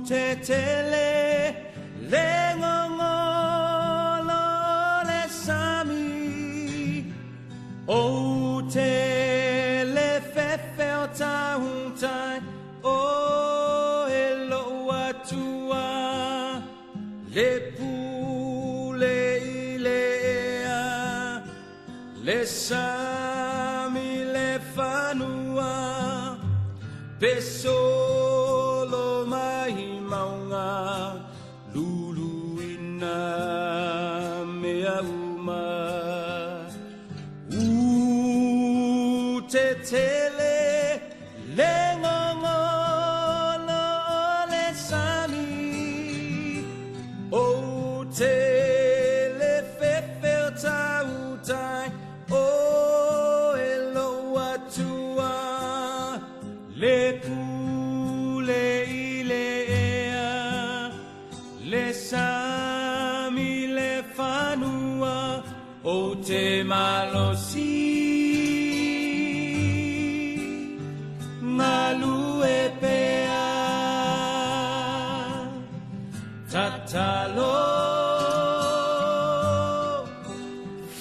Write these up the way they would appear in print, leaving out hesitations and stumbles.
tele le ngongolo le Sarmy o tele fefel tahuntai o elo atua le pule ilea le Sarmy le fanua pesolo mai maunga luluina mea uma tetele le ngongolo le Sarmy o tele fefel tautai o elo atua le pule ilea le Sarmy le fanua o te malo si Manu'atele tatalo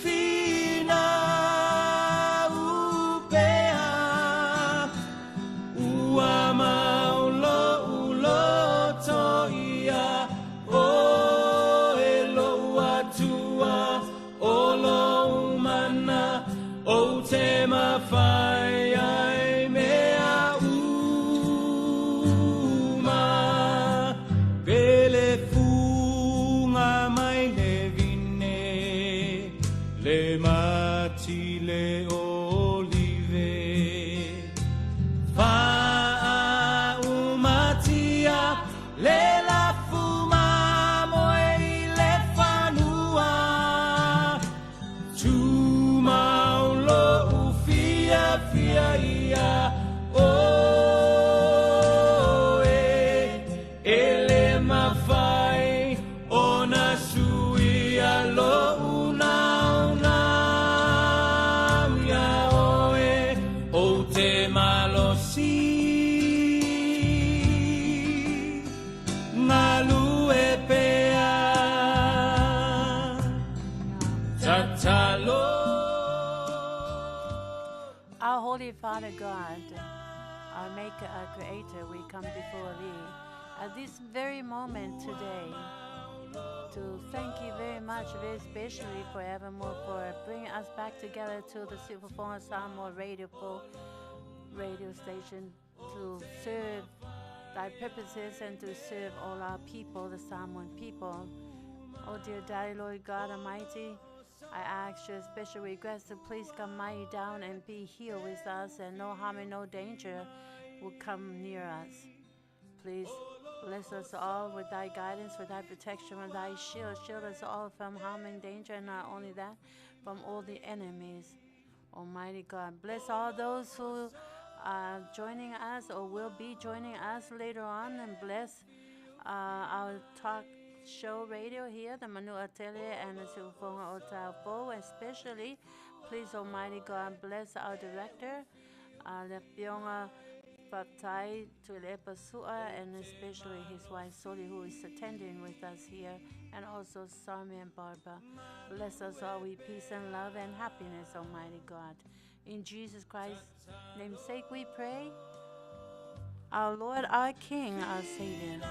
fina upea uamaulo ulo toia o elo atua olo umana o te mawhai Our Holy Father God, our Maker, our Creator, we come before Thee at this very moment today to thank You very much, very especially forevermore for bringing us back together to the Fofogaina Samoa radio station to serve Thy purposes and to serve all our people, the Samoan people. Oh dear Daddy, Lord God Almighty, I ask Your special request to please come mighty down and be here with us, and no harm and no danger will come near us. Please bless us all with Thy guidance, with Thy protection, with Thy shield. Shield us all from harm and danger, and not only that, from all the enemies. Almighty God, bless all those who are joining us or will be joining us later on, and bless our talk show radio here, the Manu'atele and the Seluka, especially. Please, Almighty God, bless our director, Afioga, Tiliai'a, and especially his wife Soli, who is attending with us here, and also Sarmy and Barbara. Bless us all with peace and love and happiness, Almighty God. In Jesus Christ's namesake we pray. Our Lord, our King, our Savior.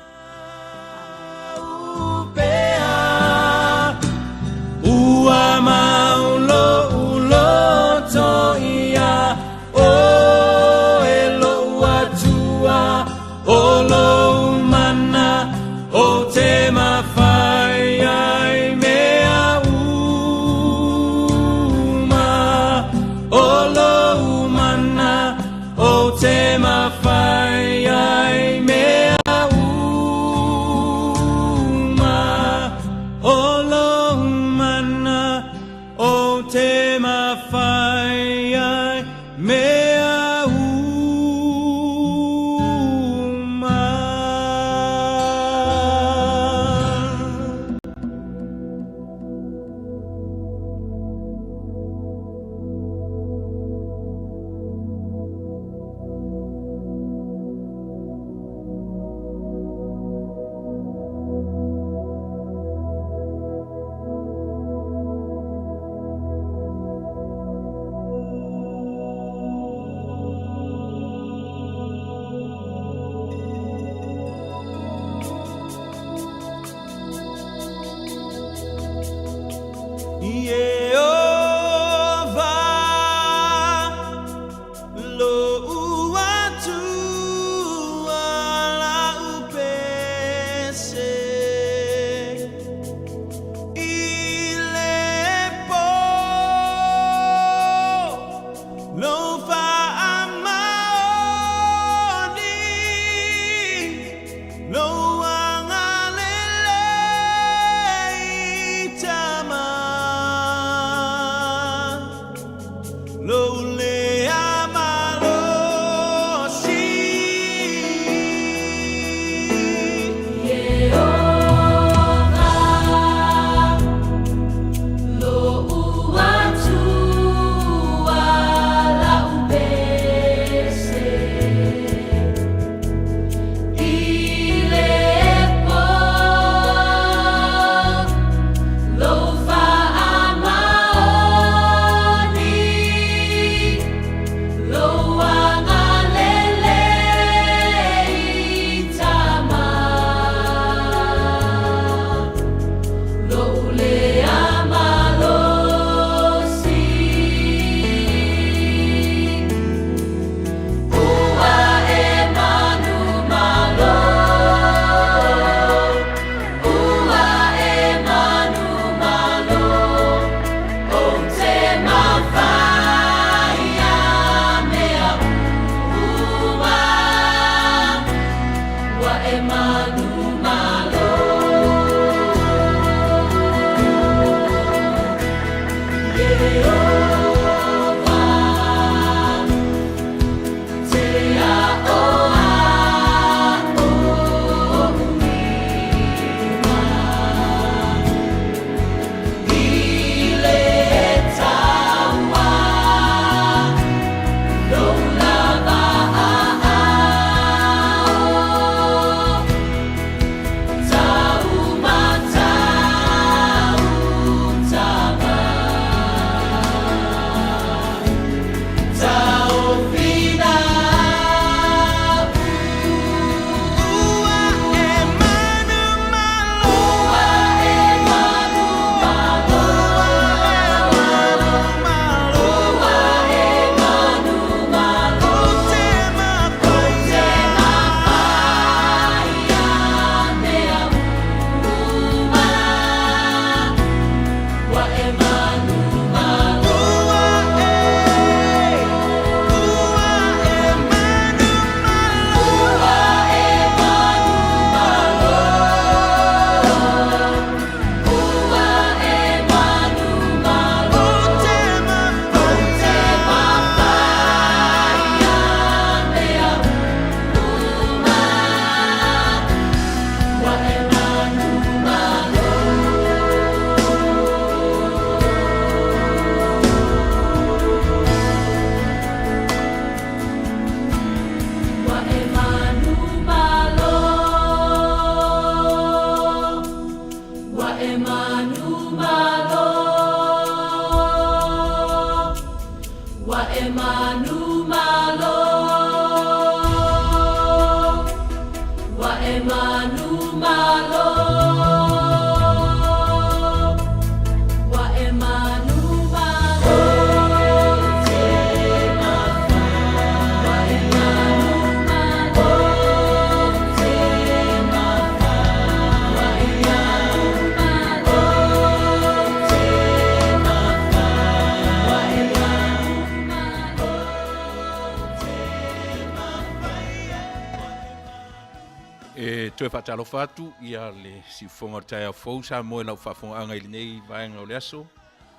Toe whaatalofa atu ia le siufonga tai au fau sa moe lau Faafofoga'aga i lenei vaega o le aso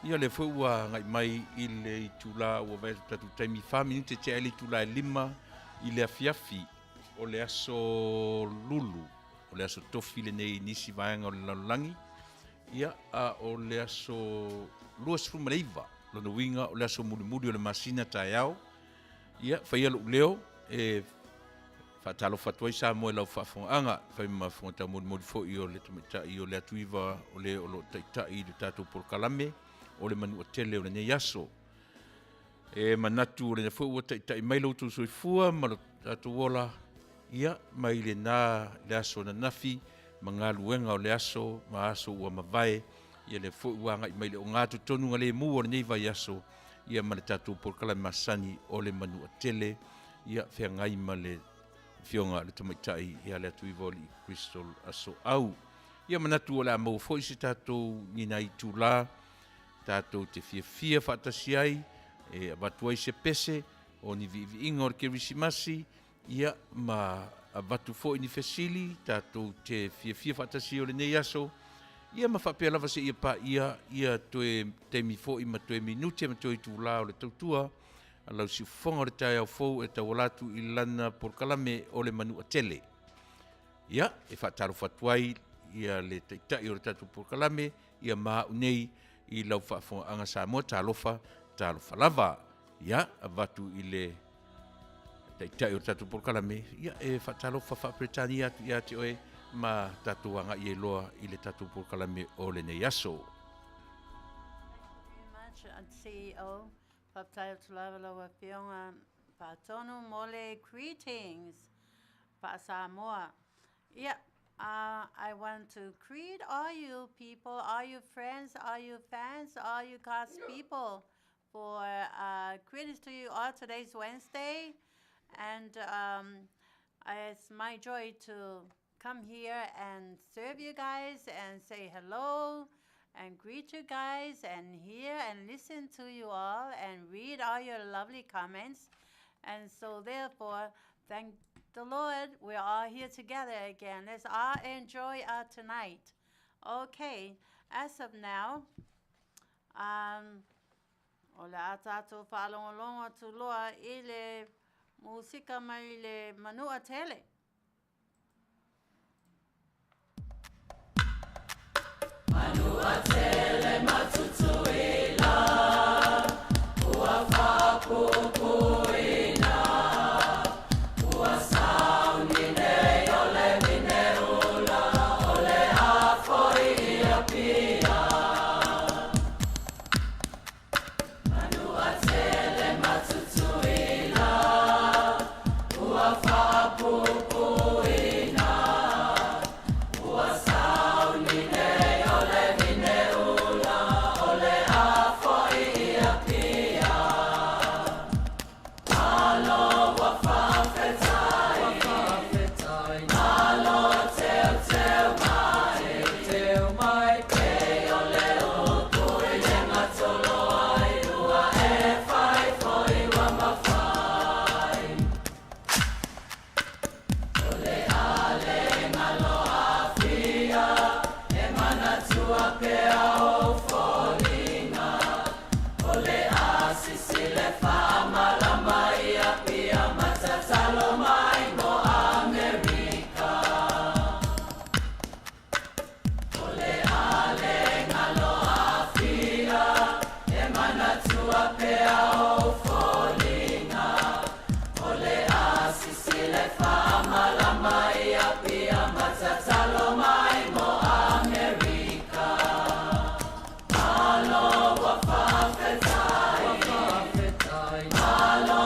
ia le fau ua ngai mai i le Tulau ua vai tatu taimi 5 minute te ai le Tulau 5 i le Afiafi o le aso lulu o le aso tofi lenei nisi vaega o le lalolagi ia a o le aso luasfumaleiva lona uiga o le aso mulimuli o le masina taeao ia faia lo'u leo Fatalo fatoi sa mo lau Faafofoga'aga fai mafuata mulimuli fo'i o le tamaita'i o le atuiva o le o lo taita'i le tatou polokalame o le Manu'atele o lenei aso manatu o lenei fo'i ua taita'i mai loutou soifua ma lo tatou ola ia mai lenā le aso nanafi ma galuega o le aso ma aso ua mavae ia le fo'i ua aga'i mai le o gatotonu ga lemu o lenei vai aso ia ma le tatou polokalame masani o le Manu'atele ia feagai ma le Afioga le tamaita'i ia le atuivaoalii Crystal Aso'au ia manatu o le amau fo'i se tatou nina i tula tatou te fiafia fa'atasi ai avatu ai se pese o ni vi'ivi'iga o le kerisimasi ia ma avatu fo'i ni fesili tatou te fiafia fa'atasi o lenei aso ia ma fa'apea lava se'ia pa'ia ia toe taimi fo'i ma toe minute ma toe i tula o le tautua alau siufoga o le taeao fou e tauala atu i lana polokalame o le Manu'atele ia e fa'atalofa atu ai ia le taita'i o le tatou polokalame ia maha'u nei i lau Faafofoga'aga Samoa talofa lava ia avatu i le taita'i o le tatou polokalame ia e fa'atalofa fa'apretania atu ia te oe ma tatou aga'i e loa i le tatou polokalame o lenei aso. CEO Faapitoa Tulau Afioga Patonu Mole greetings Pa Samoa. Yeah, I want to greet all you people, all you friends, all you fans, all you cast people for greetings to you all. Today's Wednesday, and it's my joy to come here and serve you guys and say hello and greet you guys and hear and listen to you all and read all your lovely comments. And so therefore, Thank the Lord, we're all here together again. Let's all enjoy our tonight. Okay, as of now, o le atato whaalongolongo tu loa I le musika mai le Manu'atele. Manu'atele matutuila, ua Faapitoa, ua sauni nei ole mineula, ole afoi ia pia. Manu'atele matutuila, ua Faapitoa, ua sauni nei ole mineula, ole afoi ia pia. Malo wa whawhetai, malo teo mai, kei o leo tui le ngatolo ai, ua e whai foi wa mawhai. Ole ale ngalo Afia, e manatua pea o Fofogaina. Ole asisi le whaamalama ia pia matatalo mai mo Amerika. Ole ale ngalo Afia, e manatua pea o Fofogaina. Ole asisi le whaamalama ia pia matatalo mai mo Amerika. Malo wa whawhetai, malo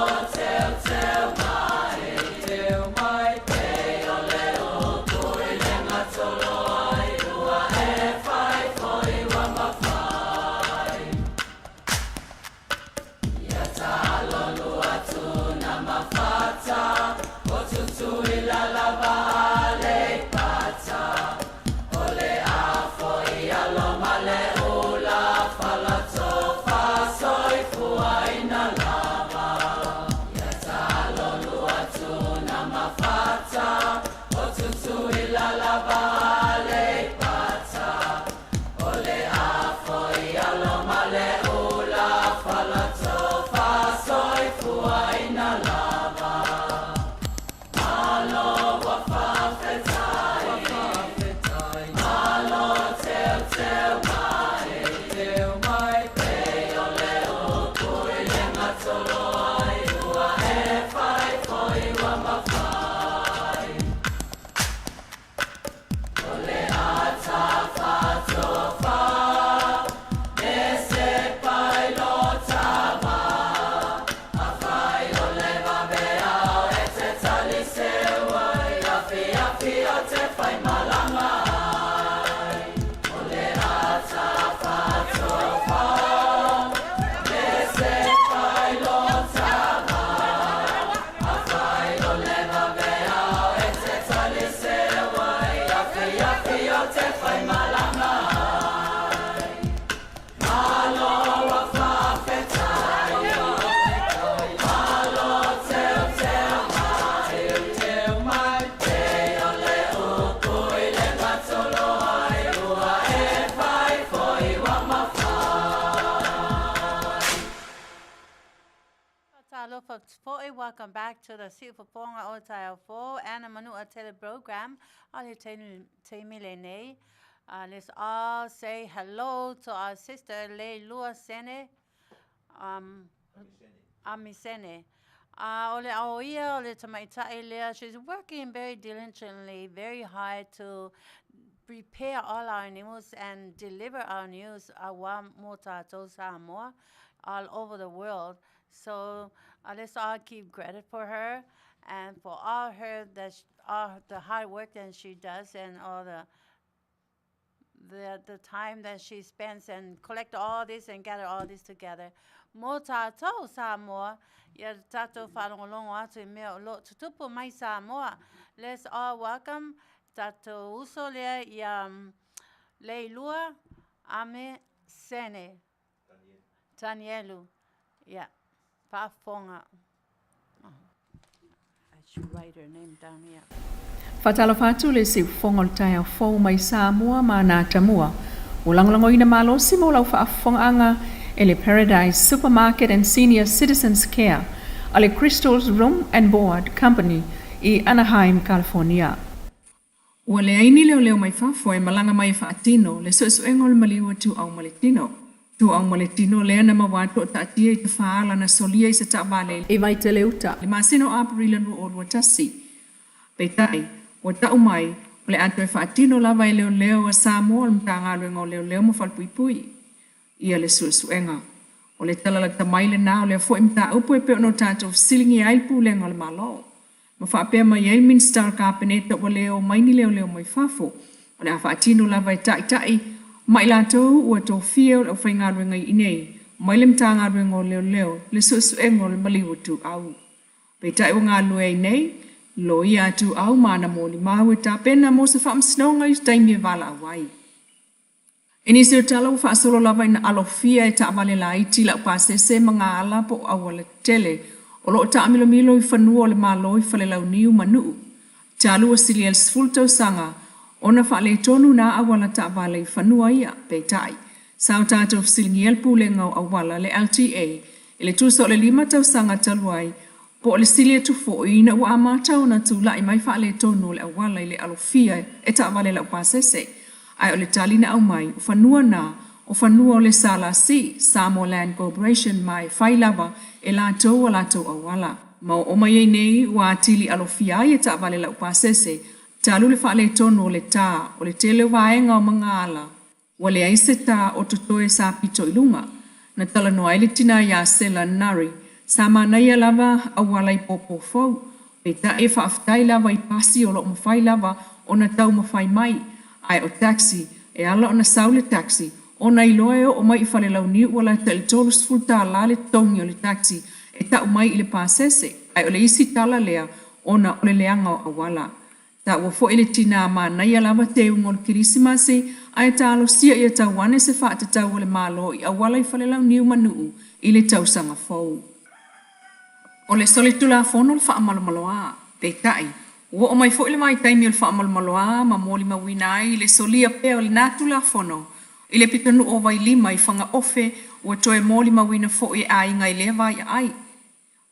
teo mai, kei o leo tui le ngatolo ai, ua e whai foi wa mawhai. Ia talo lua tuna mawhata, o tutui la lava ale pata. Ole afo ia loma le ula, fala tofa soifua ina lava. Ia talo lua tuna mawhata, o tutui la lava ale pata. Ole afo ia loma le ula, fala tofa soifua ina lava. Malo wa whawhetai, malo teo mai, kei o leo tui le ngatolo ai, ua e whai foi wa mawhai. Ole ata whatofa, me se pai lo tama, a whai o le wabeao e te tali seua I afiafi o te whai malanga ai. Ole ata whatofa, me se pai lo tama, a whai o le wabeao e te tali seua I afiafi o te whai malanga ai. Malo wa whawhetai, malo teo mai, kei o leo tui le ngatolo ai, ua e whai foi wa mawhai. Talofa fo'i, welcome back to the Si'upaponga o Taiao and the Manu'atele program. Ali te mile nei. Let's all say hello to our sister Leilua Sene. Amisene. Ole aoia, ole tamaitai lea. She's working very diligently, very hard to prepare all our news and deliver our news awa mo tātou Samoa all over the world. So let's all keep credit for her and for all her all the hard work that she does and all the time that she spends and collect all this and gather all this together. Mo tātou Samoa, ia tātou whalongolongo atu I mea o lo tutupu mai Samoa. Let's all welcome tātou uso lea ia Leilua Ame Sene. Tanielu. Yeah. Pafonga. should write her name down here. Fatalafatu le si fonga tai au fo mai Samoa ma na tamua. Ulangoina Malo simo lau Faafofoga'aga ele Paradise Supermarket and Senior Citizens Care ale Crystal's Room and Board Company I Anaheim, California. Ua le aini leo mai fafo e malanga mai faatino le suesuengo le maliwa tu au maletino. Tu au maletino le ana mawato taatia I te faala na solia I se taabale E mai te leuta. le masino apurila nu o watasi. Peitai, wa tau mai, le ato e faatino lava I leo a Samoa le mtanga luengo leo mo falpuipui. Ia le suesuenga. O le tala la tamai le nao le fo imta upo e peo no tato silingi ailpu lengo le Malo. Ma whaapea mai el Minster Capeneta wa leo maini leo mai fafo. O le awhaatino lava tai mai latou ua tofia o whaingaruenga I nei. Mai le mtangaruenga leo le suesuenga le maliwa tu au. Peitai o ngā lue I nei, lo I atu au mana moli mahu e tāpena mo se whaamsinonga I taimi e wala awai. Ini se tala u whaasolo lava ina alofia e taamale la iti la upasese mga ala po awale tele. O loo taamilo I whanua le Malo I whalelau niu Manu'u. Talu o sili el sfultau sanga, ona whaale tonu na awala taamale I whanua ia, peitai. Sao tātou silingi el pūlengau awala le LTA, ele tuso le 5 tau sanga taluai, po le sili e tufo ina ua amatau na tula I mai whaale tonu le awala I le alofia e taamale la upasese. Ai o le talina au mai, o whanua na, o whanua o le Sala Si, Samoa Land Corporation mai whailava e lātou a lātou awala. Mau o mai nei ua atili alofia e taawale la upasese, talu le whaale tono o le tā, o le tele waenga o mga ala. Wa le aise tā o tutoe Saapitoa I lunga, na tala noa ele Tiliai'a sela nari, sama naia lava awala I popo fau, pe ta e whaaftai lava I pasi o lo mawhai lava o na tau mawhai mai, ai o taxi, e ala o na saule taxi, o na iloe o mai I whale lau ni wala te le tolu sfulta la le tongi o le taxi, e tau mai I le pasese, ai o le isi tala lea, o na o le leanga o awala. Ta ua fo ele tina ma na ia lava te ungo le kirisimasi, ai ta alo sia ia tau wane se wha te tau o le Malo I awala I whale lau niu Manu'u, I le tau sanga fau. O le sole tula fono le wha amalomaloa, te tai, ua o mai fo ele mai taimi o le wha amalomaloa, ma moli mawina ai, le solia pea o le natula fono, I le pitanu o vai 5 I whanga ofe, ua toe moli mawina fo I a inga I lea vai ai.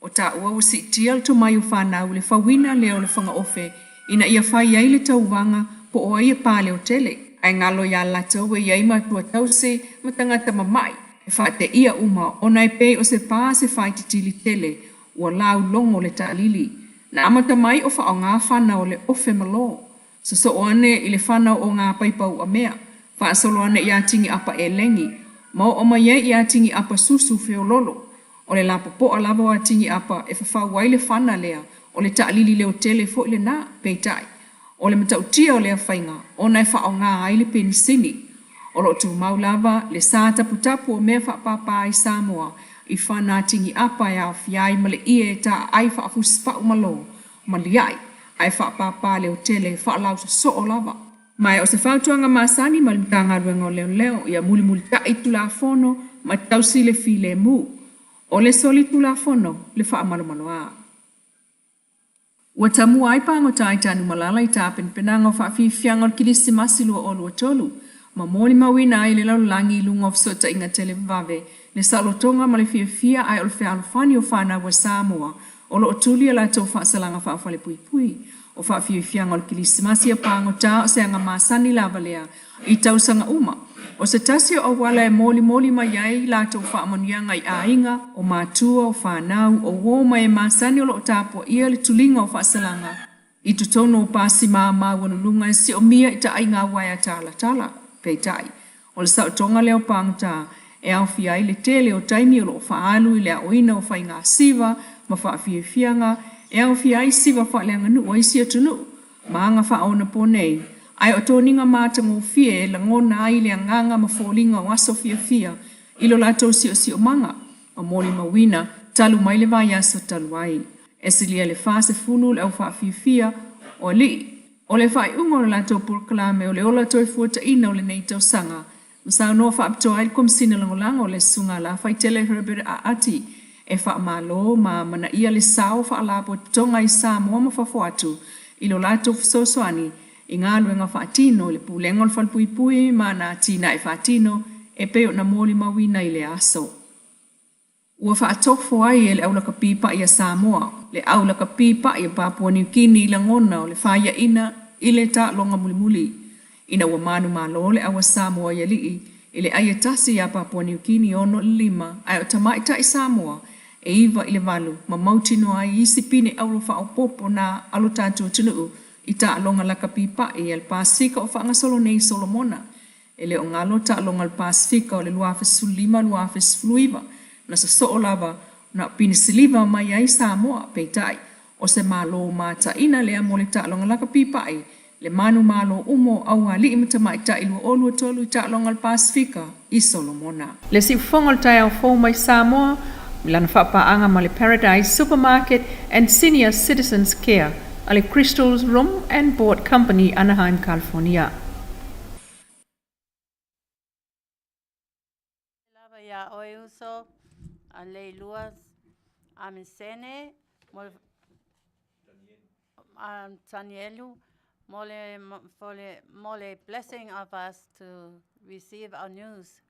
O ta ua o si tial to mai o whanau le whawina leo le whanga ofe, ina ia whai ai le tauwanga po o ia pāle o tele. Ai ngalo ia latau e iai matua tause matangata mamai. E whaate ia uma o nai pei o se pā se whai titili tele, ua lau longo le ta'alili. Na amata mai o wha o ngā whanau le ofe malo. So o ane I le whanau o ngā paipau a mea. Whaasolo ane ia tingi apa e lengi. Mau o mai ia tingi apa susu feololo. O le lapopo a lava wa tingi apa e whawhau wai le whana lea. O le ta'alili leo tele fo le nā, peitai. O le matautia o lea whainga, o nai wha o ngā ai le penisini. O lo tu mau lava, le sā tapu o mea whapapa I Samoa, I whana tingi apa e Afiai ma le ie ta ai whaafuspa umalo, ma liai, ai whapapa leo tele whaalau so o lava. Mai o se whautuanga masani ma le mtanga ruengo leo, ia muli ta I tula fono, ma tausi le file mu. O le soli tula fono, le whaamalomaloa. Ua tamu ai pango tai tanu malala I tāpen penanga o whaafifianga o kirisimasi lua o lua tolu. Ma moli mawina ai le lau langi lunga o sota inga tele vave. Le salotonga ma le fia ai o le whaalofani o whana wa Samoa. O lo tuli ala tau whaasalanga whaafale pui. O whaafifianga o kirisimasi a pango tā o se anga masani lava lea. I tausanga uma. O se tasio o wala e moli mai ai la tau whaamonianga I ainga, o mātua, o whanau, o woma e masani o lo tāpua ia le tulinga o whaasalanga. I tutono o pasi maa wanulunga e si o mia I ta ainga wai a tala, peitai. O le sao tonga leo pangta, e au fia I le tele o taimi o lo whaalu I le oina o whainga siva, ma whaafiafianga, e au fia I siva whaaleanga nu o isi atunu, maanga whaona po nei. Ai o tōninga mātanga o fie la ngona ai le anganga ma fōlinga o aso fia ilo lato si o manga o moli mawina talu mai le vai aso talu ai. E silia le fase fulu le au fia o li o le fai ungo le lato purkalame o le ola toi fuata ina o le neitau sanga. Masau noa Faapitoa ai kom sina langolango le sunga la fai tele herbere a ati e Malo ma Manuia le sao Faalapo tonga I Samoa ma Fafoatu I lo lato Sosoani I ngā luenga Faatino le pulenga le Falpuipui ma na tina e Faatino e peo na moli mawina I le aso. Ua faatofo ai e le aulaka pipa I a Samoa, le aulaka pipa I a Papua New Guinea I langona o le whaiaina I le ta longa mulimuli. Ina ua Malo le awa Samoa I alii, I le aia tasi I a Papua New Guinea ono lima, ai o tamaita I Samoa, e iwa I le valu, ma mautino ai isi pine auro whaopopo na alo tātua tunuu, I ta longa laka pipa I al Pasifika o whaangasolo nei Solomona. E le o ngalo ta longa al Pasifika o le luafes sulima luafes fluiva, na sa soolava na pinisiliva mai ai Samoa peitai o se Malo mata ina le amole ta longa laka pipai le manu Malo umo au ali imata mai ta ilu olu tolu ta longa al Pasifika I Solomona. Le si fongol tai au fo mai Samoa milana whapaanga ma le Paradise Supermarket and Senior Citizens Care a le Crystal's Room and Board Company Anaheim, California. Lava ya oiuso a leiluas amisene Tanielu mole blessing of us to receive our news.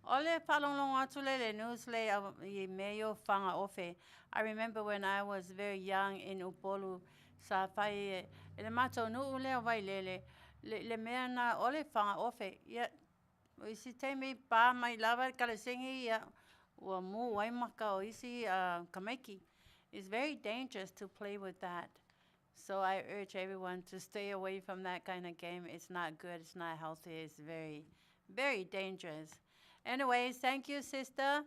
Ole palonglong atule le news le I meyo fanga ofe. I remember when I was very young in Upolu sa fai le mato no ule vai le mea na ole fanga ofe. Ya isi te me pa mai lava kalesingi ya wa mu wai maka o isi kameki. It's very dangerous to play with that. So I urge everyone to stay away from that kind of game. It's not good. It's not healthy. It's very, very dangerous. Anyways, thank you, Sister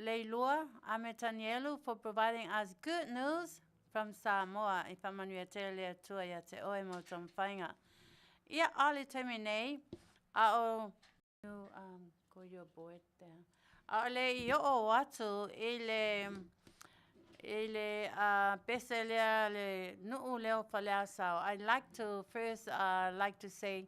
Leilua Ametanielu, for providing us good news from Samoa. If Manu'atele Leatuivaoalii te oe mo tom whainga. Ia ale te mene, ao go your board there. Ale I o atu ele beselea le nuu leo falea sao. I'd like to first like to say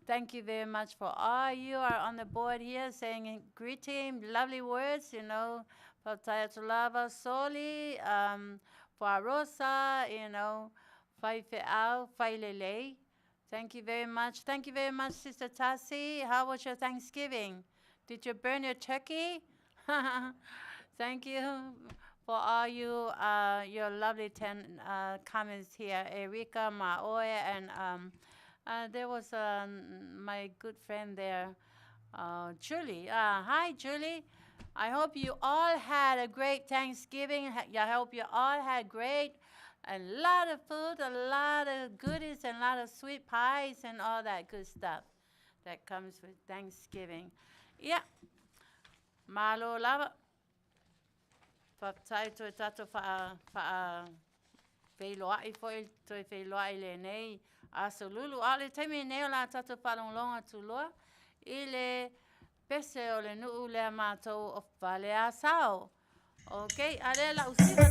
thank you very much for all you are on the board here saying greeting, lovely words, you know, for Tiliai'a Soli, for Rosa, you know, Faafofoga'aga, Failele. Thank you very much. Thank you very much, Sister Tassi. How was your Thanksgiving? Did you burn your turkey? Thank you for all you, your lovely comments here. Erika, Maoe, and there was my good friend there, Julie. Hi, Julie. I hope you all had a great Thanksgiving. I hope you all had a lot of food, a lot of goodies, and a lot of sweet pies and all that good stuff that comes with Thanksgiving. Yeah. Malo lava. Tai to tato fa feiloai foi to feiloai le nei asolulu ale temi nei la tato palonglonga tuloa ile pese o le nuu le matou o fale Aso'au. Okay, ale la usiva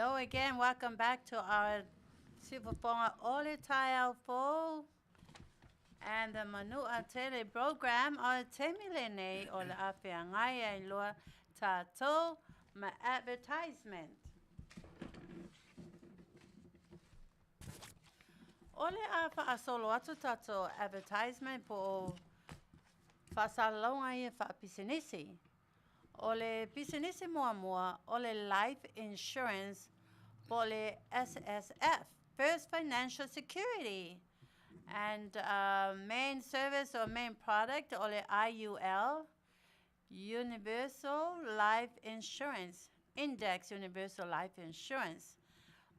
Hello again, welcome back to our Faafofoga'aga Fo and the Manu'atele program o temilene o le Afiaga I loa tātou ma advertisement. Ole a whaasolo atu tātou advertisement po whaasalaunga I whaapisinisi. Ole pisinisi mua mua, ole life insurance, ole SSF, First Financial Security. And main service or main product, ole IUL, Universal Life Insurance, Index Universal Life Insurance.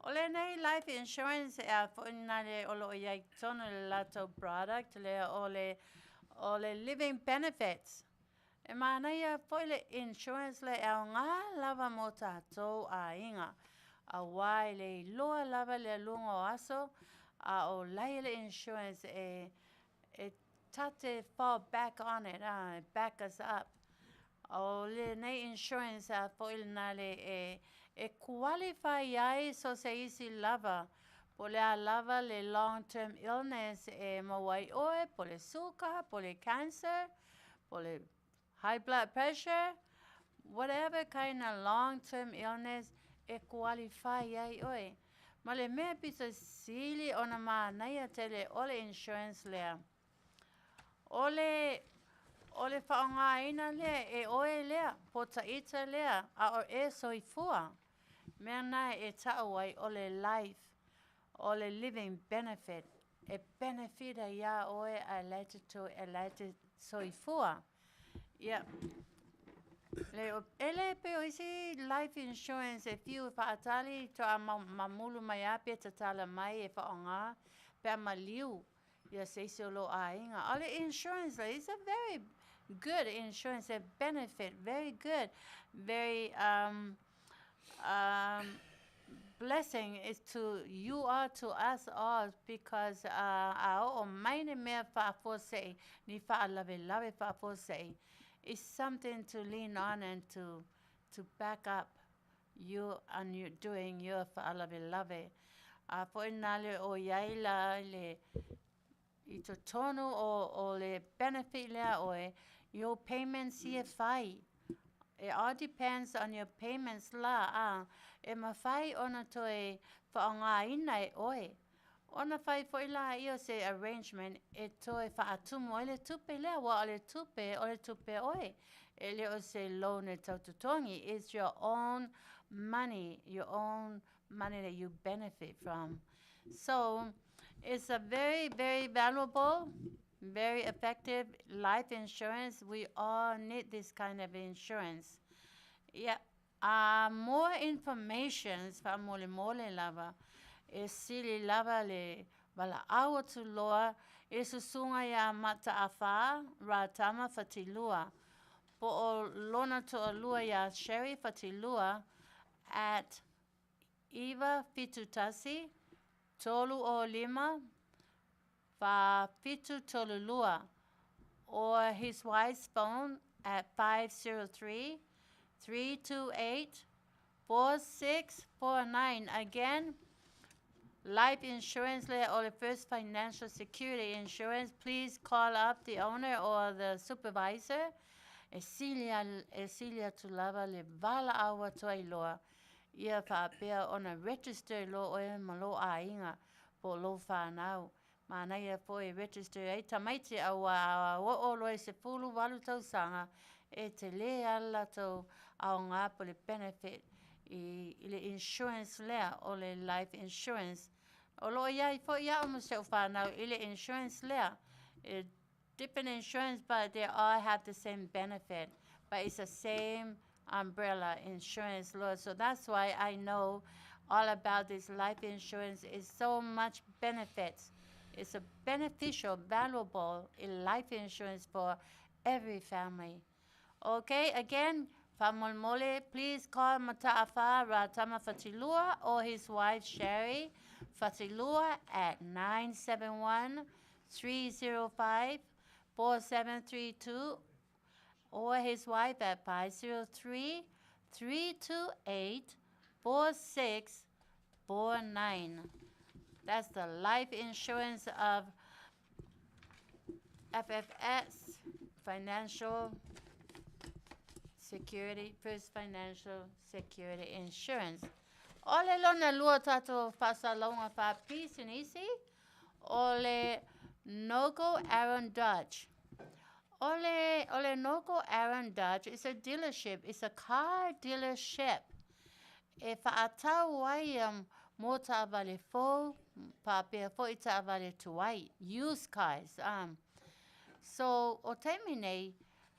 Ole nei life insurance for inale olo yai tono lato product le ole living benefits. E mana ia foi le insurance le au ngā lava mo tātou a inga. A wai le loa lava le lungo aso, a o lai le insurance e tate fall back on it, back us up. O le nei insurance foi na le e qualify ai so se isi lava. Po le a lava le long-term illness e mawai oe, po le suka, po le cancer, po le high blood pressure, whatever kind of long-term illness, e qualify ai oe. Ma le mea pisa sili ona Manu'atele ole insurance lea. Ole whaongaina lea, e oe lea, po taita lea, a o e soifua. Mea nai e tau ai ole life, ole living benefit. E benefita ia oe a leite soifua. Yeah. Ele pe oisi life insurance e fiu whaatali to a mamulu mai ape te tala mai e whaonga pe maliu ia seisi o lo a inga. Ole insurance is a very good insurance, a benefit, very good, very blessing is to you all to us all because o maine mea whaafose ni whaalave whaafose. It's something to lean on and to back up you and you doing your whaalave. Po inale o yaila le I to tonu o le benefit lea oe, your payments ia whai. It all depends on your payments la. E mawhai ona to e whaongaina e oe. Ona whai fo ila io se arrangement e to e whaatumu o le tupe lea wa o le tupe oe. E le o se loan e taututongi. It's your own money that you benefit from. So it's a very, very valuable, very effective life insurance. We all need this kind of insurance. Yeah. More information fa mole lava. E sili lava le wala awa tu loa. E susunga ya mata'awha rātama fatilua. Po o lona to o lua ya Sherry fatilua at Eva Fitutasi. Tolu o lima, Fafitu tolulua, or his wife's phone at 503-328-4649. Again, life insurance or the First Financial Security Insurance. Please call up the owner or the supervisor. Esilia tulava le vala awa toiloa. Ia whaapea ona register lo oe malo a inga po lo whanau. Mana ia po e register e tamaiti awa o loe se pulu walu tau sanga e te le ala tau au ngā po le benefit I le insurance lea o le life insurance. O lo ia I po ia o muse o whanau I le insurance lea. Different insurance but they all have the same benefit. But it's the same umbrella insurance law. So that's why I know all about this life insurance. Is so much benefits. It's a beneficial, valuable life insurance for every family. Okay, again, Famolmole, please call Mata'awha Rātama Fatilua or his wife Sherry Fatilua at 971-305-4732 or his wife at 503-328-4649. 4649. That's the life insurance of FFS, Financial Security, First Financial Security Insurance. Ole lona lua tato pasalonga fa peace and easy. Ole Nogo Aaron Dodge. Ole Nogo Aaron Dodge is a dealership. It's a car dealership. E whaatau wai mo ta vale fo, pa pia fo I ta vale tuai, used cars. So o teimi nei,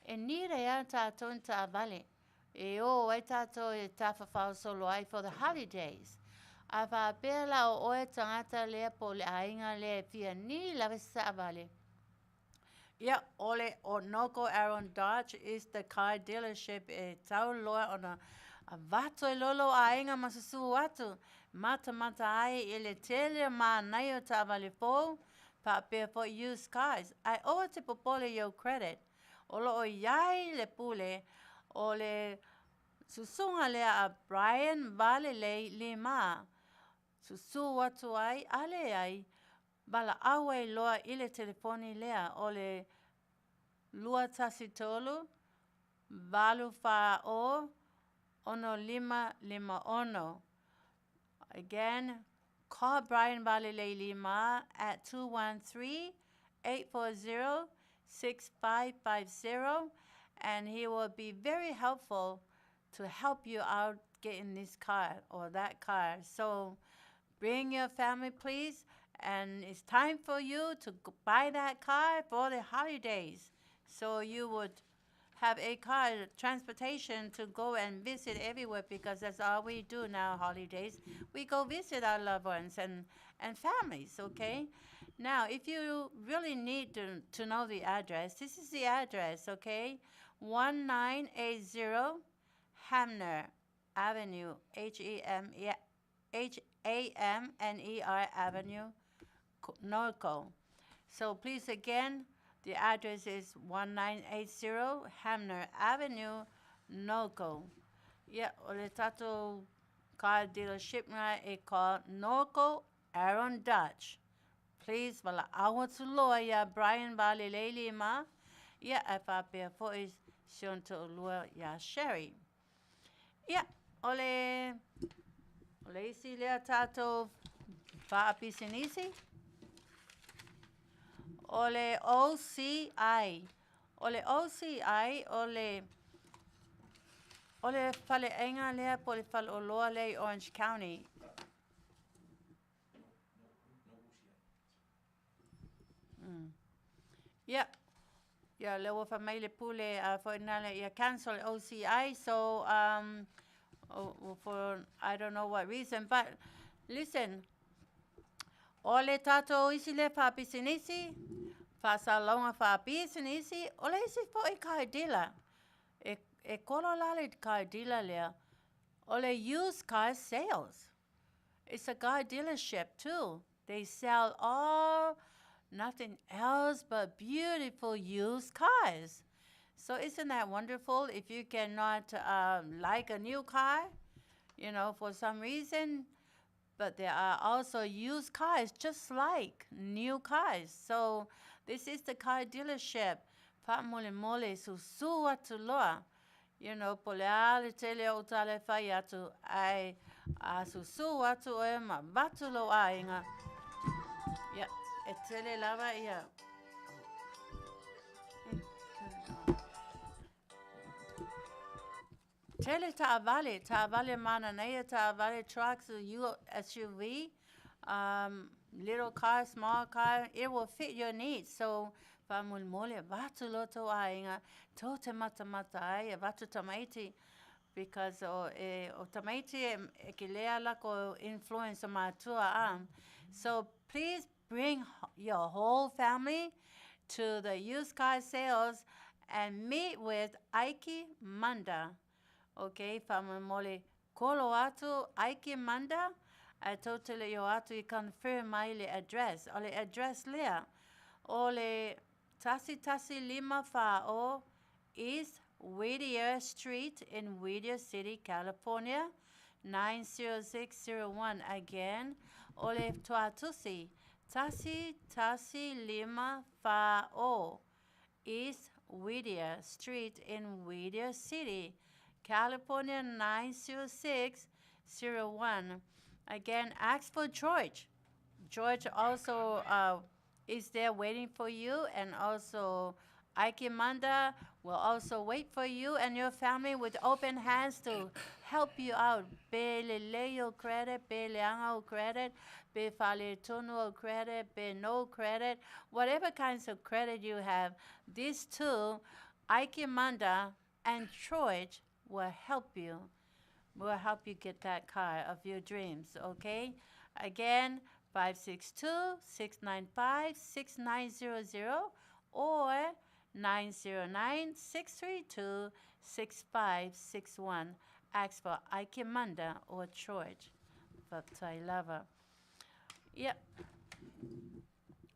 e ni rea tātou in ta vale. E o e tātou e tawhawhau solo ai for the holidays. A whapela o oe tangata lea po le ainga lea fia ni lawe sa vale. Yeah, ole o Noko Aaron Dodge is the car dealership e tau loa ona a vato e lolo a ainga masusu watu. Mata ai I le tele ma nai o ta vale fo, pa pia for used cars. Ai oa te popole yo credit. Olo o iai le pule, o le susunga lea a Brian Vale le ma. Susu watu ai, ale ai, bala awe loa I le telefoni lea, o le lua tasi tolu, valu fa o, ono lima ono. Again, call Brian Vale lima at 213-840-6550, and he will be very helpful to help you out getting this car or that car. So bring your family, please, and it's time for you to buy that car for the holidays. So you would have a car, transportation to go and visit everywhere, because that's all we do now, holidays. We go visit our loved ones and families, okay? Now, if you really need to know the address, this is the address, okay? 1980 Hamner Avenue, Hamner Avenue, Norco. So please, again, the address is 1980 Hamner Avenue, Norco. Yeah, ole tato car dealership nga e called Norco Aaron Dodge. Please, wala awa tu loa ya Brian Vale Leili ma. Yeah, if I pay for is shown to loa ya Sherry. Yeah, ole isi lea tato whaapisinisi. Ole OCI. Ole OCI, ole fale enga lea pole fale oloa lei Orange County. Yeah. Yeah, lewa fa maile pule for inale ya cancel OCI, so for I don't know what reason, but listen. Ole tato isi le fa pisinisi, fa salonga fa pisinisi, ole isi fo e kai dila. E kolo lale kai dila lea. Ole used car sales. It's a car dealership too. They sell nothing else but beautiful used cars. So isn't that wonderful? If you cannot like a new car, you know, for some reason, but there are also used cars just like new cars. So this is the car dealership. Pa mole mole susua tu loa. You know, poleale tele o tale faiatu ai susua tu e ma batulo ainga. Yeah, e tele lava ia. Tele ta'avale mananea, ta'avale trucks, SUV, little car, small car, it will fit your needs. So, famulmole, vatu loto ainga, tote mata ai, vatu tamaiti, because o tamaiti ekilea lako influence matua So, please bring your whole family to the used car sales and meet with Aiki Manda. Okay, famamole kolo atu Aiki Manda. I totally yo atu I confirm my address. Ole address lea. Ole tasi lima fa'o East Whittier Street in Whittier City, California. 90601. Again, ole tuatusi. Tasi lima fa'o. East Whittier Street in Whittier City, California 90601. Again, ask for George. George also is there waiting for you, and also Ike Manda will also wait for you and your family with open hands to help you out. Be leleo credit, be leangao credit, be faletono credit, be no credit, whatever kinds of credit you have. These two, Ike Manda and George, will help you. Will help you get that car of your dreams, okay? Again, 562-695-6900 or 909-632-6561. Ask for Ike Manda or George for Tiliai'a. Yep.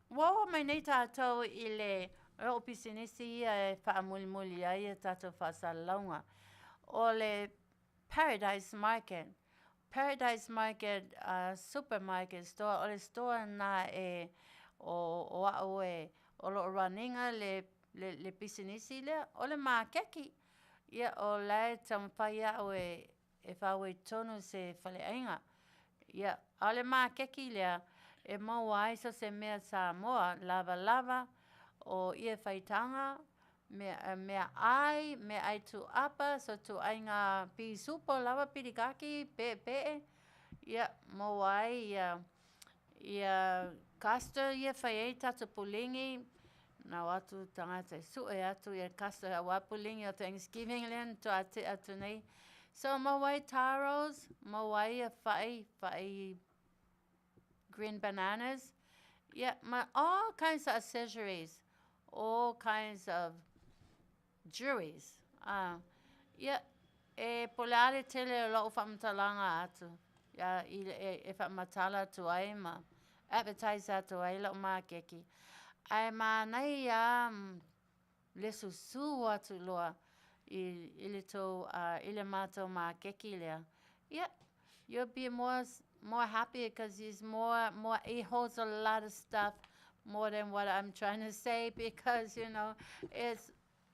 Wo mai nei tātou I le o pisinisi e whaamulimuli ai e tātou whasalaunga. O le Paradise Market. Paradise Market supermarket store. O le store na e o au e o lo raninga le pisinisi le o le makeki. Ia o lai tamwhaia o e whawe tonu se whaleainga. Ia o le makeki lea e maua so se mea Samoa lava o ia whaitanga mea ai tu apa so tu ai ngā pi supo lava pirikaki pe ia maua ia kasta ia whai tata pulingi na watu tangata su e atu ia kasta wa pulingi o Thanksgiving len to atu nei so maua taros maua ia whai green bananas. Yeah, all kinds of accessories, all kinds of jewelries. Yeah, polare tele lo famtalanga atu. Yeah, e famatala tu ai ma appetizer tu ai lo ma keki. Ai ma nei le susu atu loa ile to ile mato ma keki lea. Yeah, you'll be more happy because he's more he holds a lot of stuff more than what I'm trying to say because it's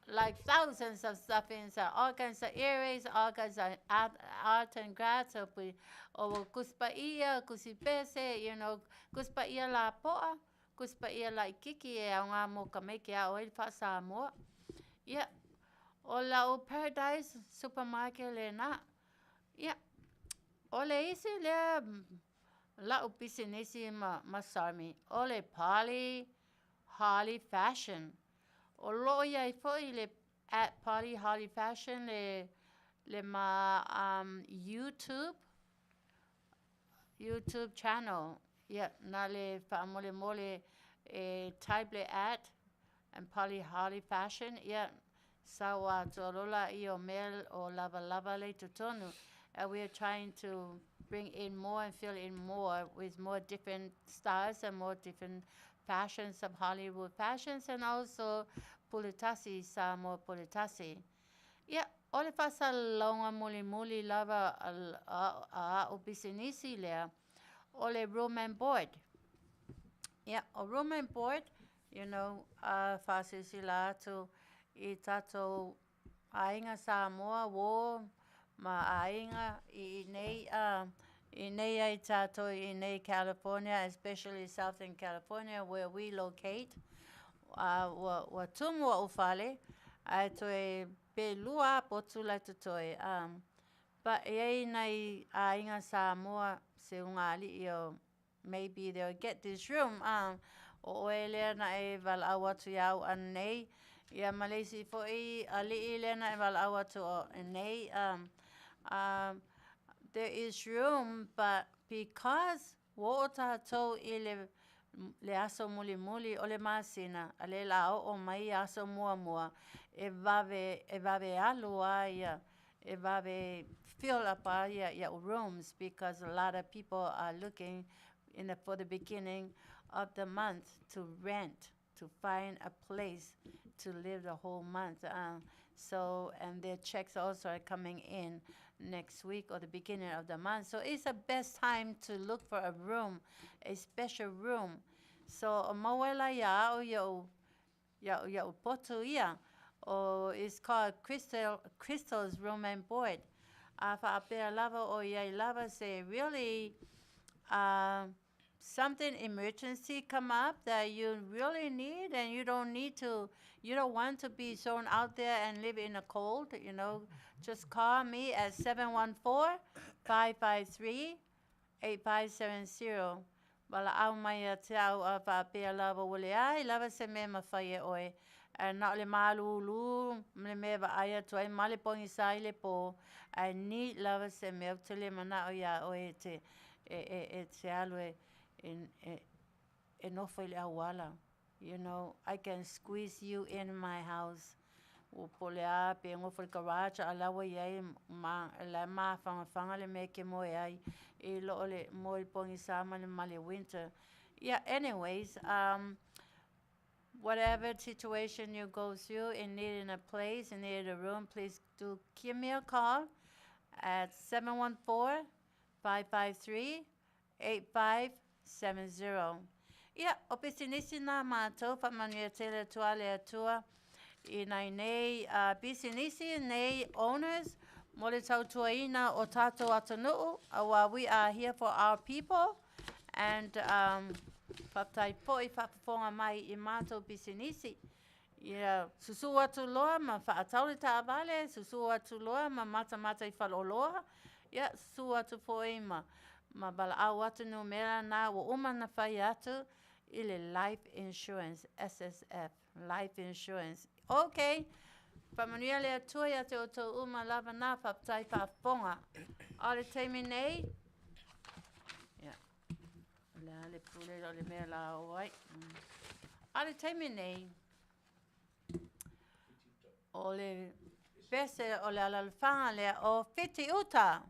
like thousands of stuff inside, all kinds of earrings, all kinds of art and crafts o kuspaia kusipese kuspaia la poa kuspaia la kiki e nga mo kameke a o fa Samoa. Yeah, o la o Paradise supermarket le na. Yeah. Ole isi le la upisinisi ma Sarmy. Ole Harley Fashion. O lo ia fo le at Harley Fashion le ma YouTube channel. Yeah, na le fa mole type le at and Harley Fashion. Yeah, sawa tolola io mel o lava le tutonu. We are trying to bring in more and fill in more with more different styles and more different fashions of Hollywood fashions and also pulitasi, Samoa pulitasi. Yeah, ole fasa longa muli lava o bisinisi lea, ole room and board. Yeah, a room and board, fasa sila to I tato ainga Samoa wo ma ainga I nei ai tato I nei California, especially Southern California where we locate. Wa tumua ufale ai toe pelua potula tutoi. But ei nei ainga Samoa se ungali io maybe they'll get this room o ele na e val awatu yau anei ia Malaysia fo ali ile na e val awatu anei there is room, but because water to le aso muli o le masina, ale lao o mai aso mua, e vave alua ia, e vave fill up ia rooms because a lot of people are looking for the beginning of the month to rent, to find a place to live the whole month. So, and their checks also are coming in next week or the beginning of the month. So it's the best time to look for a room, a special room. So, mawela ya o ya potu ia, or it's called Crystal's Room and Board. Faapea lava o ya lava say really something emergency come up that you really need and you don't want to be thrown out there and live in the cold, just call me at 714-553-8570. Wala au mai te au a Faapea lava wale ai, lava se me mawhaia oe. Na le malulu, le me wa aia tuai, male pongi sai le po, a ni lava se me au tele mana o ia oe te alo nofo ile awala. I can squeeze you in my house. Upolea pe ngofo le garage alawa iai la fanga le me ke mo iai I lo le mo il pongi sa male winter. Yeah, anyways, whatever situation you go through in needing a place, in needing a room, please do give me a call at 714-553-8570. Yeah, opisinisi na mātou fa Manu'atele tuale atua I nai nei pisinisi nei owners mo le tautuaina o tātou atanuu. We are here for our people and Papai poi whakafonga mai I mātou pisinisi. Susu atu loa ma whaatauri tā vale, susu atu loa ma mata I whaloloa. Susu atu poi ma bala au atu no mera nā o umana whai atu I le life insurance, SSF, life insurance. Okay, Manuia le atua ia te o tau uma lava nā whapatai whafonga. Ale teimi nei. Le pule o le mea la o ai. Ale teimi nei. O le pese o le alalwhanga lea o whiti uta.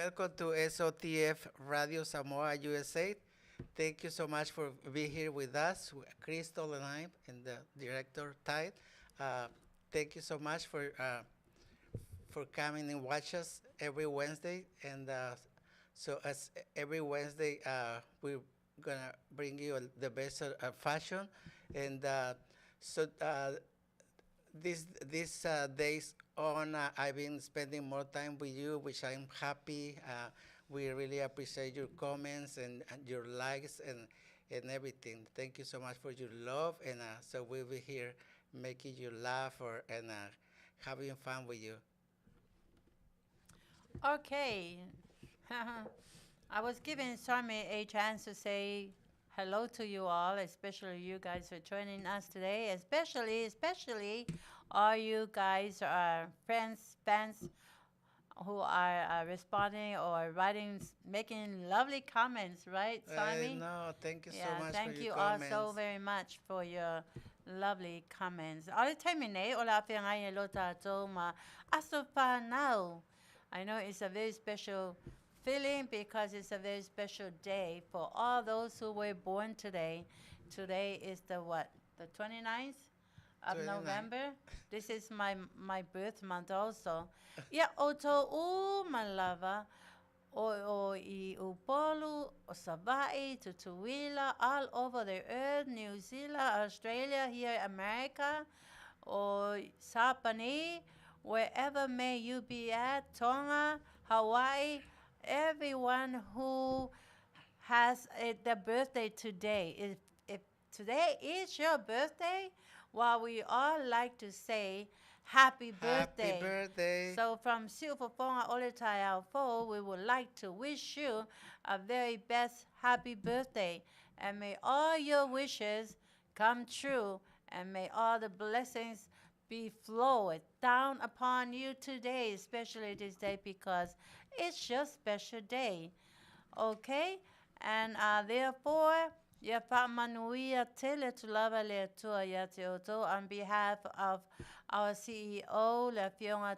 Welcome to SOTF Radio Samoa USA. Thank you so much for being here with us, Crystal and I, and the director, Tide. Thank you so much for coming and watch us every Wednesday. And so as every Wednesday, we're gonna bring you the best fashion. And these days on, I've been spending more time with you, which I'm happy. We really appreciate your comments and your likes and everything. Thank you so much for your love, and so we'll be here making you laugh and having fun with you. Okay. I was giving Sarmy a chance to say hello to you all, especially you guys for joining us today, especially all you guys are friends, fans who are responding or writing, making lovely comments, right, Sarmy? No, thank you so much thank for you your all comments. so very much for your lovely comments. All time nei ola Afia ngai lo tātou ma aso pa now. I know it's a very special feeling because it's a very special day for all those who were born today. Today is the what? The 29th of 29. November. This is my birth month also. Ia Aso'au malava o I Upolu, o Sava'i, Tutuila, all over the earth, New Zealand, Australia, here America, or Sapani, wherever may you be at, Tonga, Hawaii, everyone who has their birthday today. If today is your birthday, well, we all like to say happy birthday. Happy birthday. So from Faafofoga'aga, we would like to wish you a very best happy birthday. And may all your wishes come true. And may all the blessings be flowed down upon you today, especially this day, because it's your special day. Okay? And therefore, Manu'atele Leatuivaoalii on behalf of our CEO, Afioga,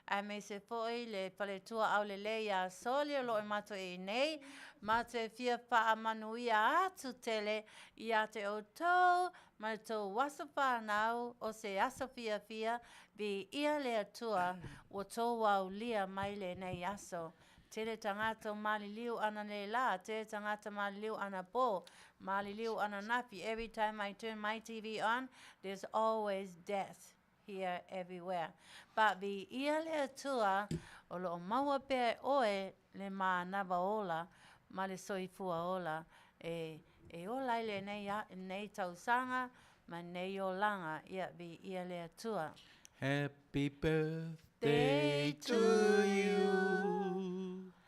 I may say for le Faapitoa au le leia solio lo mato e nei, mate fia Manuia atutele ia te oto, mato wasopa nau o se Afiafi bi ia Leatua, o tō waulia mai le nei aso. Tere tangata maliliu ana le la, tere tangata maliliu ana po, maliliu ana nafi. Every time I turn my TV on, there's always death here everywhere. But the ia le tua, o lo maua pe oe le ma navaola, ma le soifua ola, e ola le nei tausanga, ma nei olanga, ia the ia le tua. Happy birthday to you.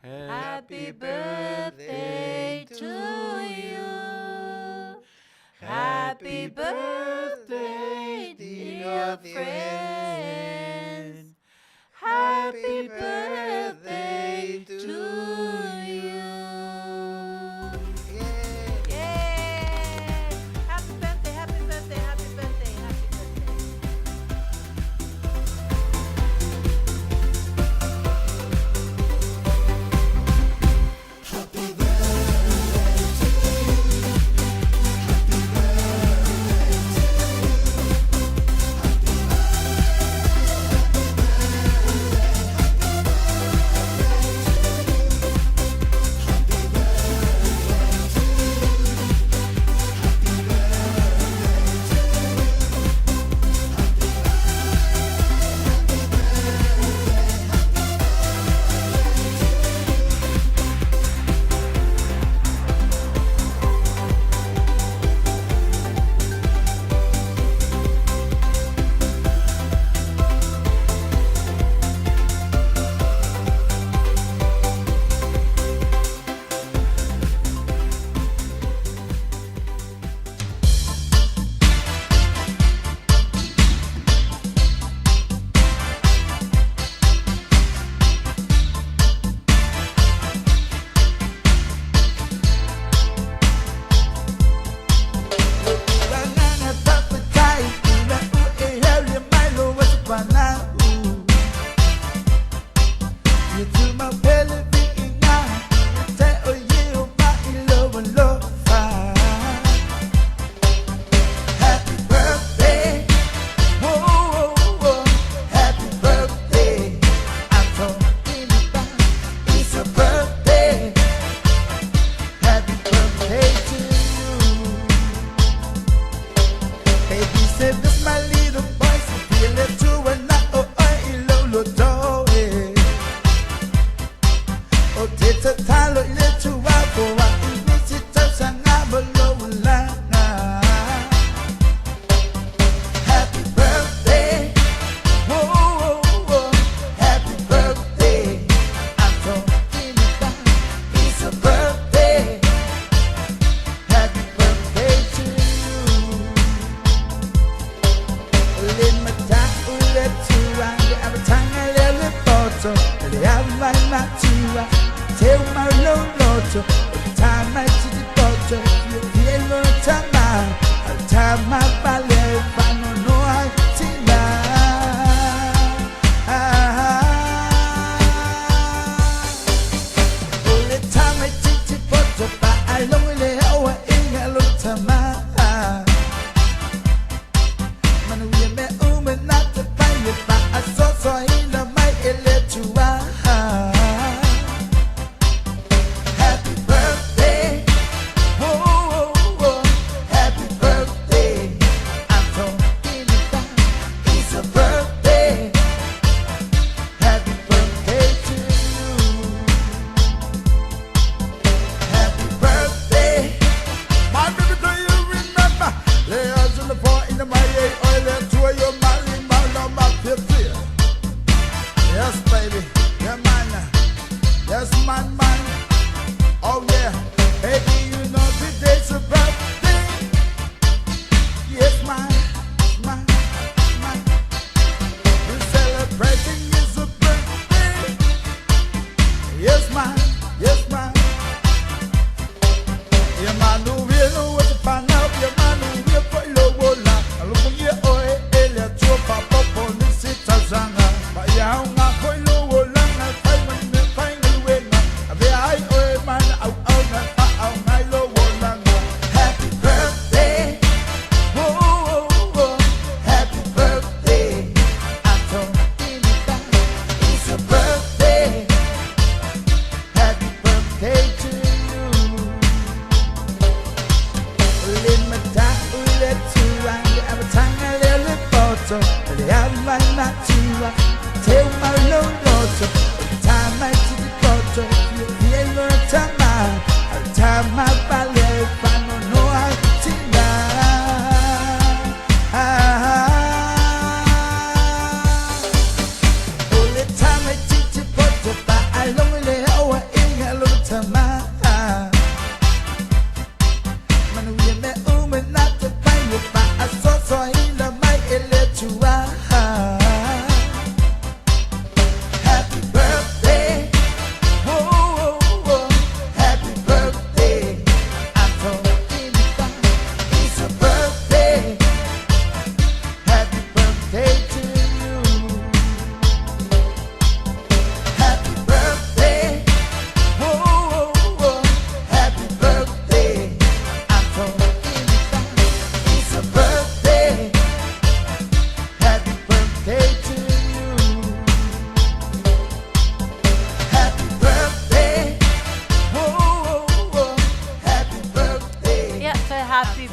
Happy birthday to Happy birthday, dear friends. Happy birthday to you. Yay! Happy birthday, happy birthday, happy birthday, happy birthday.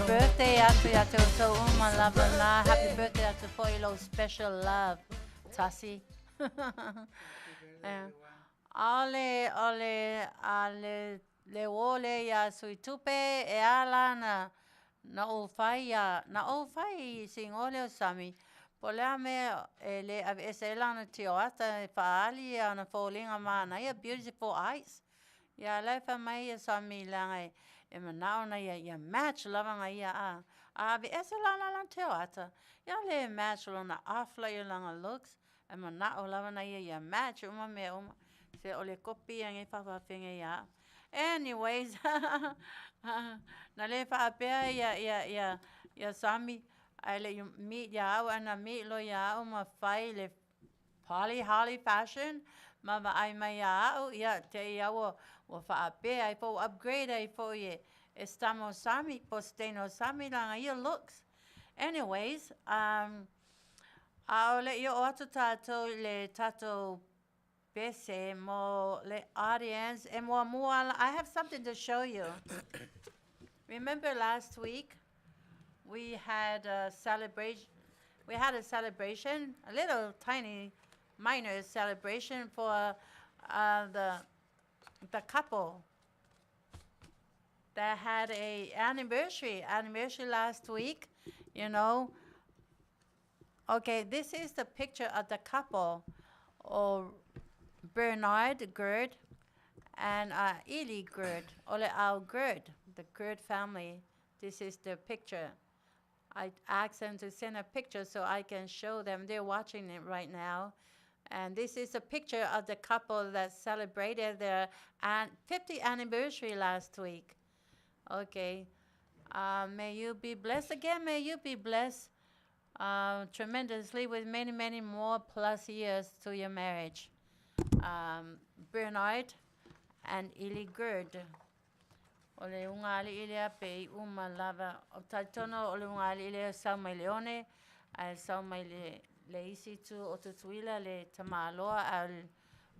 birthday atu ya te o uma lava na. Happy birthday atu for ilo special love. Tasi. Ale le ole ya sui tupe e ala na o fai sing ole o sami. Polea me le ese lana tioata e faali ana falling mana ya beautiful eyes. Ya lefa mai ya sami langa e manao na ya match lava nga ya ave ese lana lan tioata. Ya le match lona afla ya langa looks e manao lava na ya match uma me uma se ole kopi ang e faafenga ya. Anyways, na le faapea ya sami I let you meet ya and I meet lo ya ma fai le holly fashion mama ai mai ya te ya wo faapea I for upgrade I for ye estamos sami posteno sami lang ya looks. Anyways, I'll let you auto tato le tato bese mo le audience and more I have something to show you. Remember last week we had a celebration. A little tiny minor celebration for the couple that had a anniversary last week, you know. Okay, this is the picture of the couple, or Bernard Gerd and Eli Gerd, Aso'au Gerd, the Gerd family. This is the picture. I asked them to send a picture so I can show them. They're watching it right now. And this is a picture of the couple that celebrated their 50th anniversary last week. Okay. May you be blessed again. May you be blessed tremendously with many, many more plus years to your marriage. Bernard and Eli Gerd. Ole ungali ile pe uma lava o taitono ole ungali ile Sarmy leone al Sarmy le isi tu o tutuila le tamaloa al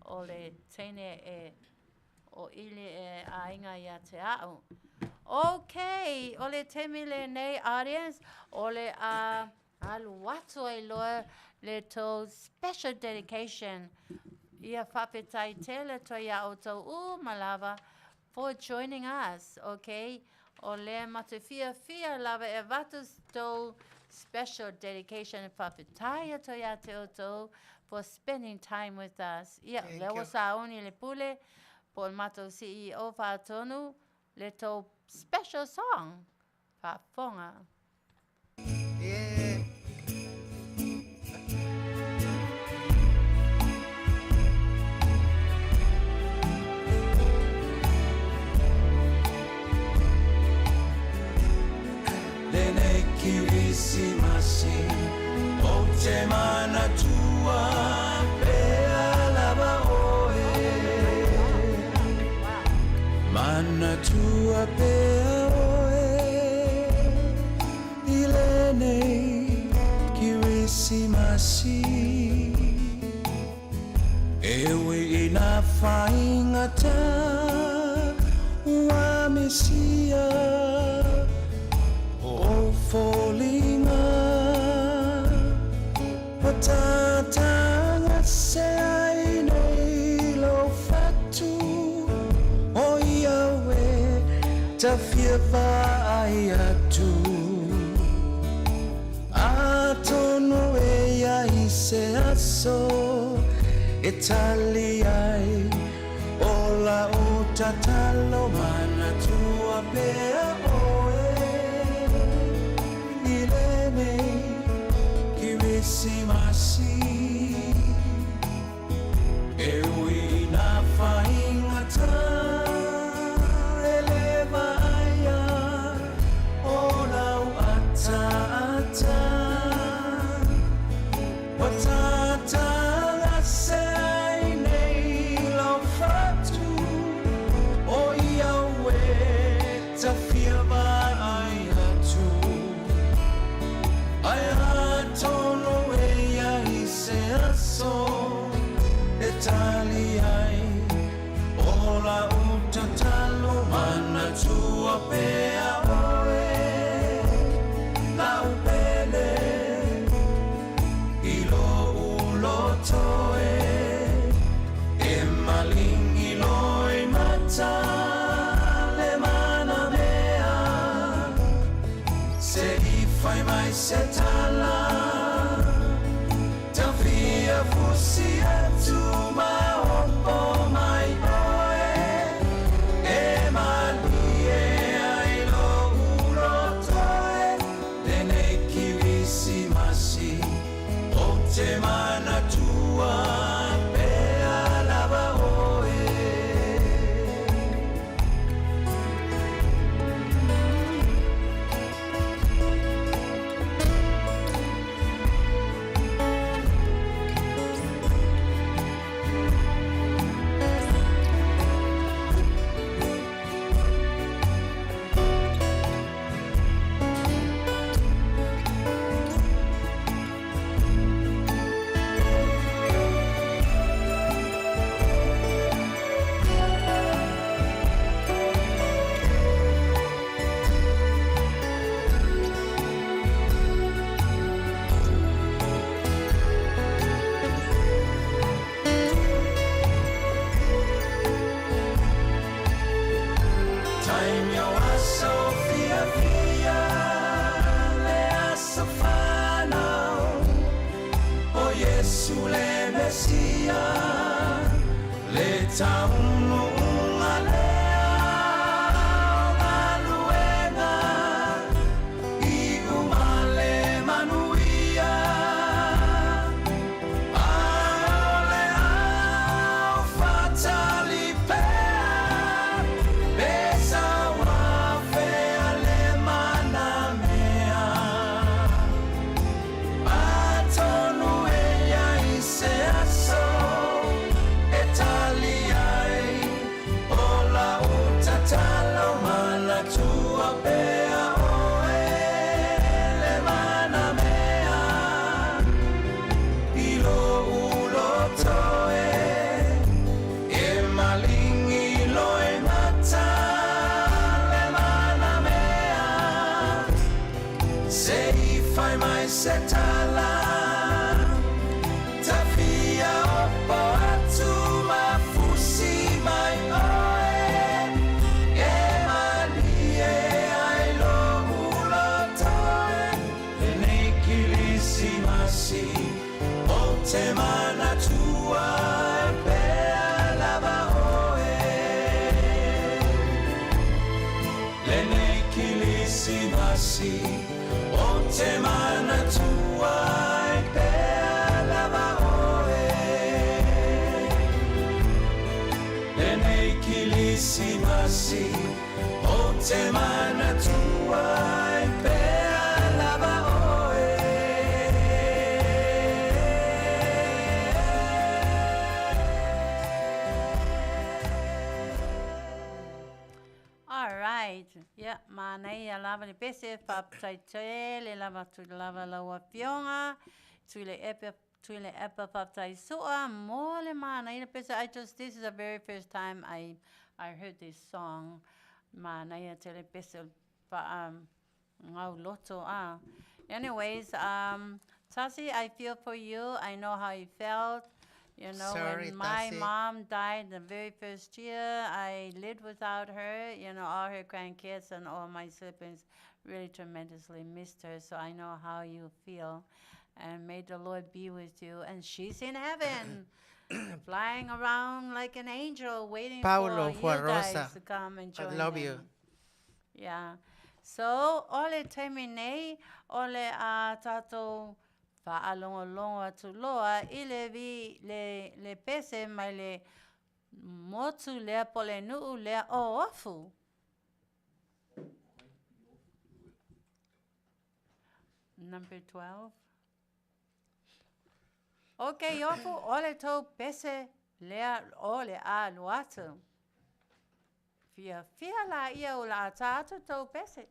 ole tene o ile ainga ya te au. Okay, ole temile nei audience ole aluato e loa le to special dedication. Ia fapetai tele to ya auto malava for joining us, okay? Ole matufia fia lava evatus do special dedication faafetaia to ya te oto for spending time with us. Yeah, le was only le pule por mato CEO faatonu le to special song faafonga. Yeah. Kirissimasi o te Manu'atele pea lava oe Manu'atele pea oe ile nei Kirissimasi ewe ina whaingata ua Mesia Folinga Patatanga se ai nei lo fatu O Yahweh Tafiava ai atu Atono e ai se aso Italiai Ola o tatalo Manu'atele pea Kirissimasi ewi na whaingata eleva aia o nau ata Watata se ai nei lo fatu o se tala Tafia fusia tu maopo mai oe E malie ai lo ulo toe Nene kivisi masi O te mana tua Pea lava oe Time yo Aso'au le asofana O Yesu le Mesia le taunu ngalea Manu'atele I umale Manuia Aole au fatali pea Besa wafea le manamea Atonu ea ise aso Tiliai'a Ola utatala mana tua pea oe Le manamea Ilo ulo toe E malingi loe mata Le manamea Se fai mai se tala Tafia opo atu mafusi mai oe E malie ai lo ulo toe E nei kilisi masi O te mana tua e pea lava oe Le nei kilisi masi O te mana tua e pea lava oe Le nei kilisi masi O te mana tua e pea lava oe All right. Yeah, Manuia lava le pese Faapitoa le lava tu lava la Afioga tu le epa Faapitoa mo le Manuia le pese. This is the very first time I heard this song. Manu'atele pese ngau loto Anyways, Tasi, I feel for you. I know how you felt. You know, Sorry, when my Tasi. mom died the very first year, I lived without her. You know, all her grandkids and all my siblings really tremendously missed her. So I know how you feel. And may the Lord be with you. And she's in heaven, flying around like an angel, waiting Paulo, for Juan you guys Rosa, to come and join I love them. you. Yeah. So, ole termine, ole a tato whaalonga tu loa, ile vi le pese mai le motu lea pole nuu lea o ofu. Number 12. Okay, ofu, ole to pese lea ole a luatu. Fia la ia o la tato to pese.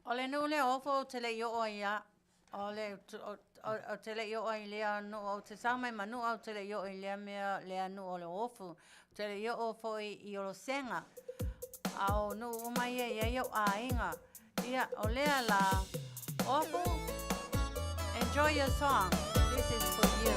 Ole no le ofo te le yo o ia. Ole o te le yo o lea no o te Sarmy manu o te le yo o lea mea lea no o le ofo. Te le yo o fo I o lo senga. A o no o mai ia yo a inga. Ia o lea la ofo. Enjoy your song. This is for you.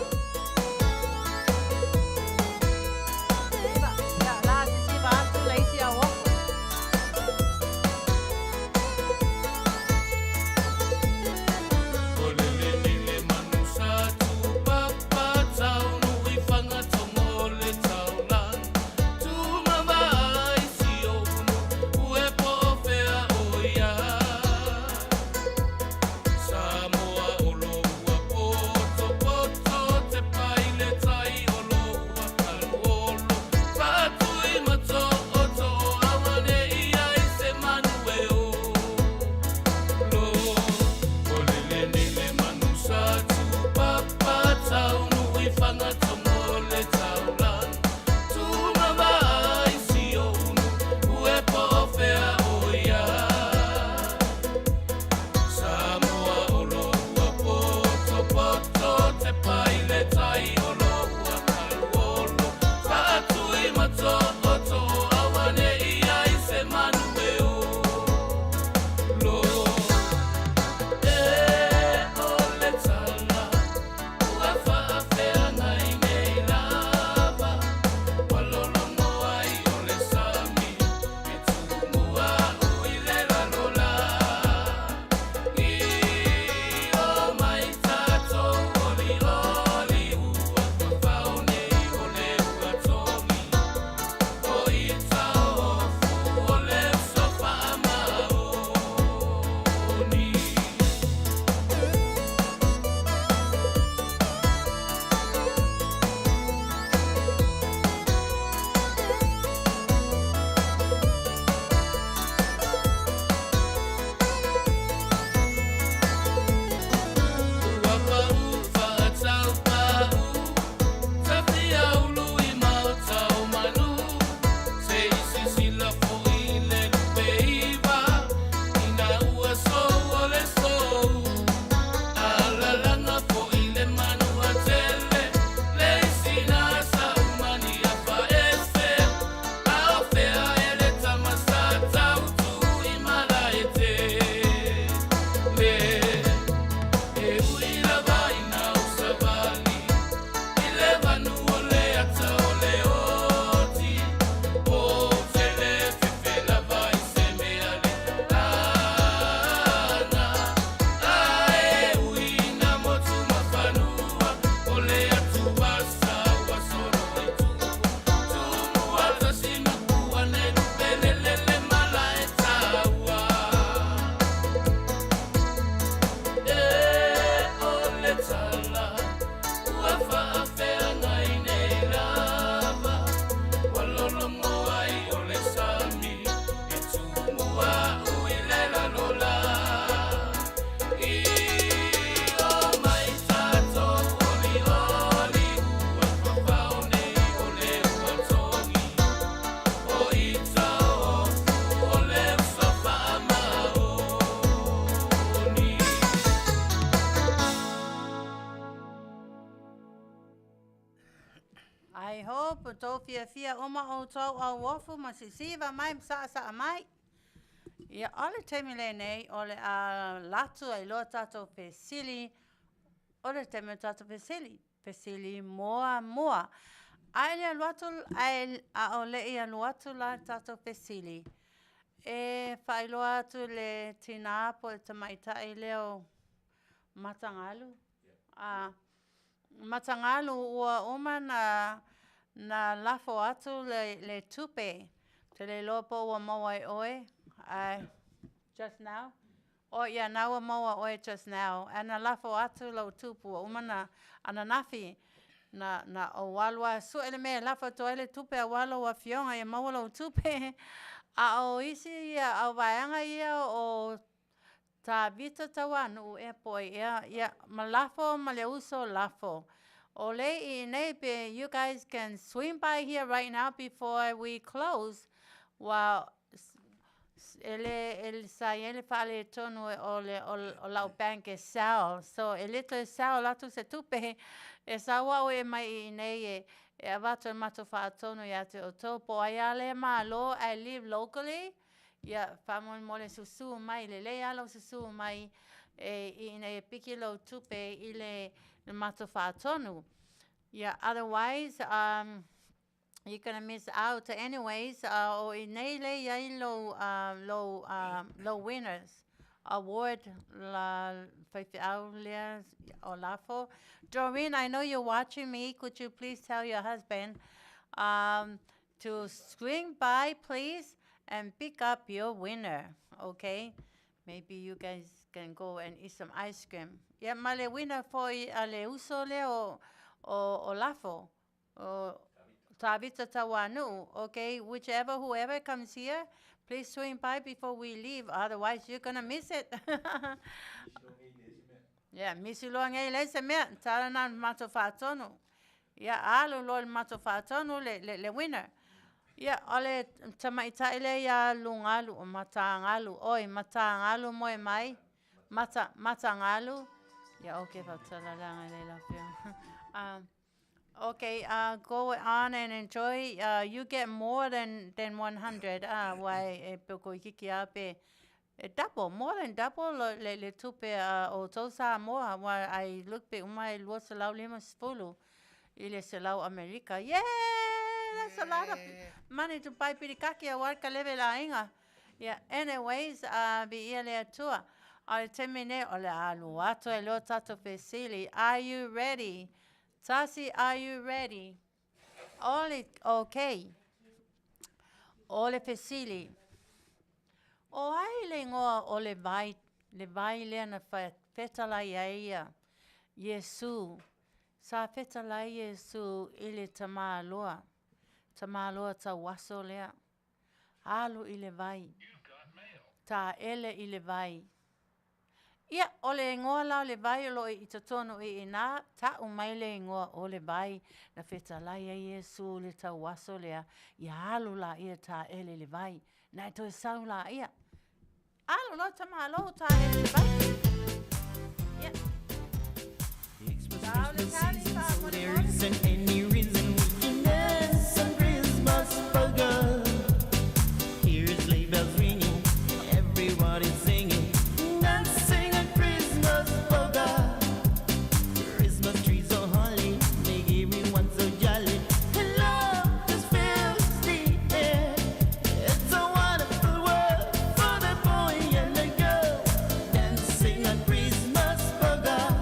I hope Tofa fia oma o tau au wafu masisiva mai sa mai. Ia ole temi le nei ole a latu ai loa tatou pesili. Ole temi tatou pesili moa. Ai le aluatu ai a ole I aluatu la tatou pesili. E whailoa atu le tina po e tamaitai leo matangalu. Matangalu ua uma na lafo atu le tupe. Te le lopo ua maua oe. Just now? Oh yeah, now ua maua oe just now. Ana lafo atu lau tupu ua uma na ananafi. Na o walua su ele me lafo to ele tupe a walo wa Afioga ia maua lau tupe. A o isi ia a waianga ia o ta vita tawanu e poi ia malafo maleuso lafo. Ole I neighbor, you guys can swing by here right now before we close. While ele fale tonu o lau bank sao. So ele to sao latu se tupe e sawa o mai I nei e avato mato fa tonu ya te o topo ayale Malo. I live locally. Ya famon mole susu mai le alo susu mai I nei pikilo tupe ile mato fa tonu. Yeah, otherwise you're gonna miss out anyways. O inele ya low winners award la Faafofoga'aga o lafo. Doreen, I know you're watching me. Could you please tell your husband to swing by, please, and pick up your winner? Okay, maybe you guys can go and eat some ice cream. Yeah, male winner for ale uso le o lafo. Tavita tawanu, okay? Whoever comes here, please swing by before we leave. Otherwise, you're gonna miss it. Yeah, misi lo ngai le se me tarana mato fatonu. Yeah, alu lo mato fatonu le winner. Yeah, ole tamaita ile ya lungalu matangalu. Oi matangalu moe mai. Matangalu. Yeah, okay, patala lang ile la fio. Okay, go on and enjoy. You get more than 100. Why peko kiki ape double, more than double le tupe o tosa moa. Why I look pe umai lo salau lima spulu. Ile salau America. Yeah, that's a lot of money to buy pirikaki a warka leve la inga. Yeah, anyways, bi ile atua. I'll terminate ole alu ato elo tato pesili. Are you ready? Tasi, are you ready? Ole, okay. Ole pesili. O ai le ngoa o le vai le na Tiliai'a. Yesu. Sa Tiliai'a Yesu ile tamaloa. Tamaloa ta waso lea. Alu ile vai. Ta ele ile vai. Ia, ole ngoa la le vai lo I tatono ina ta umai le ngoa ole vai na Tiliai'a Yesu le ta waso lea. Ia alu la ia ta ele le vai. Na to sau la ia. Alu lo ta malo ta ele le vai. Ia. So there isn't any reason we can dance on Christmas bugger. Here's sleigh bells ringing, everybody's singing, dancing on Christmas bugger. Christmas trees so holly, make everyone so jolly. And love just fills the air. It's a wonderful world for the boy and the girl, dancing on Christmas bugger.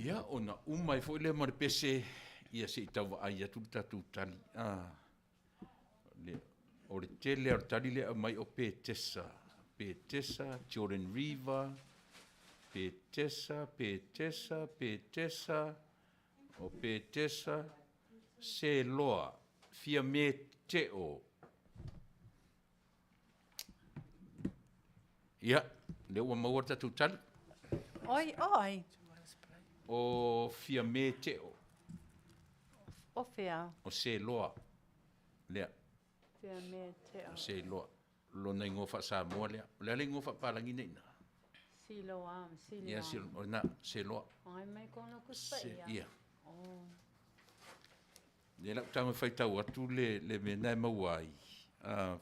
Ia, ona umai fo le mare pese ia se itawa ai atu tatu tali. O le tele o tali le mai o Petesa. Petesa, Jordan River, Petesa, o Petesa, Seloa, fia me teo. Ia, le ua maua tatu tali. Oi. O fia me teo. O fia. O Seloa. Lea. Fia me teo. O Seloa. Lona ingofa Samoa lea. Lea ingofa palangina ina. Siloam. Ia, o na, Seloa. Ai mai kono kuspaia. Ia. Oh. Le la tama fai tau atu le mena mawai.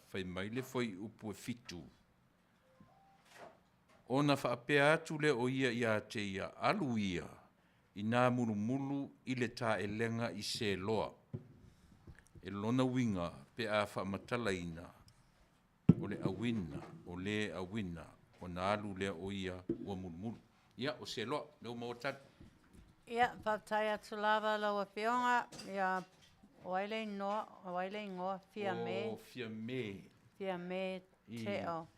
Fai mai le foi upu e fitu. Ona whaapea atu le o ia te ia alu ia. I nā mulu i le tā e lenga i se loa. E lona winga pe a whaamatala ina. O le awina, o nā alu le o ia ua mulu. Ia, o se loa, leo maotat. Ia, whaptai atu lava lau Afioga. Ia, waile ingoa, fia me. O fia me. Fia me teo.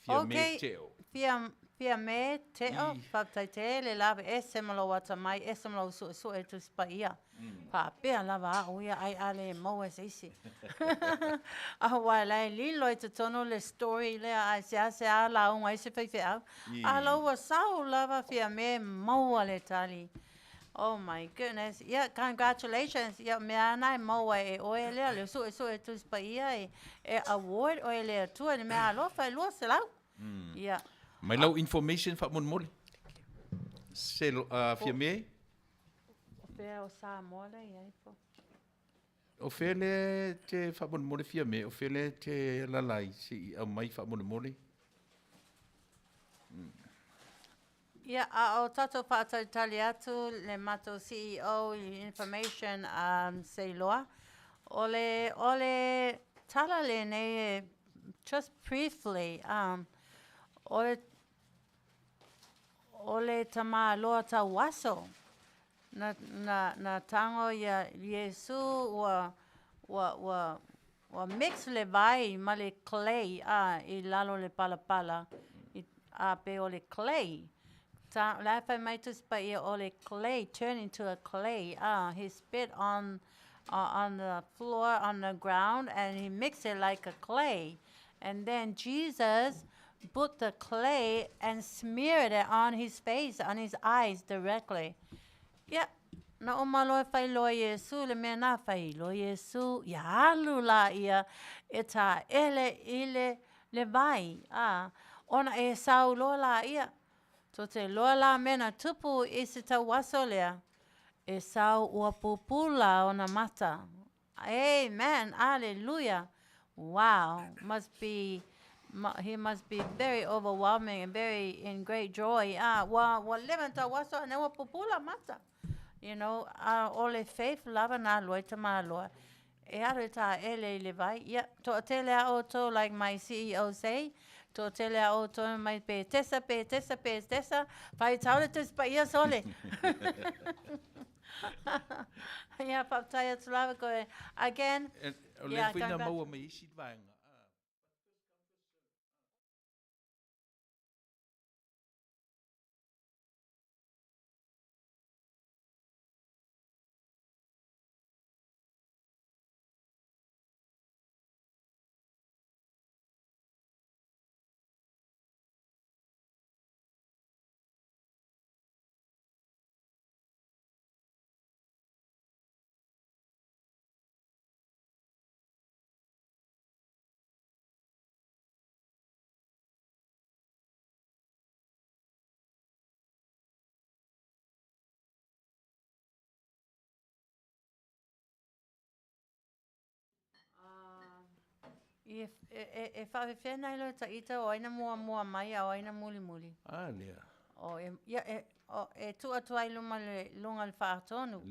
Fia me teo. Fia me teo, whaptai te le lava e semalo wata mai, e semalo su e tu spaia. Whapea lava a uia ai ale mau e seisi. A wailai lilo i te tono le story le a se a la unga i se whaiwhi au. A laua sau lava fia me maua le tali. Oh my goodness. Yeah, congratulations. Yeah, mea nai maua e oe lea le su e tu spaia e award oe lea tua ni mea alofa e lua se lau. Yeah. Mai lau information wha mon mole. Fia me? Pea o Samoa le iai po. O fele te wha mon mole fia me, o fele te lalai si au mai wha mon mole. Ia, o tato whaatau tali atu le mato CEO i information se loa. Ole tala le nei, just briefly, ole tama loa ta waso. Na tango ia Yesu wa mix le vai ma le clay i lalo le palapala a pe ole clay. La fa mai tu spa ia ole clay turn into a clay. He spit on the floor on the ground and he mixed it like a clay. And then Jesus put the clay and smeared it on his face, on his eyes directly. Yeah. Na o malo fai lo Yesu le mea na fai lo Yesu ia alu la ia e ta ele le vai. Ona e sau lo la ia. To te loa la mena tupu i se tau waso lea. E sau ua pupula ona mata. Amen. Hallelujah. Wow. He must be very overwhelming and very in great joy. Wa levanta waso ane ua pupula mata. You know, ole faith lava na loa tama loa. E are ta ele le vai. Yeah, to te lea o to like my CEO say. To te lea o to mai pe tesa. Pai taule tu spaia sole. Yeah, paptai atu lava koe. Again. Le whina maua mai isi vanga. E whawhewhia nei lo ta ita o aina mua mai o aina muli. Lea. E tu atu ai luma le lunga le whaatonu.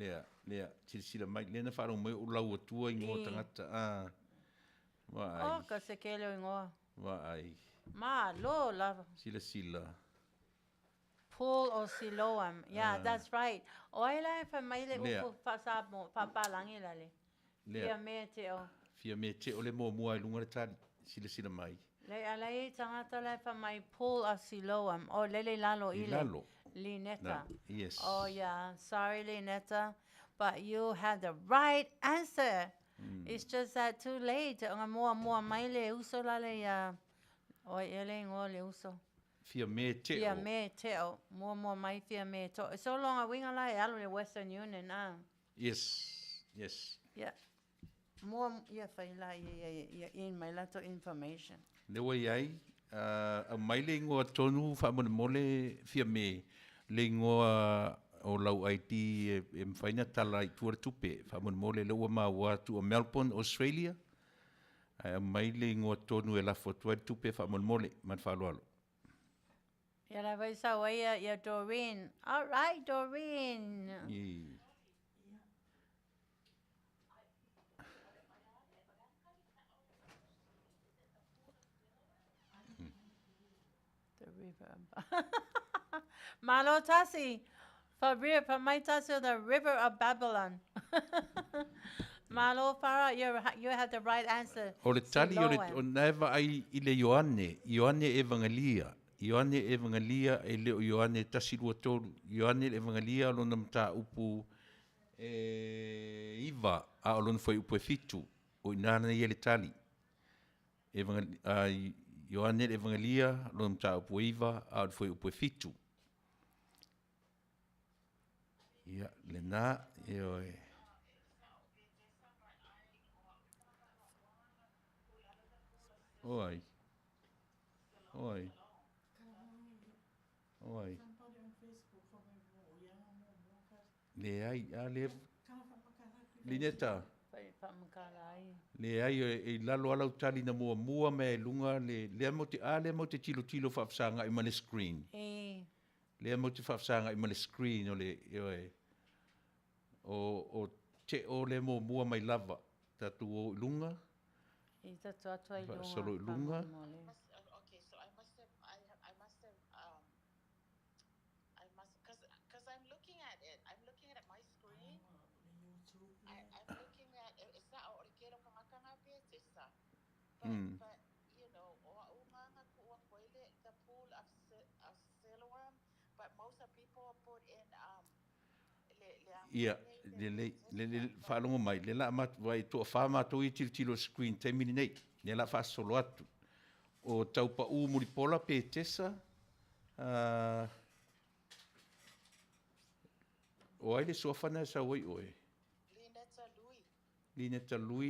Lea. Sila mai. Lena whaarong mai o lau atua i ngō tangata. Wa ai. Ka se kele o ingoa. Wa ai. Malo lava. Sila. Pool o Siloam. Yeah, that's right. Oila fa maile Lea. upu fasabo papalangi lale. Lea. Ia me te o. Fia me te ole mo mua I lunga le tali. Sila mai. Le alai tangata le fa mai pool o Siloam. O lele lalo I ile. lalo. Linetta. Na, yes. Oh yeah, sorry Linetta, but you had the right answer. It's just that too late. Nga mua maile uso lale ya. O ele ngole uso. Fia me te Fia o. me te o. Mua mai fia me to. So long a winga lai alu le Western Union Yes. Yes. Yeah. Mua ia fai la ia in my lato information. Le wai ai, a mai le ingoa tonu whamone mole fia me, le ingoa o lau IT e mwhaina tala I tuara tupe, whamone mole le ua maa watu o Melbourne, Australia. A mai le ingoa tonu e lafo tuara tupe whamone mole, man whaloalo. Ia la vai sa waia ia Doreen. All right, Doreen. The river. Malo tasi. For my tasi the river of Babylon. Malo Farah, you have the right answer. O le tali o naiva ai I le Ioane Evangelia. Ioane Evangelia e leo Ioane tasirua tolu. Ioane Evangelia lo nam ta upu iva a o lon foi upu e fitu. O inana I le tali. Ioane Evangelia lo nam ta upu iva a o foi upu e fitu. Ia, le na e oe. Oi. Oi. Oi. Le ai, a le... Lineta. Le ai e lalo alau tali na mua me lunga le mo te tilo whafsanga I mane screen. Le mo te whafsanga I mane screen o le o te o le mua mai lava. Tatu o lunga. Solo lunga. Okay, so I must have, because I'm looking at it. I'm looking at my screen. I'm looking at, is that or quiero kanga bit, is that? But, you know, the pool of Siloam, but most of people put in, Ia, le whaalongo mai, le la mat vai to whaama to I tilo screen te mini nei, le la whaasolo atu. O taupa u muri pola pe tesa, o aile soa whana sa oi oe. Lineta lui.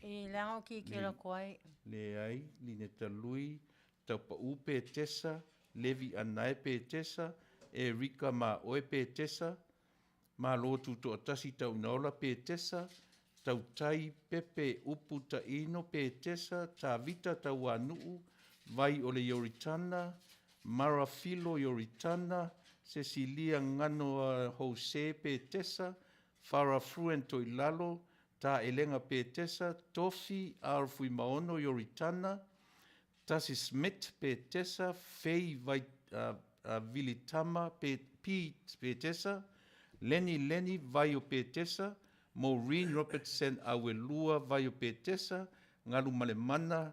I lango ki kilo koi. Le ai, Lineta lui, taupa u pe tesa, Levi anae pe tesa, Erika ma oe pe tesa, Malo tu to atasi tau naola pe tesa, tau tai pepe upu ta ino pe tesa, ta vita tau anuu, vai ole Yoritana, Marafilo Yoritana, Cecilia ngano Jose pe tesa, Fara Fruento Ilalo, ta elenga pe tesa, Tofi Arfui Maono Yoritana, Tasi Smith pe tesa, Fei vai Vilitama pe tesa, Lenny vai o petesa, Maureen Robertson Awelua vai o petesa, Ngalu Malemana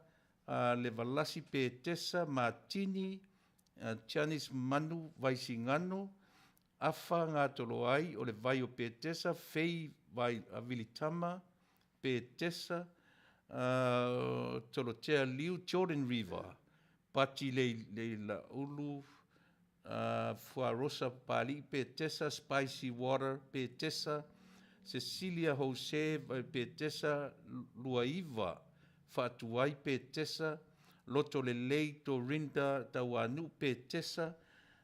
le valasi petesa, Martini, Chanis Manu vai singano, Afa ngā toloai o le vai o petesa, Fei vai Avilitama petesa, Tolotea Liu Jordan River, Pati le la ulu, Fuarosa Pali Petesa, Spicy Water Petesa, Cecilia Jose Petesa, Luaiva, Fatuai Petesa, Loto Lelei Torinda Tawanu Petesa,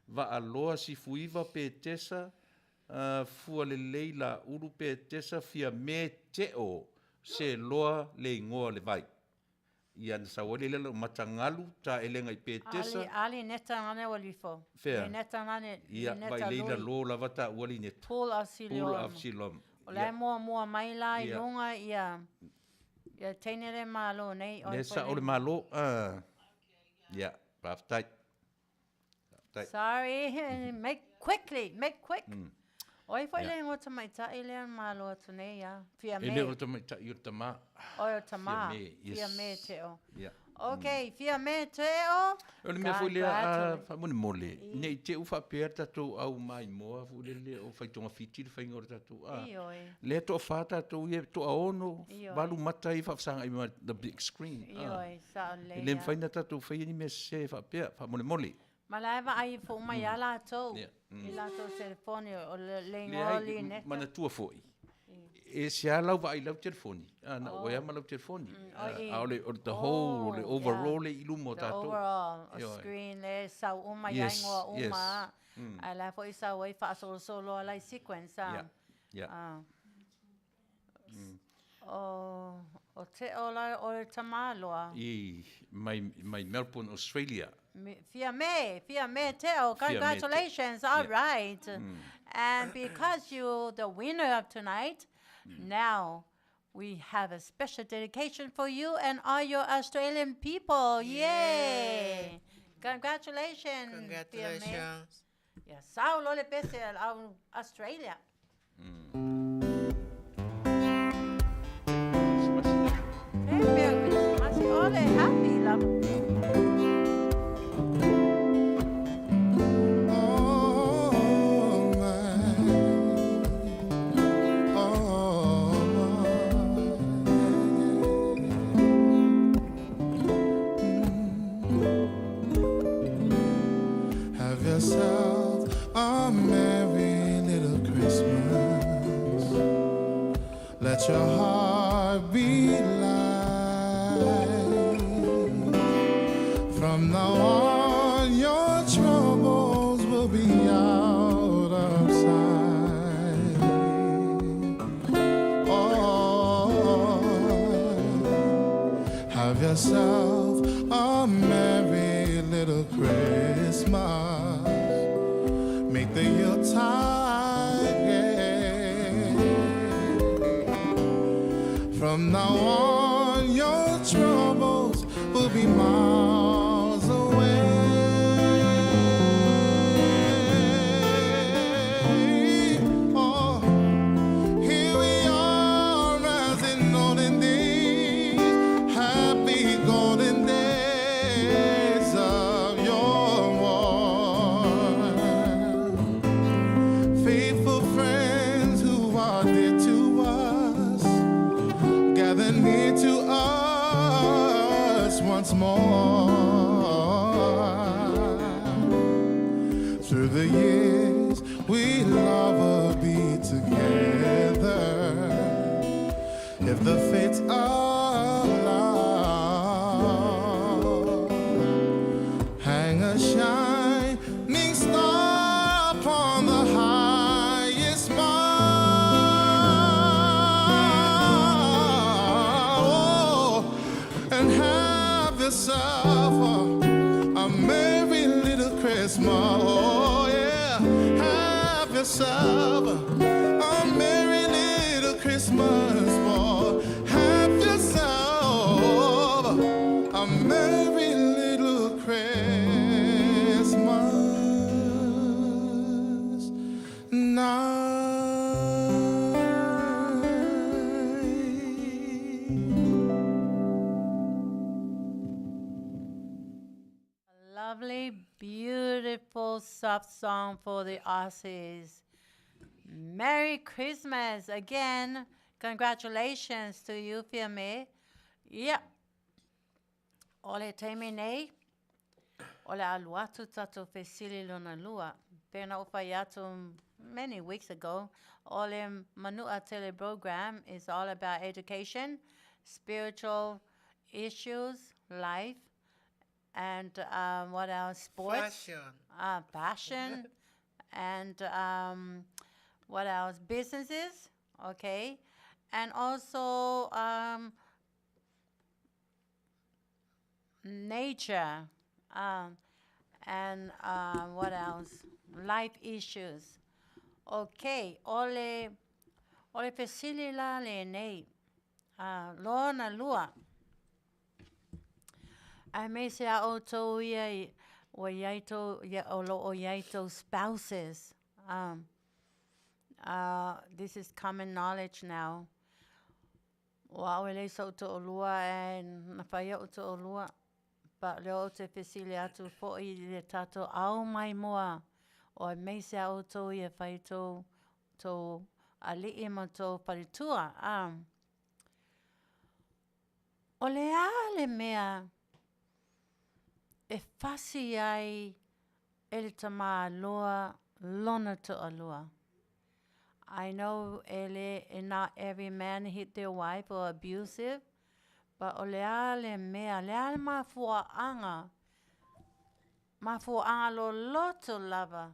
Vaaloa Sifuiva Petesa, Fua Lelei La Uru Petesa, Fia Me Teo, Se Loa Le Ngoa Le Vai. Ia na sawale lelo matangalu ta elenga I petesa. Ali neta ngane walifo. Fair. Neta ngane. Ia vai leila lo lavata wali net. Pool of Siloam. Pool of Siloam. Olai mua maila I lunga ia. Ia teinere malo nei. Nesa ole malo. Ia, paftai. Sorry, make quick. Oi foi Yeah. le ngota mai ta ile malo atu nei ya. Fia E me. le o tama ta i o tama. Oi o tama. Fia me, yes. Fia me te o. Yeah. Okay, fia me te o. O le mea foi le a whamone mole. Nei te uwha pēr tatou au mai moa fu le o whaitonga fiti le whainga o tatou. Ioi. Le to wha tatou i to aono. Ioi. Walu mata i whafsanga i ma the big screen. Ioi, sa o le. Le mwhaina tatou whai ni mea se wha pēr, whamone mole. Malaiva ai fo mai ala to. Yeah. I la to telefoni o le Le ngoli ai, ne. mana tua foi. E se a lau vai lau telefoni. Na o ea ma lau telefoni. A ole the whole, le overall le ilu mo The tatou. overall Ioi. screen le sau uma Yes, yaingoa yes. uma. A la foi sa wai fa solo ala sequence. Yeah. O te ola o le tamaloa. I mai Melbourne, Australia. Fia me te o. Fia me te. Congratulations. All Yeah. right. And because you're the winner of tonight, now we have a special dedication for you and all your Australian people. Yay! Congratulations. Fia me. Congratulations. Ja, sau lo le pese au Australia. Masih ole happy lah. Have yourself a merry little Christmas. Let your heart be light. From now on, your troubles will be out of sight. Oh, have yourself a merry little Christmas. Make the Yuletide gay. From now on, your troubles will be miles away. Oh, here we are as in olden days, happy golden days of your world. Faithful friends who are dear to us, gather near to us once more. Through the years, we'll ever be together, if the fates allow. Hang a shining star upon the highest mile, and have yourself a merry little Christmas. Oh yeah, have yourself a merry little Christmas, boy. Have yourself a merry little Christmas night. Lovely, beautiful soft song for the Aussies. Merry Christmas again. Congratulations to you, Fia me. Yeah. Ole te me nei. Ole aluatu tato fesili lona lua. Pena ufayatu many weeks ago. Ole Manu'atele program is all about education, spiritual issues, life, and what else? Sports. Fashion. Passion. And what else? Businesses. Okay. And also nature. And what else? Life issues. Okay. Ole fesili le nei. Lona lua. I may say auto ia o yaito o yaito spouses. This is common knowledge now. Wa ole so to olua and na faia o to olua. Pa leo te pesile atu fo I le tato au mai moa. O me se auto I whai to ali'i ma to Faapitoa. O le ale mea e whasi ai e le tama loa lona to alua. I know not every man hit their wife or abusive, but o le ale mea, le ale mafua'anga lo loto lava.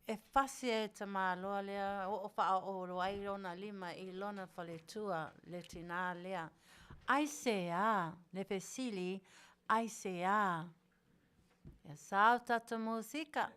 E whasi e tama loa lea, o wha o ai lona lima I lona Faapitoa le tina lea. Ai se le pesili, ai se E sao tata musika.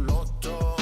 Loto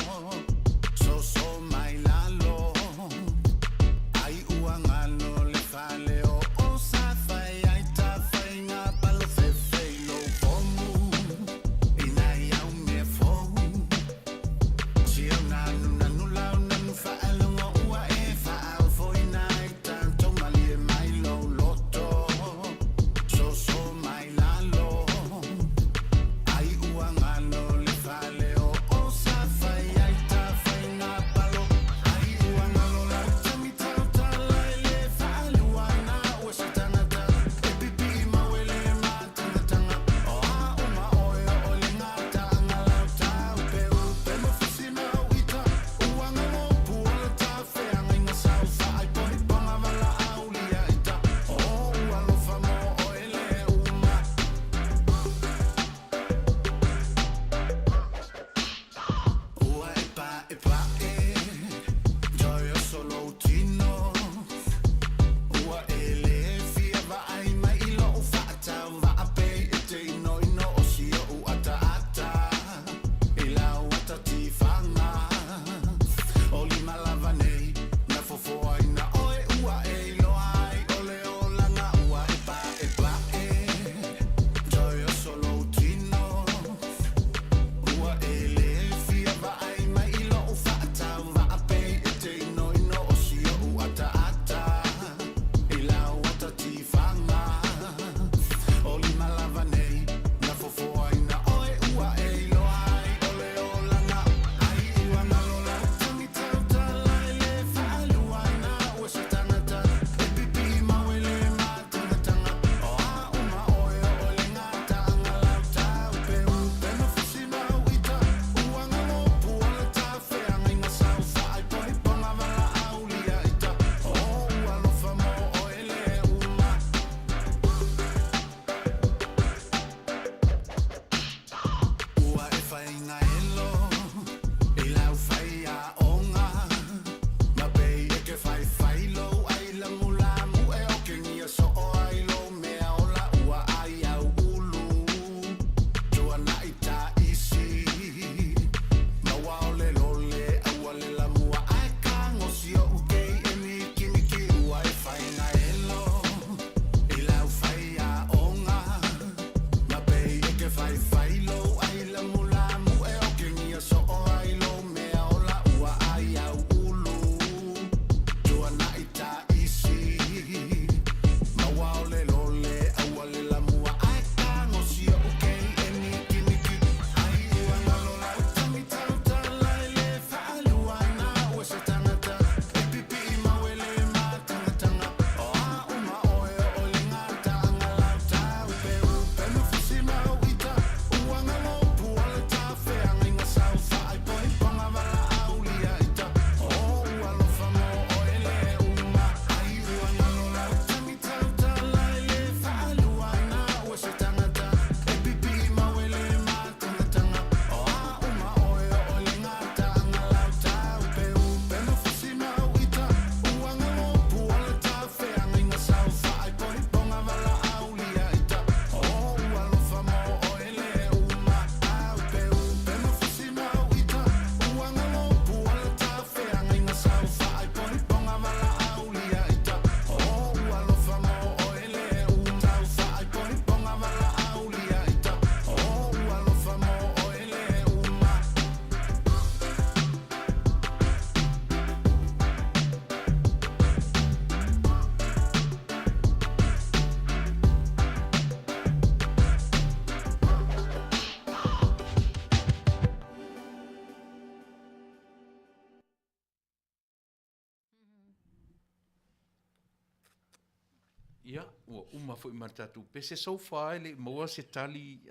Ia, ua uma fo I matatu. Pese so far, le moa se tali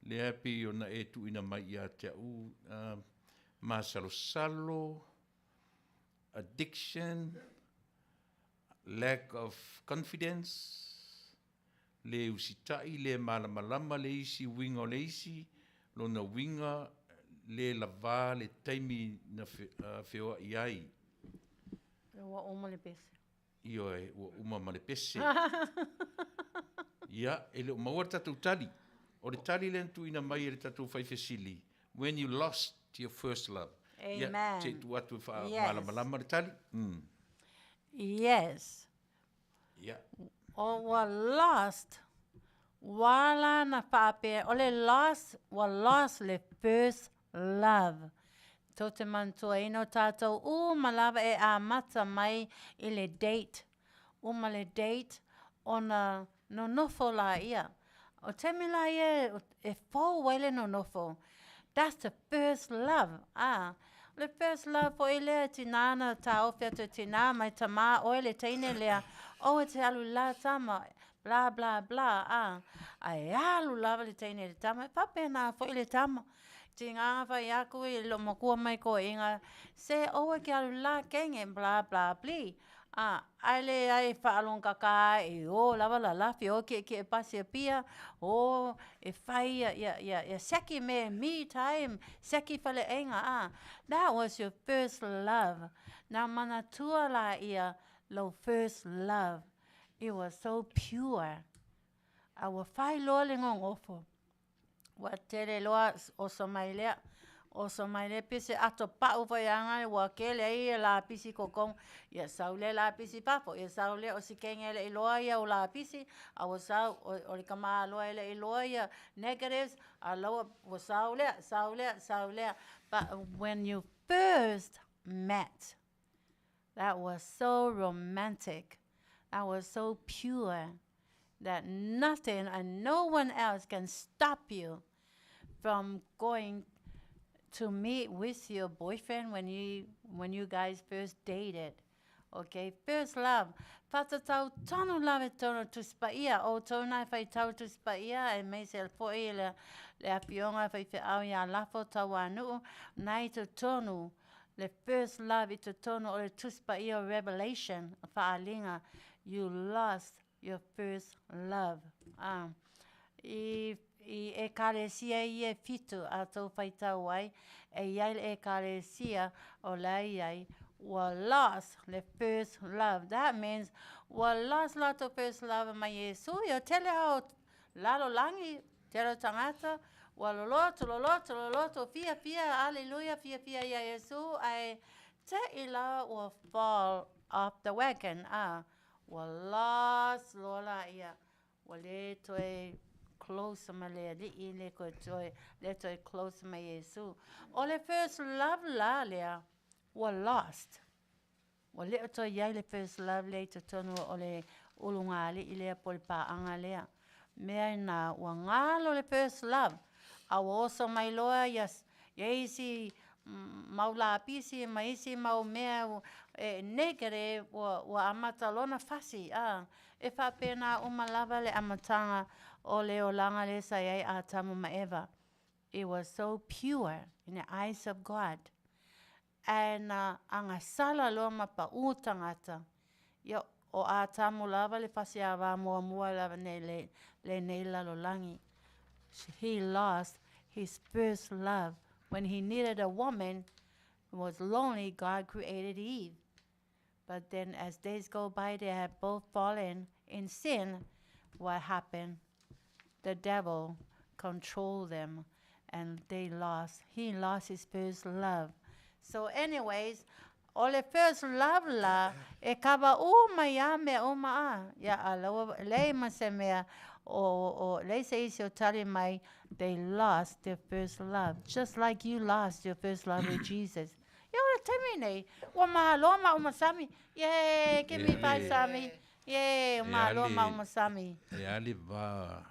le api o na e tu ina mai ia te au masalo-salo, addiction, lack of confidence, le usitai, le malamalama, le isi winga o le isi, lona winga, le lava, le taimi na whioa iai. Ua uma le pese. Io e ua uma ma le pese. Ia, ele o maua tatou tali. O le tali le tu ina mai le tatou whaifesili. When you lost your first love. Amen. Ia, te tu atu Yes. malamalama le tali. Yes. Ia. O wa lost. Wala na pape. O le lost. Wa lost le first love. Tō te mantua ino tātou. Malawa e a mata mai I le date. Ma le date. Ona no nofo la ia. O temi la ia e fō wele no nofo. That's the first love. Le first love po ile tinana ta ofia te tina mai tama o ile teine lea. O te alu la tama. Bla bla bla. Ai alu lava le teine le tama. Pape na fo ile tama. Tinga fa yaku I lo makua mai ko inga. Se o ke alu la kenge bla bla bli. Aile ai whaalong kaka e o lava la lafi o ke e pasi pia o e whai ya seki me time seki whale enga that was your first love. Now mana tua la ia lo first love. It was so pure. Awa whai loa le ngong ofo. Wa tere loa o somailea. O somaile pisi ato pau whaianga wa kele I la pisi kokong. Ia saule la pisi papo. Ia saule o si kengele iloa ia o la pisi. A wa sau o li kama aloa ele iloa ia negatives. A loa wa saule. But when you first met, that was so romantic. That was so pure. That nothing and no one else can stop you from going to meet with your boyfriend when you guys first dated. Okay, first love. Whatatau tonu lave tono tuspaia. O tona whai tau tuspaia. E mei se alpoi le Afioga whai whiau ia lafo tau anu. Nai to tonu. Le first love I to tonu o le tuspaia revelation. Whaalinga. You lost your first love. I e karesia I e fitu a tau whaitau ai. E iai e karesia o lai ai. Wa lost the first love. That means wa lost lato first love mai Yesu. Yo tele au lalo langi tero tangata. Wa loloto fia hallelujah fia ya Yesu. I te ila will fall off the wagon. Wa lost lola ia. Wa le toe close ma le le ko toe le toe close ma Yesu. O le first love la lea. Wa lost. Wa le to ia le first love le to tonu o le ulungali ile polpa angalea. Mea na wa ngalo le first love. A oso mai loa yes. Yeisi maula pisi maisi mau mea negere wa amata lona fasi. E fa pena umalava le amatanga o le olanga le sai a tamu maeva. It was so pure in the eyes of God. And anga sala lo mapa utangata. Yo o a tamu lava le fasi ava mua lava le neila lo langi. He lost his first love. When he needed a woman, was lonely, God created Eve. But then as days go by, they have both fallen in sin. What happened? The devil controlled them and he lost his first love. So anyways, ole first love la e kaba ya me ya alo le masemea o le se isi tali mai they lost their first love just like you lost your first love with Jesus. Yo le temine wa ma Sarmy. Yeah, give me bye Sarmy. Yeah, ma Sarmy. E ali va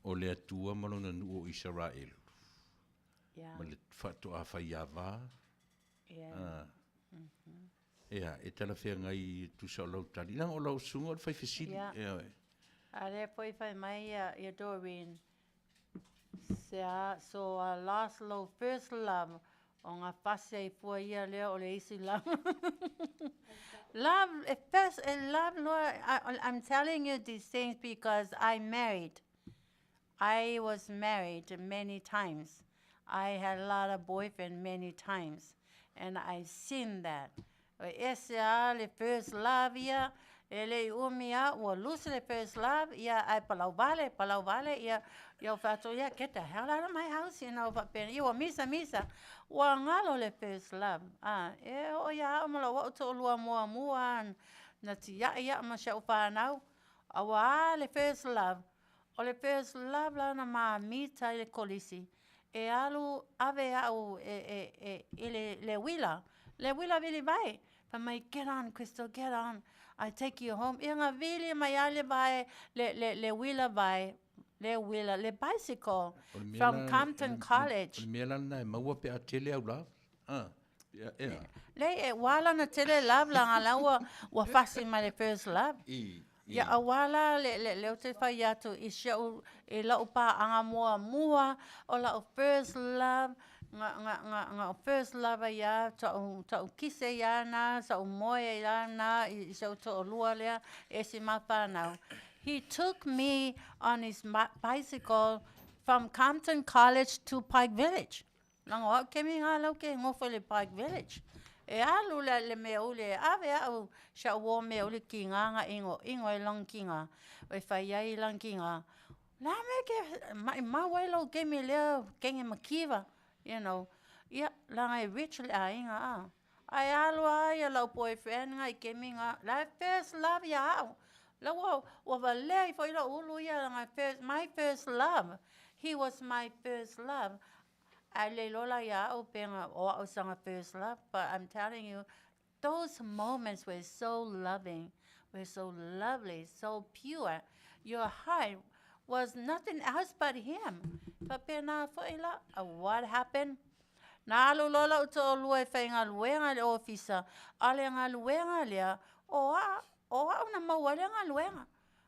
o le atua malona nu o Israel. Yeah. Ma le fatu a whaiava. Yeah. Ia, e tala whea ngai tu sa o lau tali. Nang o lau sunga o le whai whesiri. Ia. Ia, A le poi whai mai ia Doreen. So last love, first love. O ngā whase i pua ia lea o le isi love. Love, love, Lord, I'm telling you these things because I'm married. I was married many times. I had a lot of boyfriends many times. And I've seen that. Ese le first love ia, ele umia, wa lose le first love, ia ai palau vale, ia fato ia, get the hell out of my house, you know, but ben, ia misa, wa ngalo le first love. O ia, umala wa to lua mua, na ti ia ma sha upanau, awa le first love. O le first love la na ma mita le kolisi. E alu ave au le wila. Le wila vili vai. Pa mai get on, Crystal, get on. I take you home. Inga vili mai ale vai le wila vai. Le wila, le bicycle from Compton College. O mea lana e maua pe a tele au la. Ia. Le wala na tele love la ngala wa fasi mai le first love. Ya awala le o te whai atu I shau e la upa anga mua o la o first love nga first love ya ta kise ya na sa o moe ya na I shau to o lua lea e si mapa now. He took me on his bicycle from Compton College to Pike Village. Nang o kemi ngā lau ke ngofo le Pike Village. E alu le mea ule, ave au sha wo mea ule ki nganga ingo e lang ki ngā. O e whai ai lang ki ngā. La me ke, ma wailo ke me leo kenge makiwa, you know. Ia, langa e rich le a inga a. Ai alu ai a lau boyfriend nga I ke mi ngā. La first love ya au. La wa lea I fo ila ulu ia my first love. He was my first love. I le lola ya o penga o sanga first love, but I'm telling you, those moments were so loving, were so lovely, so pure. Your heart was nothing else but him. But pena foila, what happened? Na alu lola uto o lue whainga luenga le ofisa, ale ngā luenga lea, o una maua lea ngā luenga.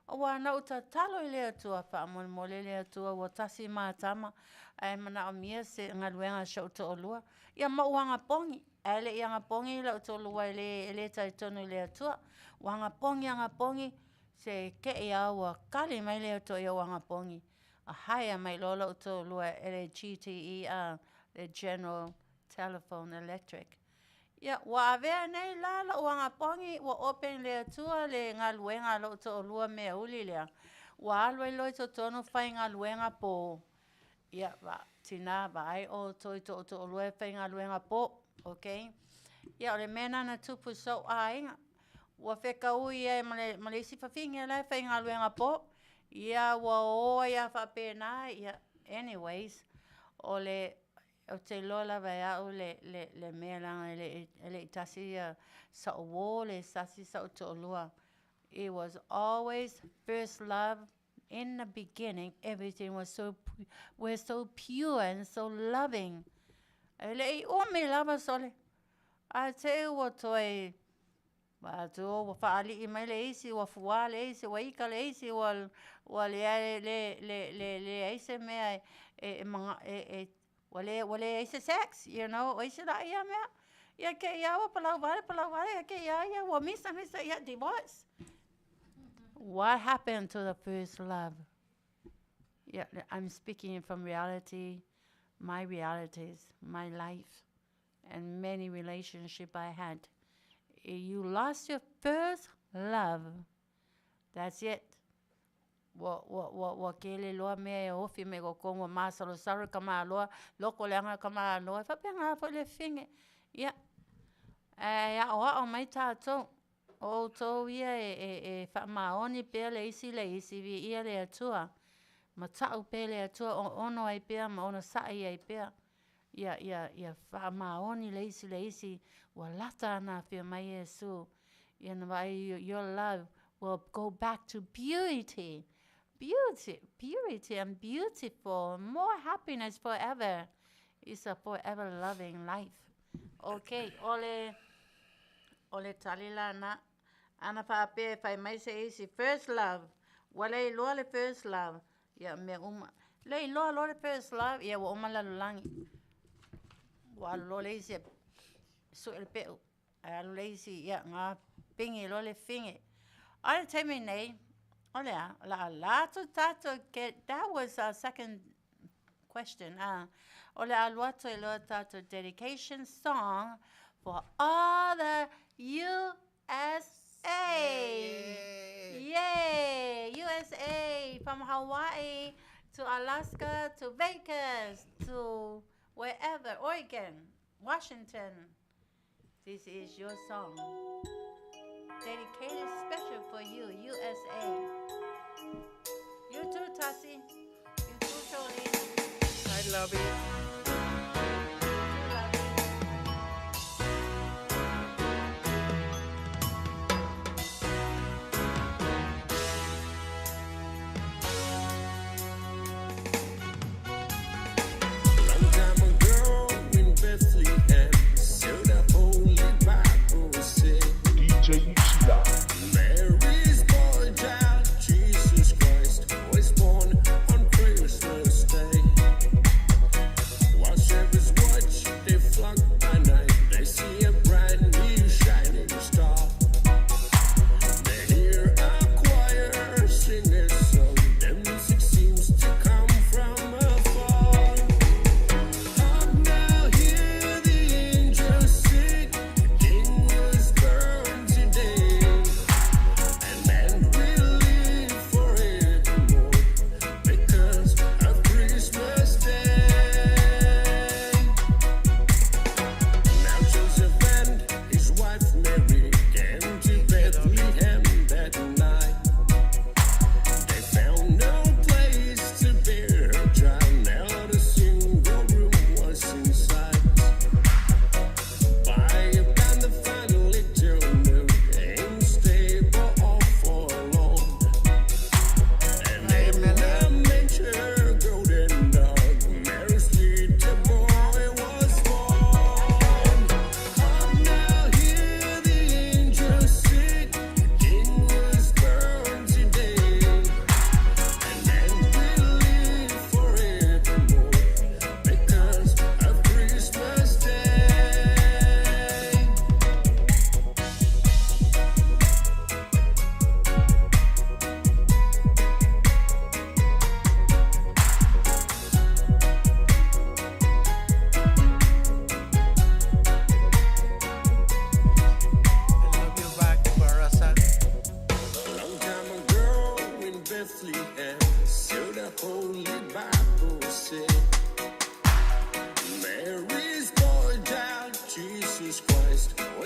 O wana uta talo I lea tua whaamon mole lea tua wa tasi mātama. Ai mana o mia se ngā luenga sha uta o lua. Ia mauanga pongi. Ele I anga pongi la uta o lua ele tai tonu lea tua. Wanga pongi. Se ke ia wa kali mai lea tua ia wanga pongi. A haya mai lola uta o lua ele GTE, the General Telephone Electric. Ia, wa avea nei la wanga pongi wa open lea tua le ngā luenga lo to lua mea uli lea. Wa aloi loi to tonu whai ngā luenga po. Ia, tina vai o toi to lua whai ngā luenga po, okay? Ia, o le mena na tupu so a inga. Wa wheka ui e malesi whawhingia lai whai ngā luenga po. Ia, wa oia whapena, ia, anyways, o le o te lola vai au le mea langa ele itasi sa o le sasi sa o to lua. It was always first love. In the beginning, everything was so pure and so loving. Ele o me lava sole. I tell you what toi wa to wa faali I mai le isi wa fuwa le isi wa ika le isi wa le isi mea wale ise sex, you know, ise la ia mea. Ia ke ia wa palau vale, ke ia wa misa ia divorce. What happened to the first love? Yeah, I'm speaking from reality, my realities, my life, and many relationships I had. You lost your first love. That's it. Wa kele loa mea ofi me go kongo masalo saru kama loa loko leanga kama loa fa penga fo le finge ya ya o mai tato o to ia fa maoni pe le isi vi ia le atua ma tau pe le atua ono ai pe ma ono sai ai pe ya fa maoni le isi wa lata na fe mai Yesu you know your love will go back to purity and beautiful, more happiness forever. It's a forever loving life. Okay, ole Ole talila na. Ana whaape whai mai se isi first love. Wale loa le first love. Ia me uma. Lei loa lo le first love. Ia wa uma lalulangi. Wa lo le isi su el peu. Ai lo le isi ia ngā pingi lo le fingi. Ai te me nei. Ole a la tato that was our second question. Ole a luato e loa tato dedication song for all the USA. Yay! USA from Hawaii to Alaska to Vegas to wherever, Oregon, Washington. This is your song. Dedicated special for you, USA. You too, Tassie. You too, Tony. I love it. Mary's boy child, Jesus Christ, was born on Christmas Day.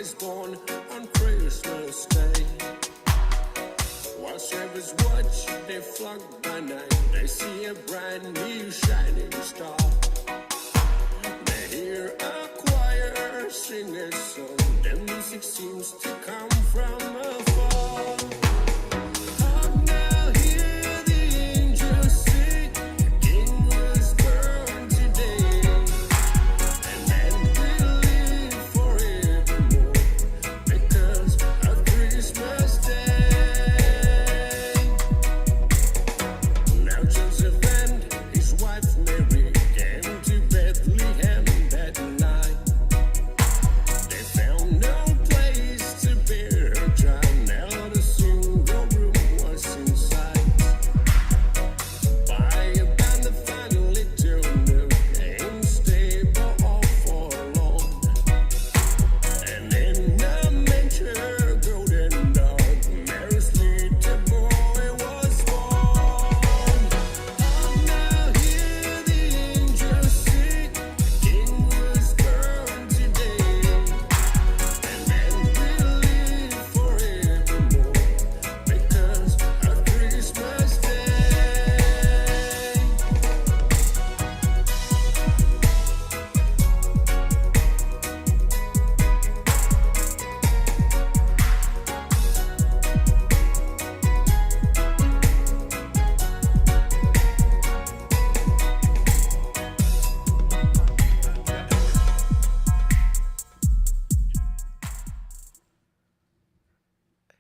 was born on Christmas Day. While shepherds watch, they flock by night. They see a bright new shining star. They hear a choir sing a song. The music seems to come from afar. Hark now, hear the angels sing. The King was born today, and man will live forevermore because of Christmas Day. Now Joseph and his wife Mary came to Bethlehem that night. They found no place to bear a child.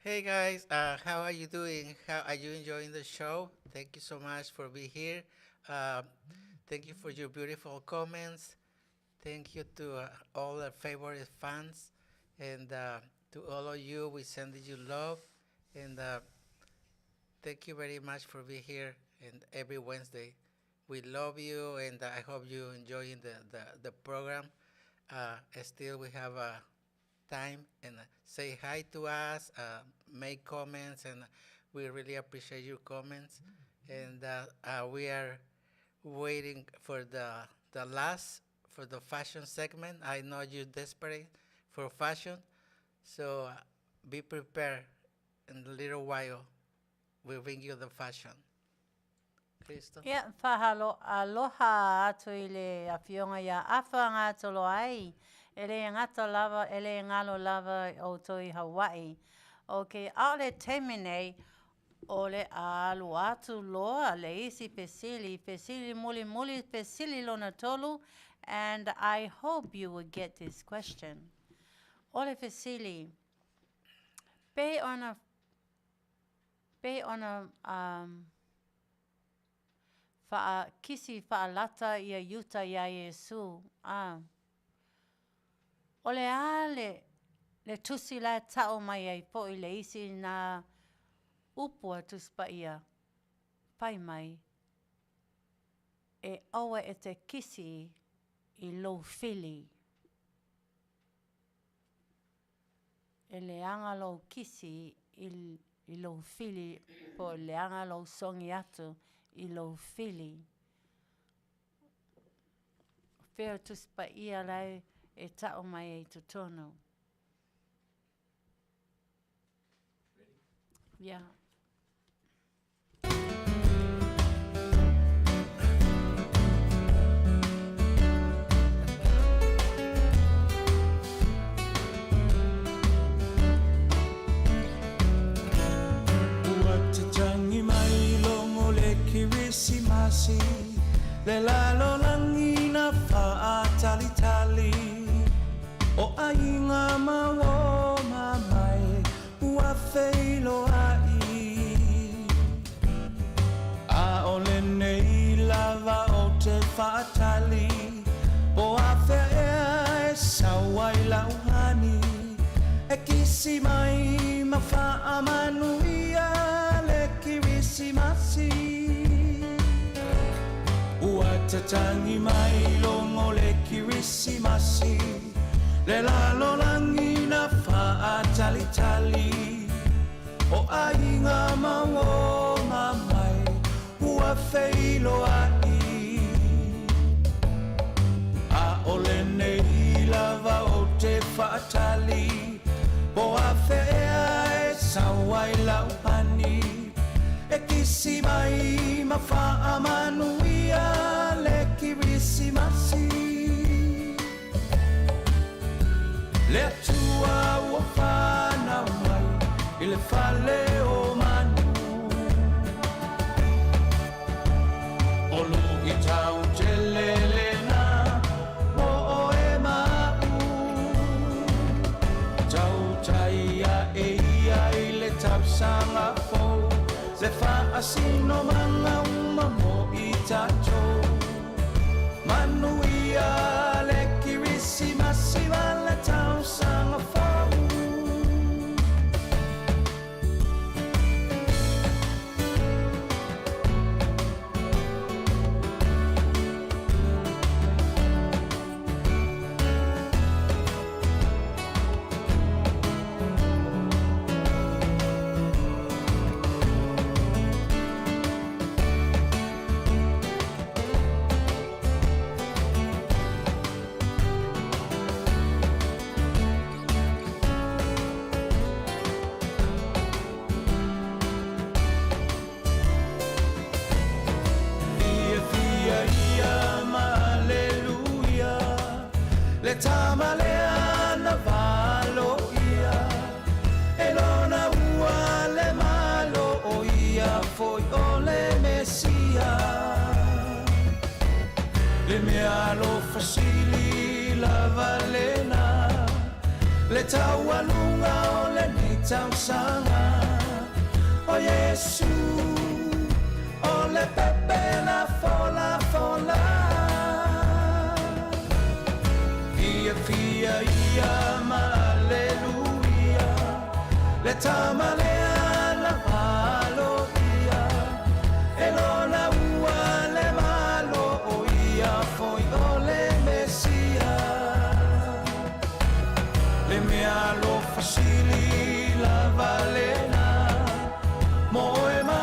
Hey guys, how are you doing? How are you enjoying the show? Thank you so much for being here. Uh, Thank you for your beautiful comments. Thank you to all our favorite fans, and to all of you, we send you love, and thank you very much for being here and every Wednesday. We love you, and I hope you enjoying the program. Still, we have time and say hi to us, make comments, and we really appreciate your comments. And we are waiting for the last for the fashion segment. I know you're desperate for fashion, so be prepared. In a little while, we'll bring you the fashion. Crystal? Ia whahalo aloha atu I le Afioga ia awha ngā tolo ai. E le ngata lava, e le ngalo lava o toi Hawaii. Okay, ao le temine o le alu atu loa le isi pesili muli pesili lona tolu. And I hope you will get this question. O le pesili, pe ona kisi fa'alata ia yuta ia Yesu. O le le tusi la ta'o mai ai po I le isi na upua tuspa ia. Pai mai. E aua e te kisi I lo fili. E le anga lo kisi I lo fili po le anga lo songi atu I lo fili. Whea tuspa ia lai e ta'o mai e tutono. Yeah. Masi le lalo langina tali o ainga mawo mamai ua feilo ai a ole nei lava o te whaatali o a whea e sawai lauhani e kisi mai ma wha Manuia le kirisi masi Tatangi mai longo le kirisimasi Le lalo langina tali O ainga mawo mamai Ua feilo ai A ole nei lava o te whaatali O a whea e sawai lauhani E kisi mai ma wha Manuia Masi Leatuivaoalii mai I le fale o manu Olu I tau te lelena o e mau Tau taia e ia I le tausanga fou Le whaasino manga umamo I tatou Manuia le kirisi masiva le tau sanga fau Tamalea valo ia Elona ua le malo o ia foi o le mesia Le mea lo fasili la valena Le taualunga o le ni tau sanga o Yesu, o le pepe la fola fola. Fia fia ia ma aleluia, le tamalea la malo ia, e lona ua le malo o ia foi o le Messia. Le mea lo fasili la valena, moe ma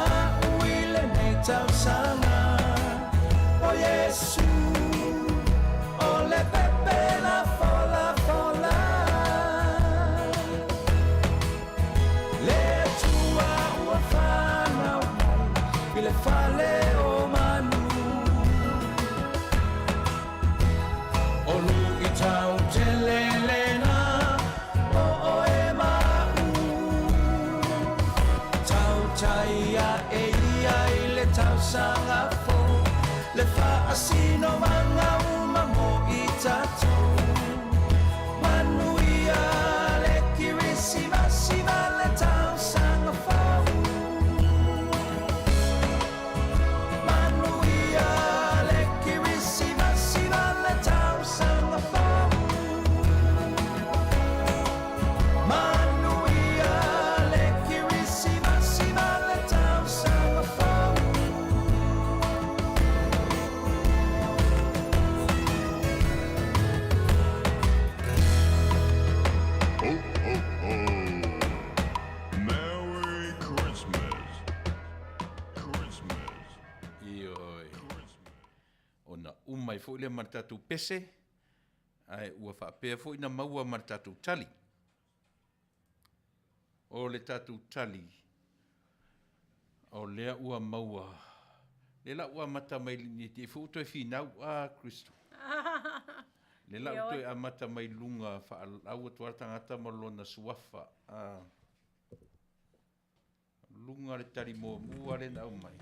uile nei tausanga, o Yesu, o le pepe la fola fola. Le tua ua whanau mai, i le fale o manu, o lu i tau te lelena, o e mau. Tau taia e ia i le tau sanga fo, le wha asino manga uma mo i tatou. Manuia le kirisi masiva le tau sanga fo. Manuia le kirisi masiva le tau sanga fo. Manuia le kirisi masiva le tau sanga fo. Merry Christmas. Christmas. Ioi. Ona umai fo ile martatu pese. Ai ua whapea fo ina maua martatu tali. O le tatu tali. O lea ua maua. Le la ua mata mai ni te fu to finau a Kristo. Le la to a mata mai lunga fa au to tangata malona suafa. Lunga le tali mo mua le na mai.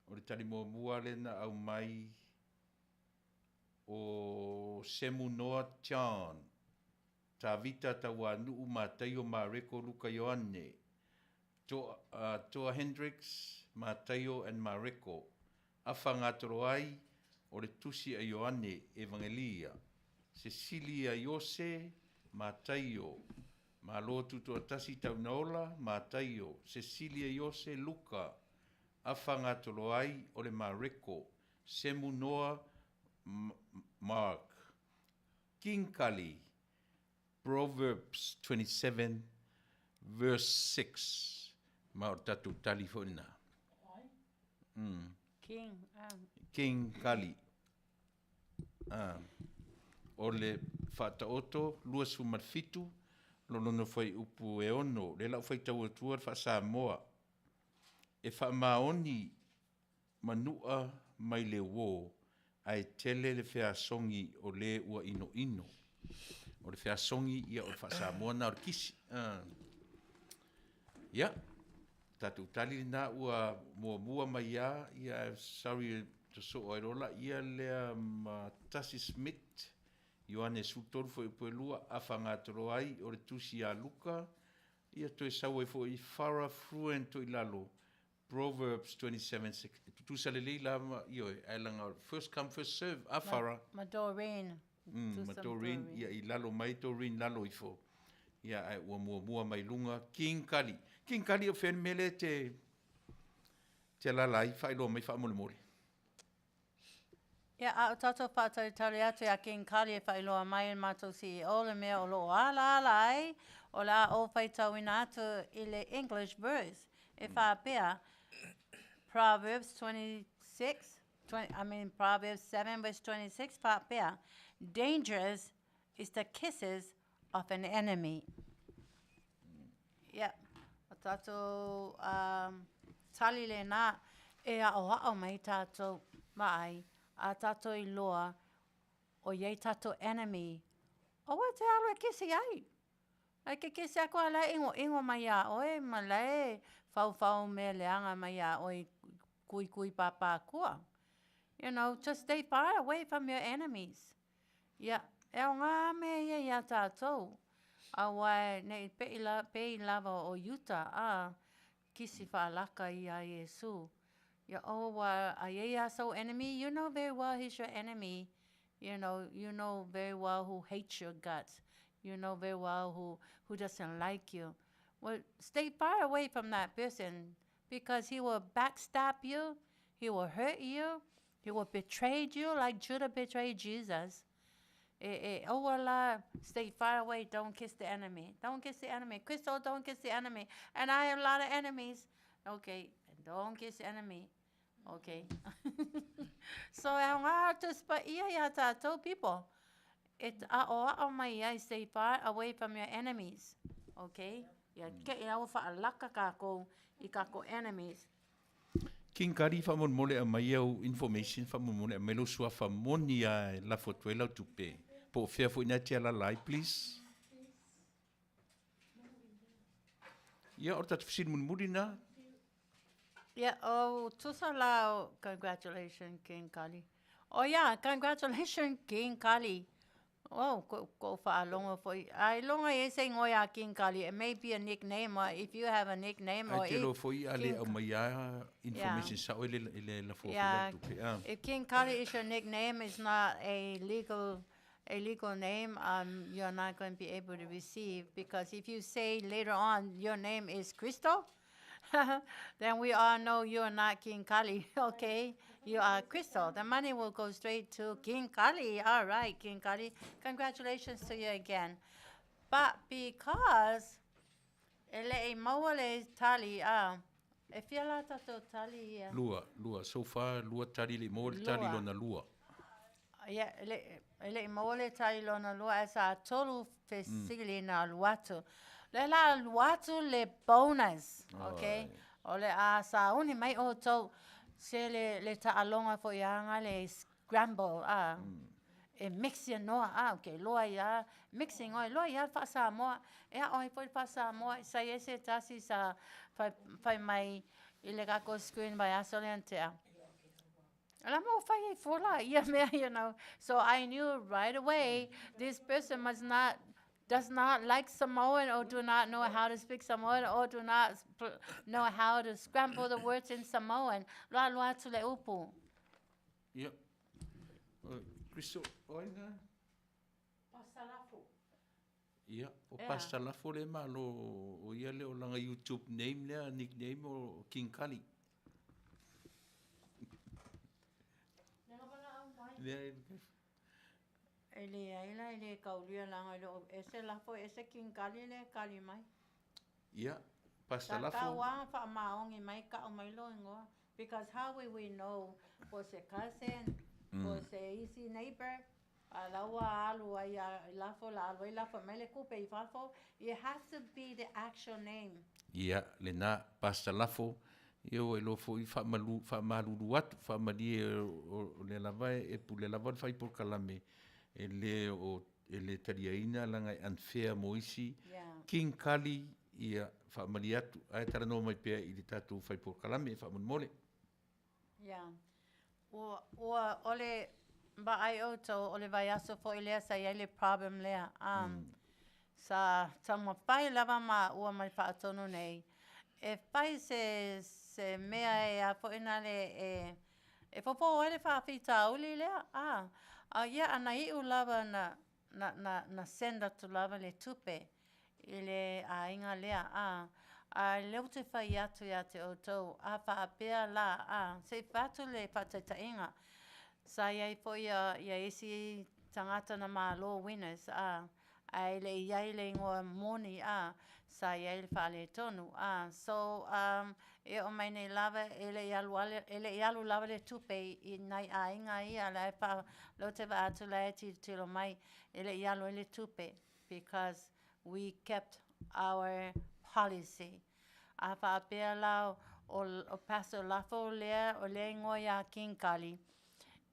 O le tali mo mua le na au mai o semu noa chan. Ta vita ta wanu ma tayo ma reko luka yoane. Toa Hendricks, ma tayo and ma reko. Afanga toroai o le tusi a yoane evangelia. Cecilia Yose, ma tayo. Ma lo tuto atasi taunaola, ma tayo. Cecilia Yose Luka. Afanga toroai o le ma reko. Semu noa Mark. King Kali. Proverbs 27, verse 6. Ma tatu talifona. King. King Kali. O le whataoto, lua sumarfitu, lono fai upu e ono, le lau fai tau atua wha Samoa. E wha maoni manua mai le wo, ai tele le whea songi o le ua ino ino. O le whea songi ia o le wha Samoa na o le kisi. Ia, tatu tali na ua mua mai ia sorry to so oirola, ia lea Tasi Smith, Ioane Sutor foi puelua, afanga toro ai, o le tusi a Luka, ia toi sawe foi fara fruen toi lalo, Proverbs 27:6. Tusa le leila ioi, ailanga first come first serve, afara. Ma Doreen. Ma Doreen, ia i lalo mai Doreen lalo ifo. Ia ai ua mua mai lunga, King Kali. King Kali o fen mele te lalai, whailo mai wha mole mole. Ia, a tato whātau tari atu a King Kali e whailoa mai en mātou CEO le mea o loo ala ai, o la o whaitau ina atu i le English verse. E whāpea, Proverbs 7 verse 26, whāpea, dangerous is the kisses of an enemy. Ia, a tato tali le nā, e a o mai tato mai, a tato i loa o iei tato enemy. O wa te alo e kisi ai. Ai ke kisi ako ala ingo mai a oe, ma le fau me leanga mai a oe kui papa kua. You know, just stay far away from your enemies. Yeah, E o ngā mea ia tātou. A wai nei pei lava o Utah, kisi whaalaka I a Yesu. Ya o wa a ia so enemy, you know very well he's your enemy. You know very well who hates your guts. You know very well who doesn't like you. Well, stay far away from that person because he will backstab you, he will hurt you, he will betray you like Judah betrayed Jesus. Stay far away, don't kiss the enemy. Don't kiss the enemy. Crystal, don't kiss the enemy. And I have a lot of enemies. Okay, don't kiss the enemy. Okay. So I just but ia tātou people. Stay far away from your enemies. Okay? Ya ke ia o whaalaka kako I kako enemies. King Kari whamon a mai au information whamon a melo sua whamoni a la fotuela tupe. Po fea fo ina tia la lai, please. Ia, or tatu whasin mun na. Yeah, tusa lao, congratulations, King Kali. Oh yeah, congratulations, King Kali. Oh, go whaalonga for you. Ai longa e se ngoia King Kali. It may be a nickname, or if you have a nickname, or Ai te lo foi ale au mai a information sa ele la fofugaina tupe. If King Kali is your nickname, it's not a legal name, you're not going to be able to receive, because if you say later on your name is Crystal, then we all know you're not King Kali, okay? You are Crystal. The money will go straight to King Kali. All right, King Kali. Congratulations to you again. But because ele mauale tali, e fiala tato tali. Lua. So far, lua tari le mo le tari lona lua. Yeah, ele mauale tali lona lua as a total fesili na luatu. Le la luatu le bonus, okay? O le sa uni mai o tau se le ta'alonga fo ianga le scramble, e mixia noa, okay, loa ia, mixing oi, loa ia fa Samoa, oi foi fa Samoa, sa ese tasi sa fai mai ile kako screen by Aso'au. And I'm all fighting for like, So I knew right away this person does not like Samoan, or do not know how to speak Samoan, or do not know how to scramble the words in Samoan. Loa tule upu. Yep. Crystal, oina? Pasalafu. Yeah, o pasalafu le malo o ia le o langa YouTube name le nickname o King Kali. Ele kaulia langa lo ese lafo ese King Kali le kali mai. Yeah, pasta lafo. Ka wa fa maongi mai ka o mai lo ngo, because how will we know was a cousin, was a easy neighbor, alawa alu ai lafo mai le kupe I fafo. It has to be the actual name. Yeah, le na pasta lafo. Yo lo fo I fa malu watu fa mali o le lava e pu le lava fai por kalame. Ele Tiliai'a langa unfair moisi. King Kali ia fa mali atu. Ai tara no mai pea I le tatu fai por kalame fa mole. Yeah. Ole ba ai oto ole vai aso fo ile sa ile problem lea. Sa tama fai lava ma ua mai fa atonu nei. E fai se mea e a fo ina le e fo ele fa fita uli lea. Ana I lava na senda tu lava le tupe. Ile a inga lea. A leu te whai atu ia te otou. A whaapea la. Se whatu le whatata inga. Sa iai fo ia isi tangata na Malo winners. Ai le iai le ingoa moni. Sa iai le whaale tonu. So, e o mai nei lava, ele ialu lava le tupe I nai a inga ia lai wha lo te wa atu lai tilo mai. Ele ialu ele tupe. Because we kept our policy. A whaapea lau o paso lafo lea o le ngoia King Kali.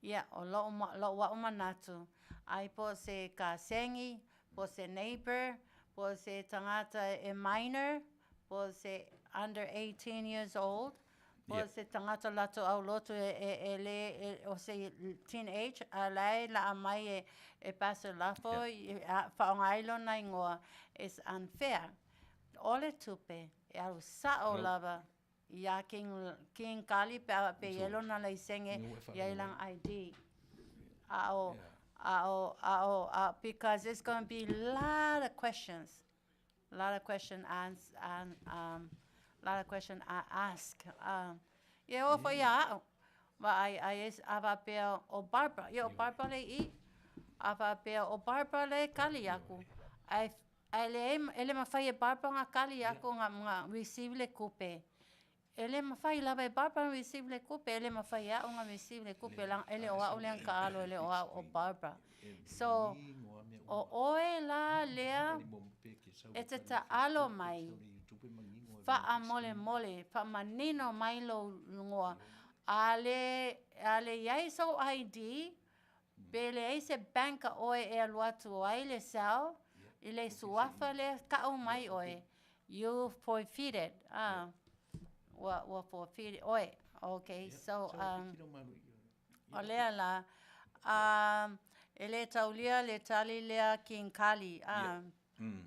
Ia, o lo wa manatu. Ai po se ka sengi, po se neighbor, po se tangata e minor, po se under 18 years old, O se tangata lato au loto le o se teenage a lai la amai e pasa lafo whaongailo na ingoa is unfair. Ole tupe e au sao lava ia king kali pe yelo na lai senge yailang ID. Because it's going to be a lot of questions. A lot of questions asked. Yeah, for ya. But I is ava pe o Barbara. Yo Barbara le I. Ava pe o Barbara le kali aku. I ele mafai Barbara nga kali aku nga receive le coupe. Ele mafai lava Barbara receive le coupe. Ele mafai ya nga receive le coupe lang ele oa ulen ka alo ele oa o Barbara. So o oe la lea e te alo mai. Fa mole, fa manino mai lo ngoa. Ale yai so ID, bele ai se banka oe e aluatu ai le sao, ile suafa le kao mai oe. You forfeited. Wa forfeited oe. Okay, so olea la ele taulia le tali lea king kali.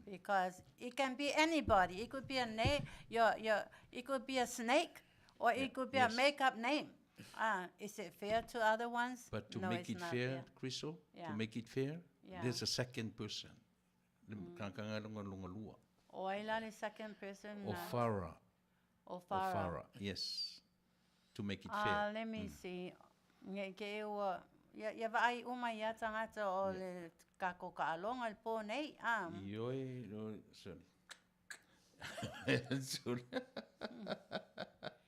Because it can be anybody. It could be a name. It could be a snake, or it could be a make-up name. Is it fair to other ones? But to No, make it's it not fair, Crystal, Yeah. to make it fair, Yeah. there's a second person. Kanga lunga lua. Oila the second person. Ofara. Ofara. Yes. To make it fair. Let me see. Ya vai uma ya tangata o le kako kaalonga le po nei. Ioi, no, sorry.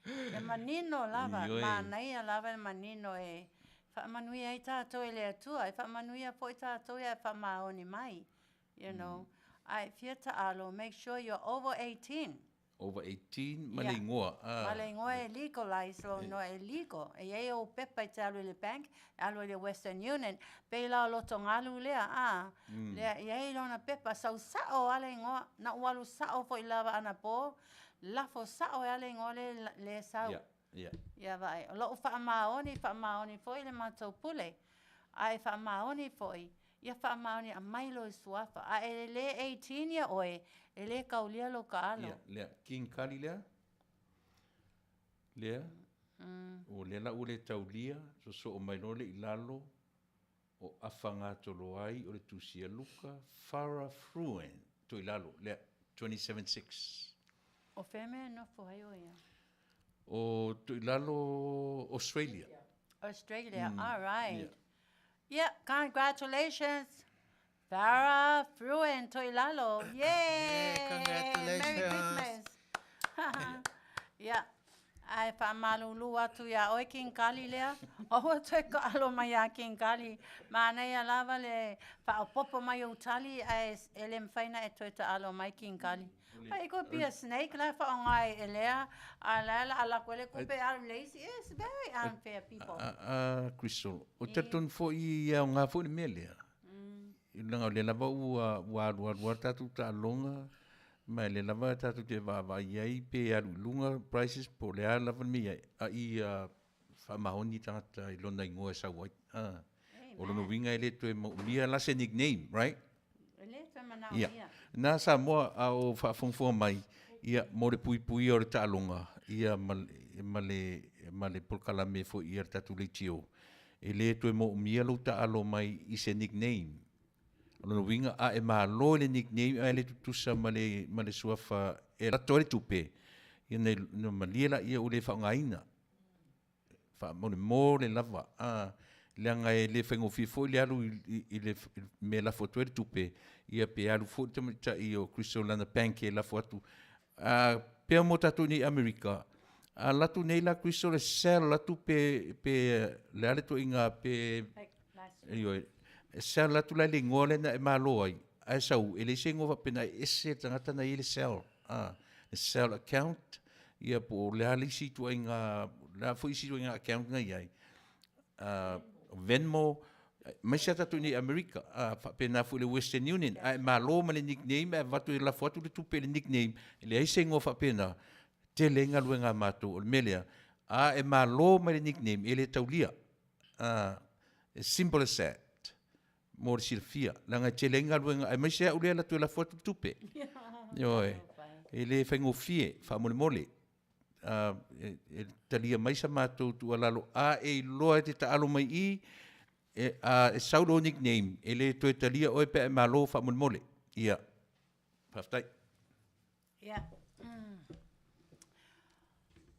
Le manino lava, Ioi. manai lava le manino e fa manuia i tātou e le atua, e fa manuia po i tātou e fa maoni mai, you know. Ai fia alo, make sure you're over 18. Over 18, male ngoa. Male ngoa e legalize lo no e legal. E ei o pepa i te alu le bank, alu le Western Union, pe la loto ngalu lea, lea e ei lona pepa, sau sao ale ngoa, na walu sao fo i lava ana po, lafo sao e ale ngoa le sau. Yeah. Ia vai. O lo whaamaoni fo i le mātou pule. Ai whaamaoni fo i. Ia whaamaoni a mailo i suafa. A e le 18 ia oe, e le kaulia lo ka alo. Lea, king kali lea? Lea? O le la ule taulia, so o mailole i lalo, o awhanga tolo ai, o le tusia luka, fara fruen, to i lalo, lea, 27.6. O wheme no fo hai o ia. O to i lalo, Australia. Australia, all right. Yeah, congratulations. Farah Fruen Toilalo. Yay! Congratulations. Merry Christmas. Yeah. Ai fa malulu atu ya oi king kali lea. O te ko alo mai ya king kali. Mana ya lava le fa popo mai o tali ai elem faina e toita alo mai king kali. It could be a snake la fa ngai elea ala kwele ko pe are lazy. It's very unfair people. Crystal, o tatun fo i au ngā fo ni melea. I langa le lava ua tatu ta longa, mai le lava tatu te wa iai pe alu lunga prices po le ala lava mi a i whamahoni tangata i lona ingoa sa wai. O lono winga ele to e maulia la se nickname, right? Yeah. Nā Samoa a o whaafongfoa mai, ia mo le pui o le tālonga, ia male polkalame fo ia tatu le tio. E le to e mo umia lo taalo mai i se nickname. Ono winga a e malo le nickname a le tutusa male suafa e rato le tupe. Ia no maliela ia ule whaongaina. Mo le lava. Leanga e le whengo fifo le alu i le me la foto e tupe. Ia pe alu fo te mita i o Cristolana Panke la foto. Pea mo tatu ni Amerika. Latu nei la Cristol e sel latu pe le ale to inga pe... Sel latu la le ngole na e malo ai. Ai sau, e le se ngova pena ese tangata na i le sel. Sel account. Ia po le ale si tu inga... La fo isi tu inga account nga iai. Venmo, mai se tatu ni Amerika, pena fu le Western Union, ai malo ma le nickname, ai vatu la foto le tupe le nickname, le ai se ngofa pena, te le nga luenga mato, o melea, A e Malo mai le nickname, e le taulia. As simple as that. Mor silfia. Langa chelenga luenga, ai mai sea ulea la tue la foto tupe. Ioe. E le whaingofie, whamole. E talia mai sa mātou tu alalo. A e loa te ta alo mai I, e saudo nickname, e le tue talia oe pe e Malo whamole. Ia. Paftai. Yeah.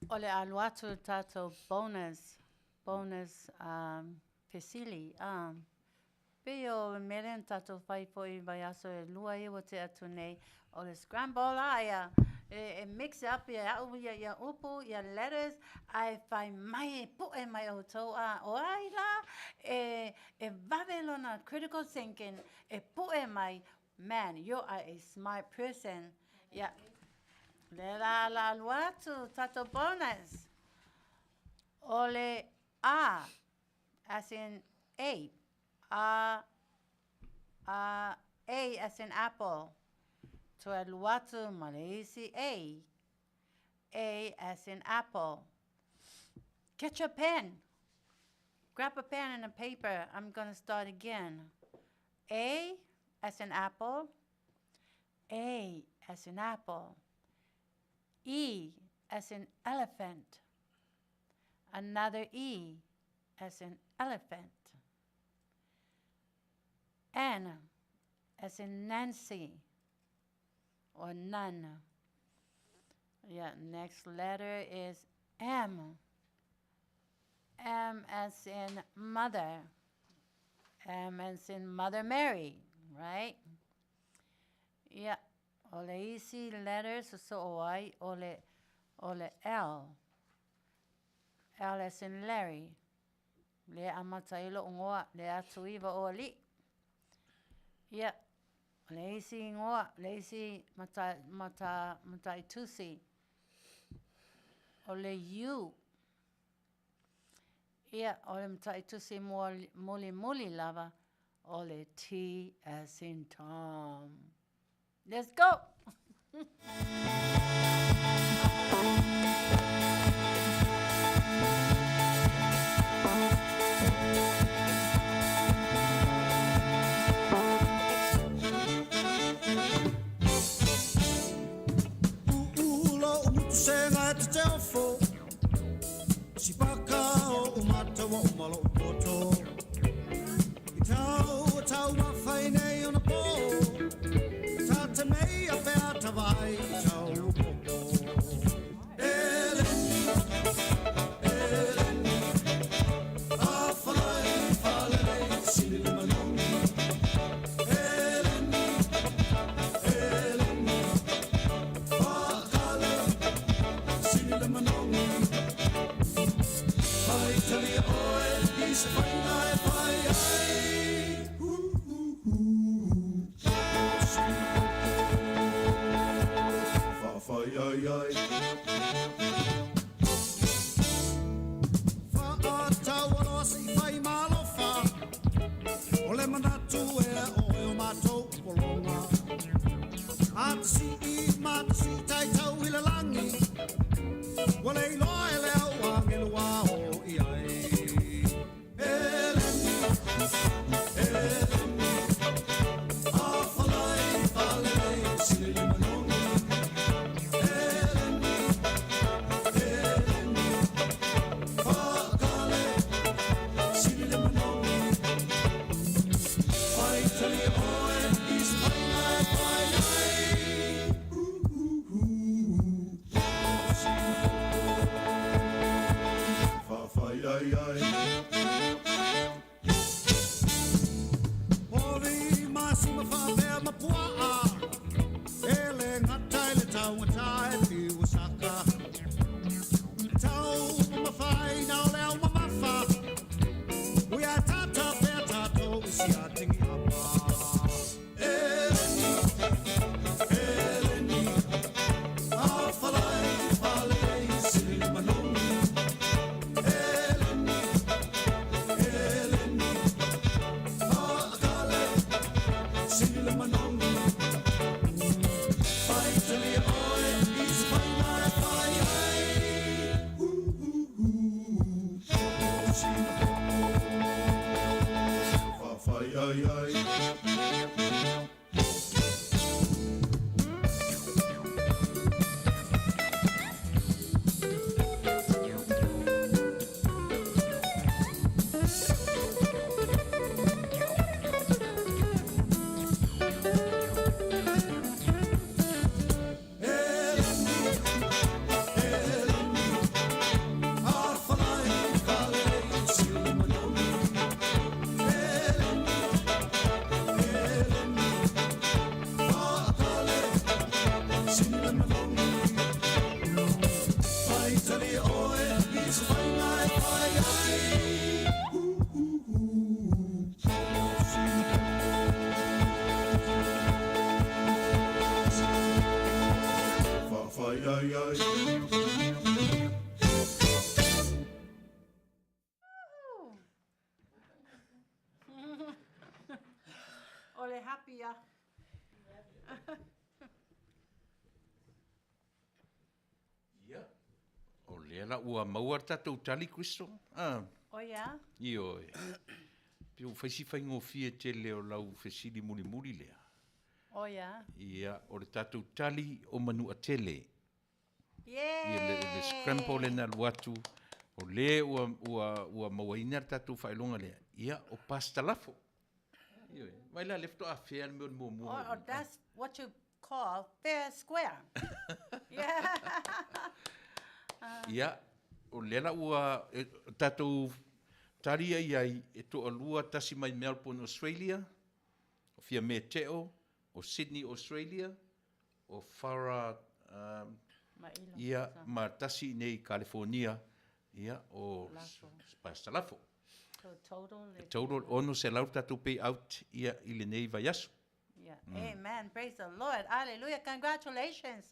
Ole aluatu tato bonus pesili. Peo meren tato fai foi vai aso e lua I o te atu nei. Ole scramble aia. E mix up ya upu ya lettuce. Ai fai mai pu e mai o to a oaila. E vavelona critical thinking. E pu e mai. Man, you are a smart person. Yeah. Lela la luatu tato bonus. Ole a, as in a. A as in apple. To a luatu malesi a. A as in apple. Get your pen. Grab a pen and a paper. I'm gonna start again. A as in apple. A as in apple. E as in elephant. Another E as in elephant. N as in Nancy or none. Yeah, next letter is M. M as in mother. M as in Mother Mary, right? Yeah. Ole easy letters so I ole L. L as in Larry. Le amatailo ngoa Leatuivaoalii. Yeah. Ole easy ngoa lazy mata tusi. Ole U. Yeah, ole mata tusi muli lava. Ole T as in Tom. Let's go. Ulo umutusenga titefo. Sipaka o umata wa umalo poto. Itau mafaine on a pole. To me, a fair to buy. Ole happy ya. Ia. O lea la ua maua tatou tali Kristo. Oh yeah. Io e. Pio faisi faingo fie te leo lau fesili muli muli lea. Oh yeah. Ia, o le tatou tali o Manu'atele. Yay. Ia le scramble le na luatu. O le ua mawaina tatou whailonga lea. Ia, o pasta lafo. Ia e. Mai la lefto a fea me o mua. Oh, that's what you call fair square. Yeah. Ia, o lela ua tatou taria iai e to alua tasi mai Melbourne, Australia, o fia Meteo, o Sydney, Australia, o Farah, ia, ma tasi nei California, ia, o Pastalafo. So total. Total, ono se lau tatou pay out ia ili nei vaiasu. Yeah. Amen. Praise the Lord. Hallelujah. Congratulations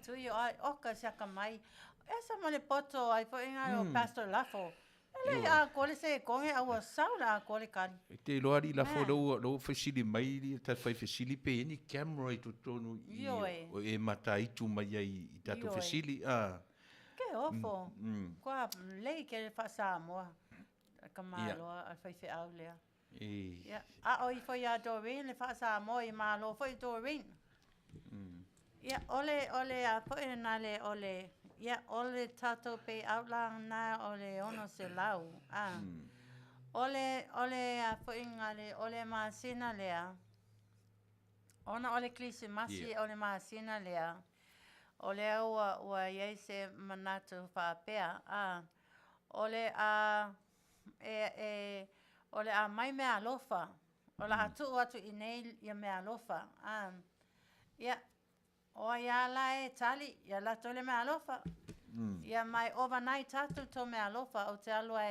to you. Oka siaka mai. Esa mole poto ai fo inga o Pastor Lafo. Ele a kole se konge a wa saula a kole kari. Te loari Lafo lo fasili mai ta fai fasili pe ni camera i tonu i o e mata itu mai ai i tatu fasili Ke ofo. Kwa lei ke fa Samoa. Ka Malo a fai fe au lea. Ja, oi for jeg Doreen, for Samoa i Malo, for Doreen. Ja, ole på en alle ole. Ja, ole tato pe outlang na ole ono se lau. Ole for en alle ole ma sina lea. Ona ole klisi masi ole ma sina lea. Ole wa yese manatu fa pea. Ole ole a mai mea alofa. Ole atu i nei ia mea alofa. Ia, o ia la e tali, ia la tole mea alofa. Ia mai overnight atu to mea alofa, o te alua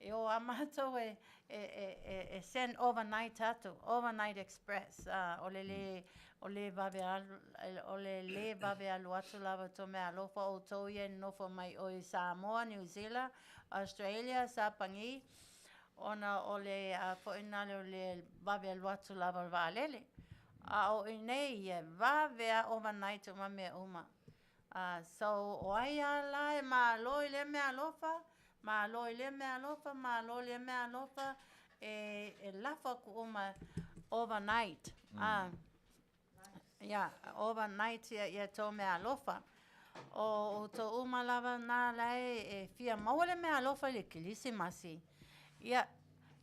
e o amato e send overnight atu, overnight express. Ole le vave alu atu lava to mea alofa, o to ia nofo mai o Samoa, New Zealand, Australia, Sapangi. Ona ole po inale ole vave aluatu lava valele. O inei vave overnight uma me uma. So oia la Malo ile me alofa, Malo ile me alofa, Malo ile me alofa e lafa ku uma overnight. Yeah, overnight ia to me alofa. O to uma lava na lai e fia maule me alofa le kilisi masi. Yeah,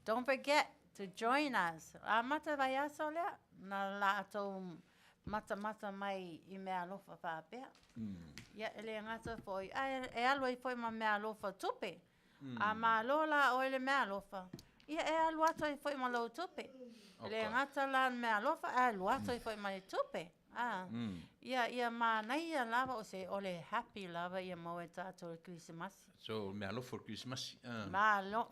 don't forget to join us. Mata vai aso lea, na la to mata mai I mea alofa whapea. Yeah, ele ngata foi. E aloi foi ma mea alofa tupe. Ma lola o ele mea alofa. Ia e aluato I foi ma lo tupe. Ele ngata la mea alofa, e aluato I foi ma le tupe. Ia ma nai ia lava o se ole happy lava ia mo e tato Christmas. So me alofa Christmas.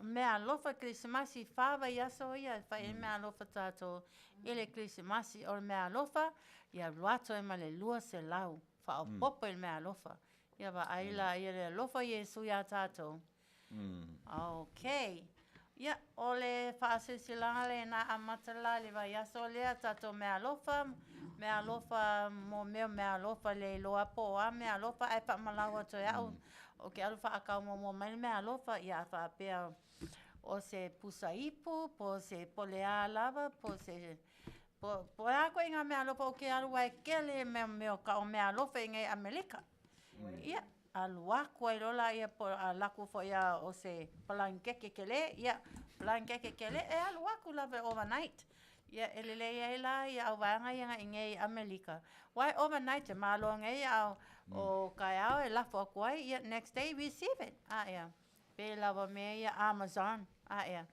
Me alofa Christmas fava ia so ia fa me alofa tato ele Christmas o me alofa ia luato e male lua se lau fa o popo il me alofa. Ia va aila ia le alofa Yesu ia tato. Okay. Ia ole fa se silanga le na amatala le va ia so le tato me alofa mo me alofa le loa po a me alofa e pa malawa to ia o ke alfa aka mo mai me alofa ia fa pe o se pusaipu, po se polea lava, po se po ako inga mea lofa o ke alua e kele me o ka o mea lofa inga Amerika. Ia, aluaku ai rola ia po a laku fo ia o se palankeke kele, ia palankeke kele e aluaku lava overnight. Ia elele ia ila ia au vanga ia inga Amerika. Why overnight e malo ngai au o kai au e lafo aku ai, ia next day receive it. Ia. Pe lava me ia Amazon. Ia.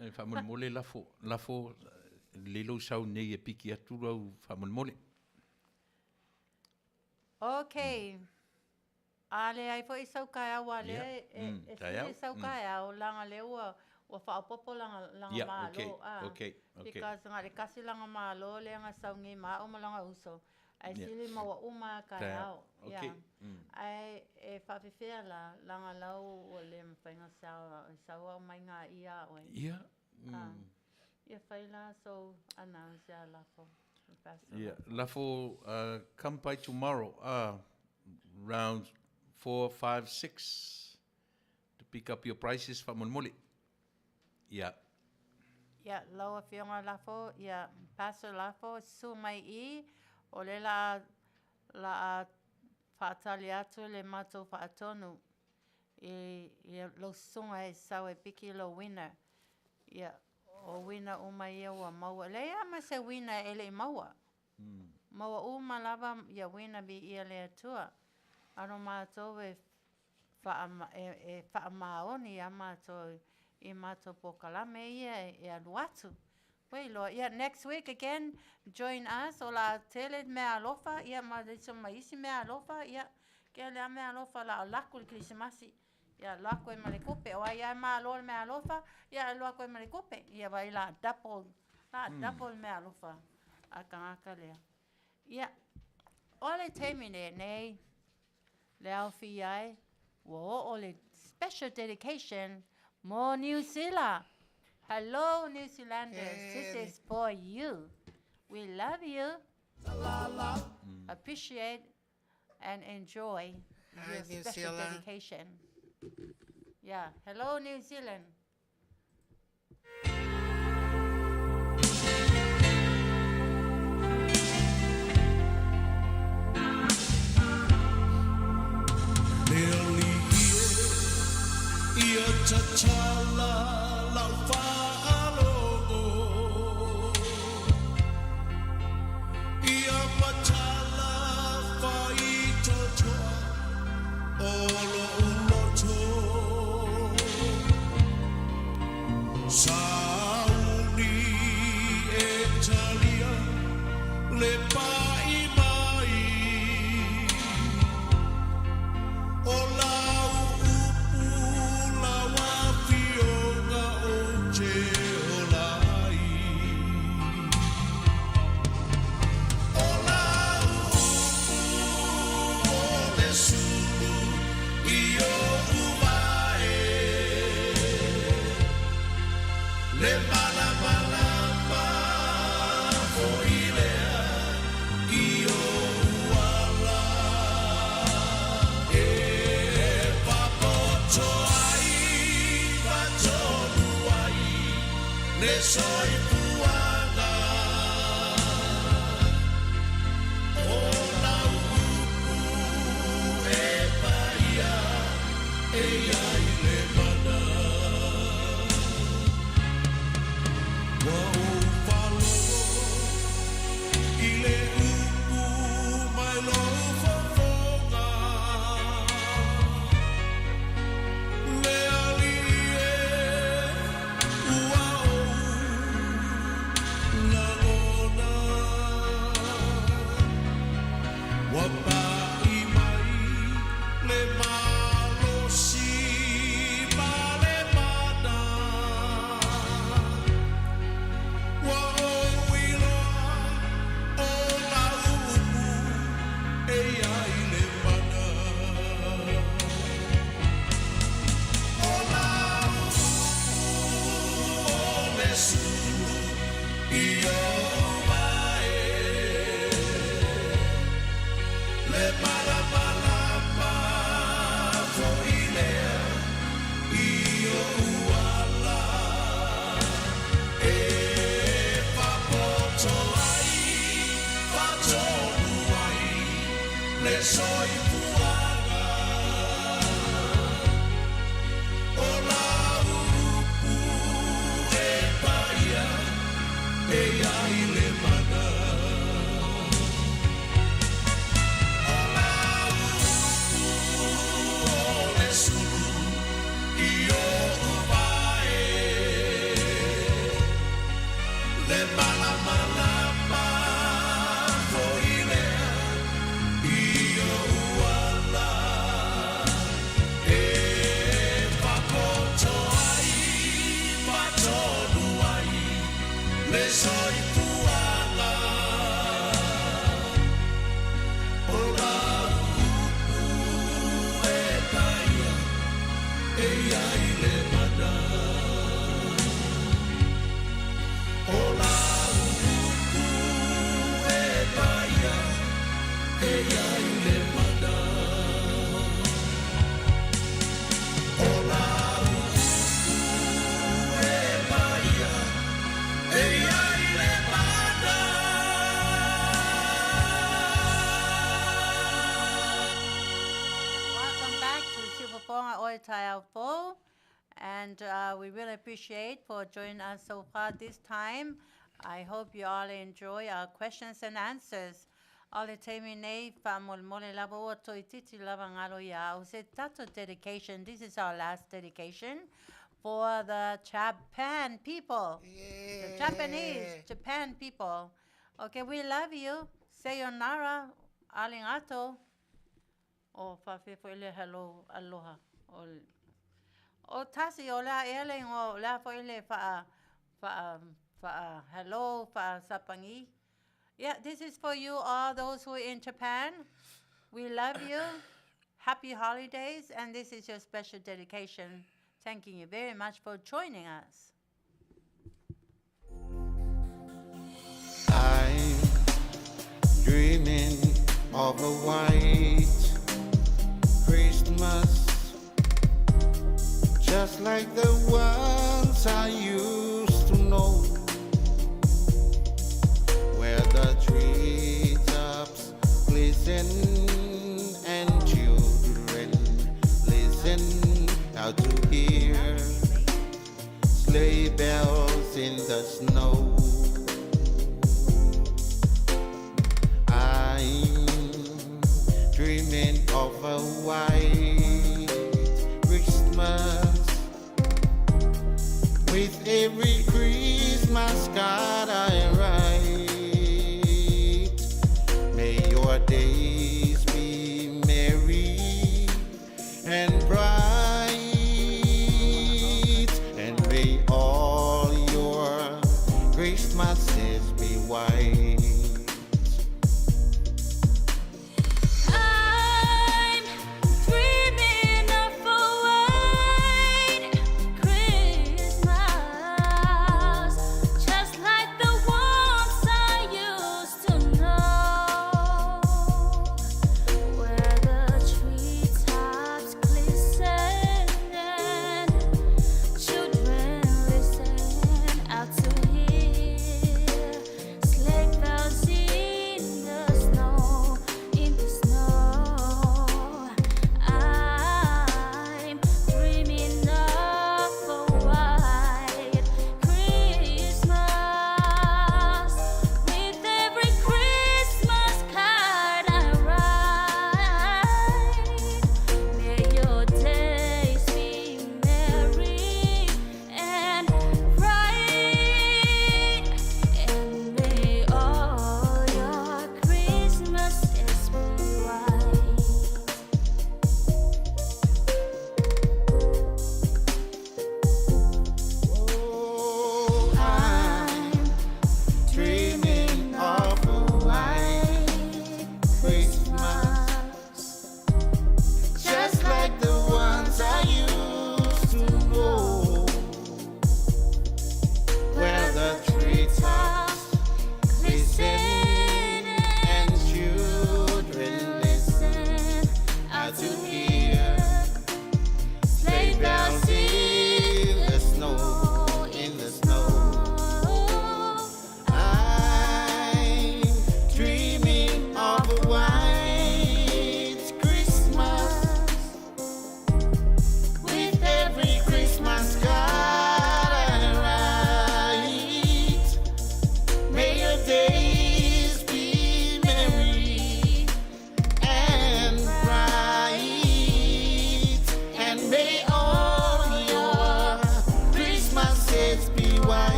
E whamolmole lafo lelo sau nei e piki atu rau whamolmole. Okay. Ale ai fo isau kai au ale e isau kai au langa leua o whaapopo langa malo. Okay. Because ngare kasi langa malo le nga sau ngi ma o malanga uso. Ai sili maua uma kai au. Okay. Ai e whawhiwhea la langa lau o le mwhainga sau au mai ngā ia oi. Ia. Ia whaila so ana sia lafo. Yeah, lafo come by tomorrow, round 4, 5, 6 to pick up your prices for Monmoli. Yeah. Yeah, laua whionga lafo, yeah, paso lafo, su mai I, o le la whaatali atu le matou whaatonu. I lo sunga e sau e piki lo winner. Yeah, o winner uma ia ua maua. Lea ma se winner ele I maua. Maua uma lava ia winner bi ia le atua. Ano mātou e whaamaoni a mātou I mātou pokalame ia e aluatu. Wei loa, yeah, next week again, join us o la tele mea alofa, ia ma diso maisi mea alofa, ia kia lea mea alofa la alaku le krisimasi. Ia lako e malekupe, o ia ma aloa mea alofa, ia lako e malekupe. Ia vai la double mea alofa, a kangaka lea. Ia, ole teimine nei, le auwhi ai, wo ole special dedication, mo New Zealand. Hello, New Zealanders. This is for you. We love you. Appreciate and enjoy your special dedication. Yeah. Hello, New Zealand. Manu'atele Welcome back to Sipaponga Oi Taiao, and we really appreciate for joining us so far this time. I hope you all enjoy our questions and answers. Ole temi nei whamolmole lava o toi titi lava ngalo ia o se tato dedication. This is our last dedication for the Japan people. The Japan people. Okay, we love you. Sayonara, arigato. O faafofoga'aga hello, aloha. O tasi o la ele o la foile fa hello fa sapangi. Yeah, this is for you all those who are in Japan. We love you. Happy holidays, and this is your special dedication. Thanking you very much for joining us. I'm dreaming of a white Christmas, just like the ones I used to know, where the treetops glisten and children listen out to hear sleigh bells in the snow. Dreaming of a white Christmas, with every Christmas card I write. May your days be merry and bright, and may all your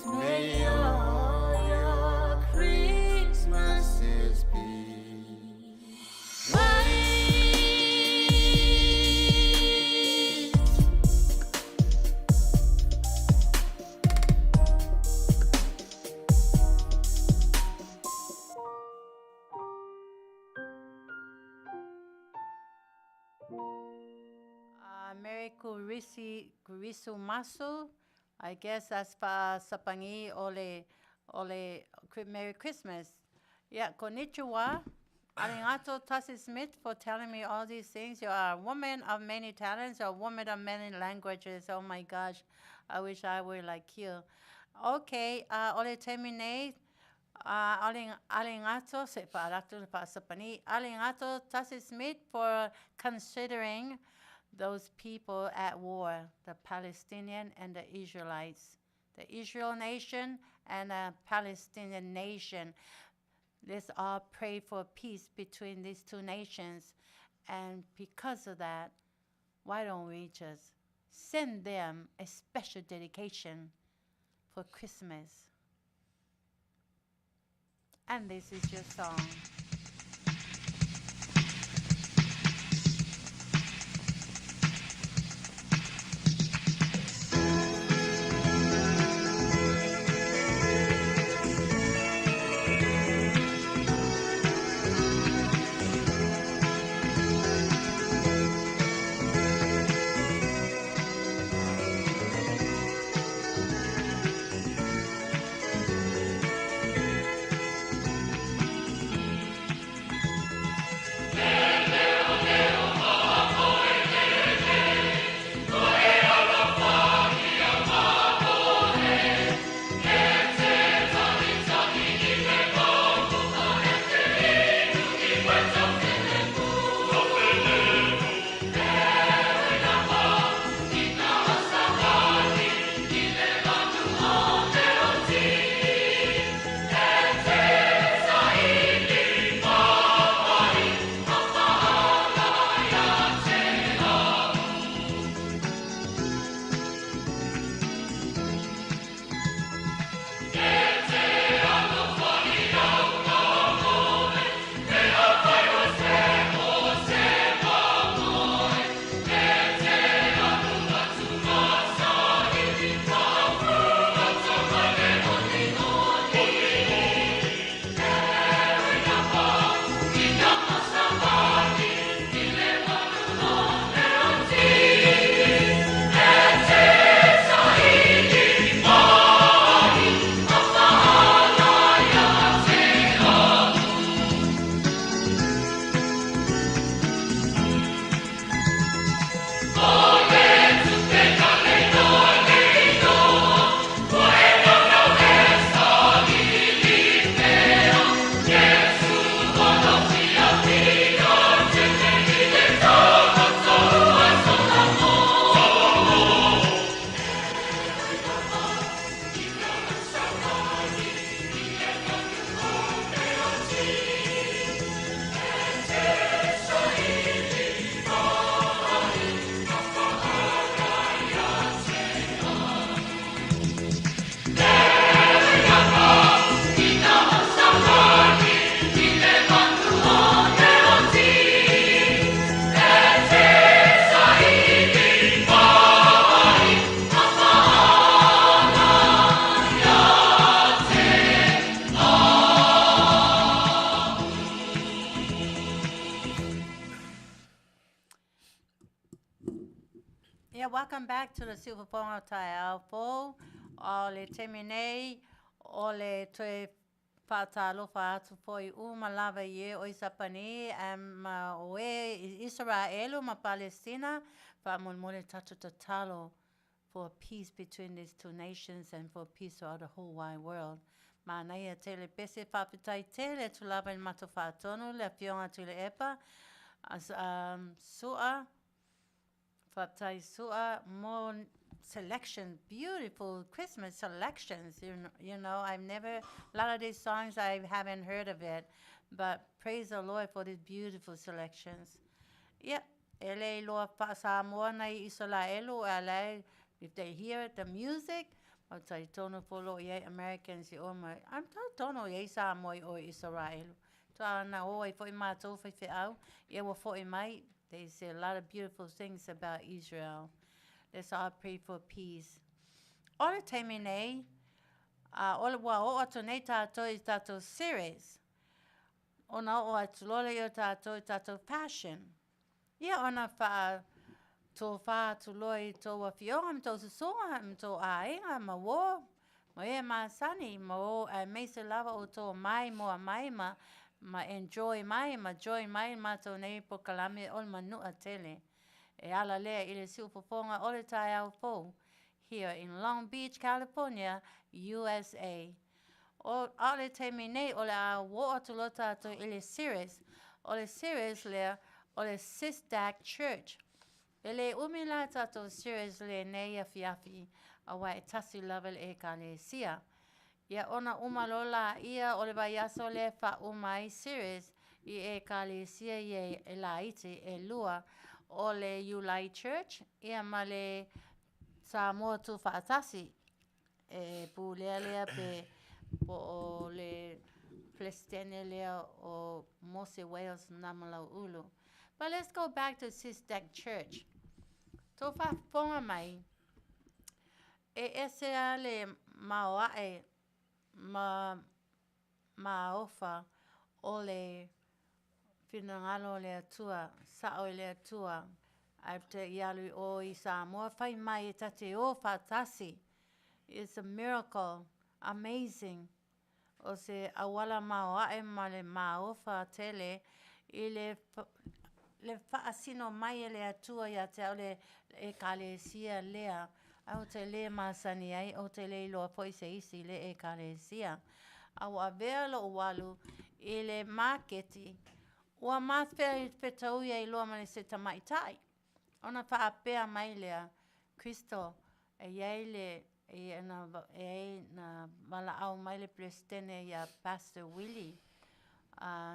May all your Christmases be white. Merry Kurisu Masu. I guess that's for Sapangi Merry Christmas. Yeah, konnichiwa. Arigato Tassi Smith for telling me all these things. You are a woman of many talents, a woman of many languages. Oh my gosh, I wish I were like you. Okay, ole termine. Arigato, Arigato Tassi Smith for considering those people at war, the Palestinian and the Israelites, the Israel nation and the Palestinian nation. Let's all pray for peace between these two nations. And because of that, why don't we just send them a special dedication for Christmas? And this is your song. Welcome back to the Silverfonga Fo. Ole terminei, ole toe whaatalofa atu foi lava ye o Isapani ma oe Israelu ma Palestina whaamulmule tatu tatalo for peace between these two nations and for peace throughout the whole wide world. Manu'atele pese Faapitoa tu lava in matofatonu le Afioga Tiliai'a as Su'a Faapitoa more selection, beautiful Christmas selections. You know, I've never, a lot of these songs I haven't heard of it, but praise the Lord for these beautiful selections. Yeah, ele lo Samoa na Israelu, if they hear the music, O tai tono polo ye Americans i o mai. I'm tono ye Samoa o Israel. Ta na o I foi mato foi fe au. Ye wa foi mai. They say a lot of beautiful things about Israel. Let's all pray for peace. Ola te nei, ola wa o ato nei tātou I tātou series. Ona o atu lola I tātou I tātou fashion. Ia ona wha Tofa tuloi to Afioga mto susoa mto ainga ma wo. Ma e ma sani ma o me se lava o to mai mo mai ma enjoy mai ma joy mai ma to nei po kalame ol Manu'atele. E ala lea I le siupofonga o le tai au fo here in Long Beach, California, USA. O ale te mine o le a wo atu lo tātou I le series. O le series lea o le Sistak Church. Ele umila tātou series le nei Afiafi a wa e tasi level e kalesia. Ia ona umalola ia o le vaiaso le fa umai series I e kalesia I e la ite e lua o le Ulai Church ia ma le Samoa tu faatasi e pu lea pe po o le plestene lea o Mose Wales namalau ulu. But let's go back to Sistak Church. Tofa fonga mai e esea le maoa'e maofa o le finangalo le atua, sa'o le atua. Ai te ialu o I Samoa, whai mai e tate o whatasi. It's a miracle, amazing. O se awala maoa'e ma le manu'atele I le whaasino mai e le atua ia te au le e kalesia lea. Au te le masani ai, o te le loa poi se isi le e kalesia. Au a vea lo walu I le marketi. Ua māwhea whetau ia I loa mani se tamaitai. Ona whaapea mai lea, Christo, e iei le, e na wala au mai le prestene ia Pastor Willie.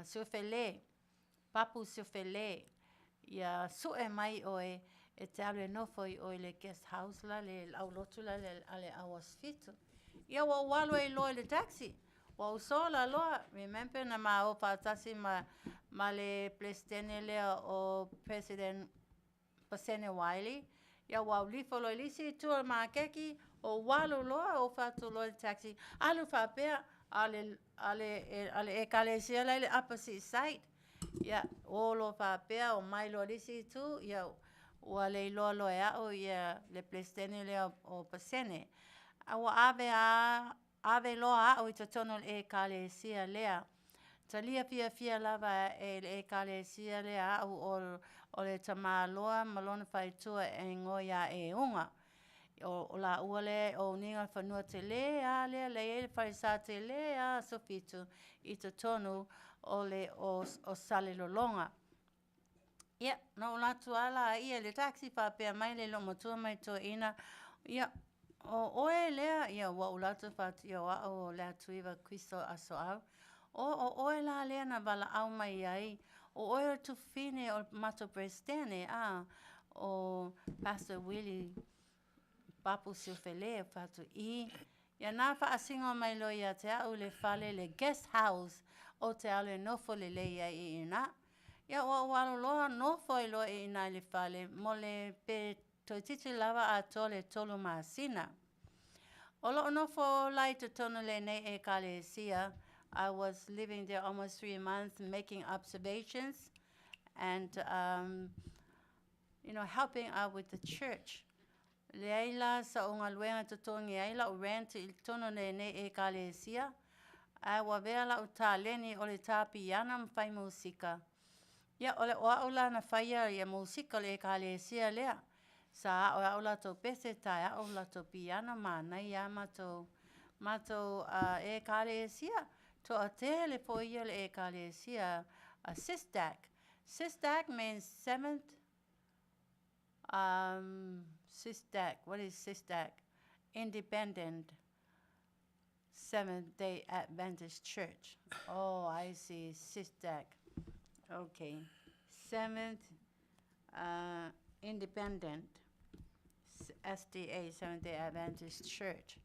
Siofele, papu siofele, ia sue mai oe, e te ale nofo I oe le guest house la, le au lotu la, le ale awas fitu. Ia wa walo e loe le taxi. Wa usola loa, remember na ma o whaatasi ma le prestene lea o President Manu'atele. Ia wa lifo lo lisi tua ma keki o walo loa o fatu lo taxi. Alu whapea ale e kalesia le opposite side. Ia o lo whapea o mai lo lisi tu. Ia ua le lo e au ia le plestene le o pasene. Awa ave loa au I te tono e kalesia lea. Talia fia lava e kalesia lea au o le tamaloa malona whaitua e ngoia e unga. O la uale o ninga whanua te lea lea le whaisa te lea sofitu I te tonu o sale lolonga. Ia, no latu ala ia le taxi whapea mai le lomotua mai to ina. Ia, o oe lea, ia wa ulatu whatia wa o Leatuiva Kristo Aso'au. O oe la lea na wala au mai ai. O oe tu fine o mato prestene o Pastor Willie papu siofele whatu I. Ia nā whaasingo mai lo ia te au le whale le guest house o te au le nofo le leia I ina. Ia o walo loa nofo I loa I ina le whale mo le pe toititi lava a tole tolu maasina. O lo nofo lai te tono le nei e kalesia. I was living there almost 3 months making observations and helping out with the church. Leila sa unga luenga tutongi aila o rent I tono ne e kalesia. A wa vela o ta leni o le tapiana mwhai musika. Ia o le oaula na whaia ia musika le kalesia lea. Sa o aula to pese tai o la to piana mana ia mato e kalesia. To a te le foia le e kalesia a Sistak. Sistak means seventh. Sistak. What is Sistak? Independent Seventh-day Adventist Church. Oh, I see. Sistak. Okay. Seventh Independent SDA Seventh-day Adventist Church.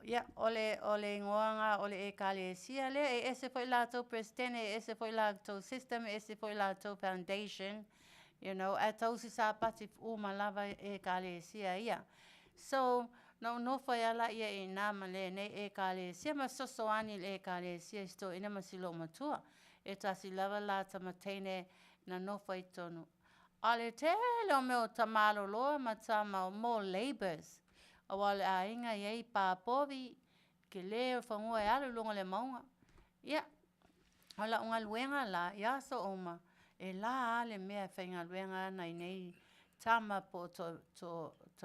ia ole ngoanga ole ekalesia le ese foi lato prestene ese foi lato system ese foi lato foundation, you know, ato si sa pati uma lava ekalesia ia. So no foi ala ia ina male ne ekalesia ma sosoani le ekalesia sto ina masilo matua eta si lava la tamatene na no foi tonu. Ale tele o meu tamalo loa matama more labors. Awale a inga yei pa povi ke le fangoe alu lunga le maunga. Ia, ala unga luenga la, ia so oma. E la ale mea whainga luenga nei nei tama po to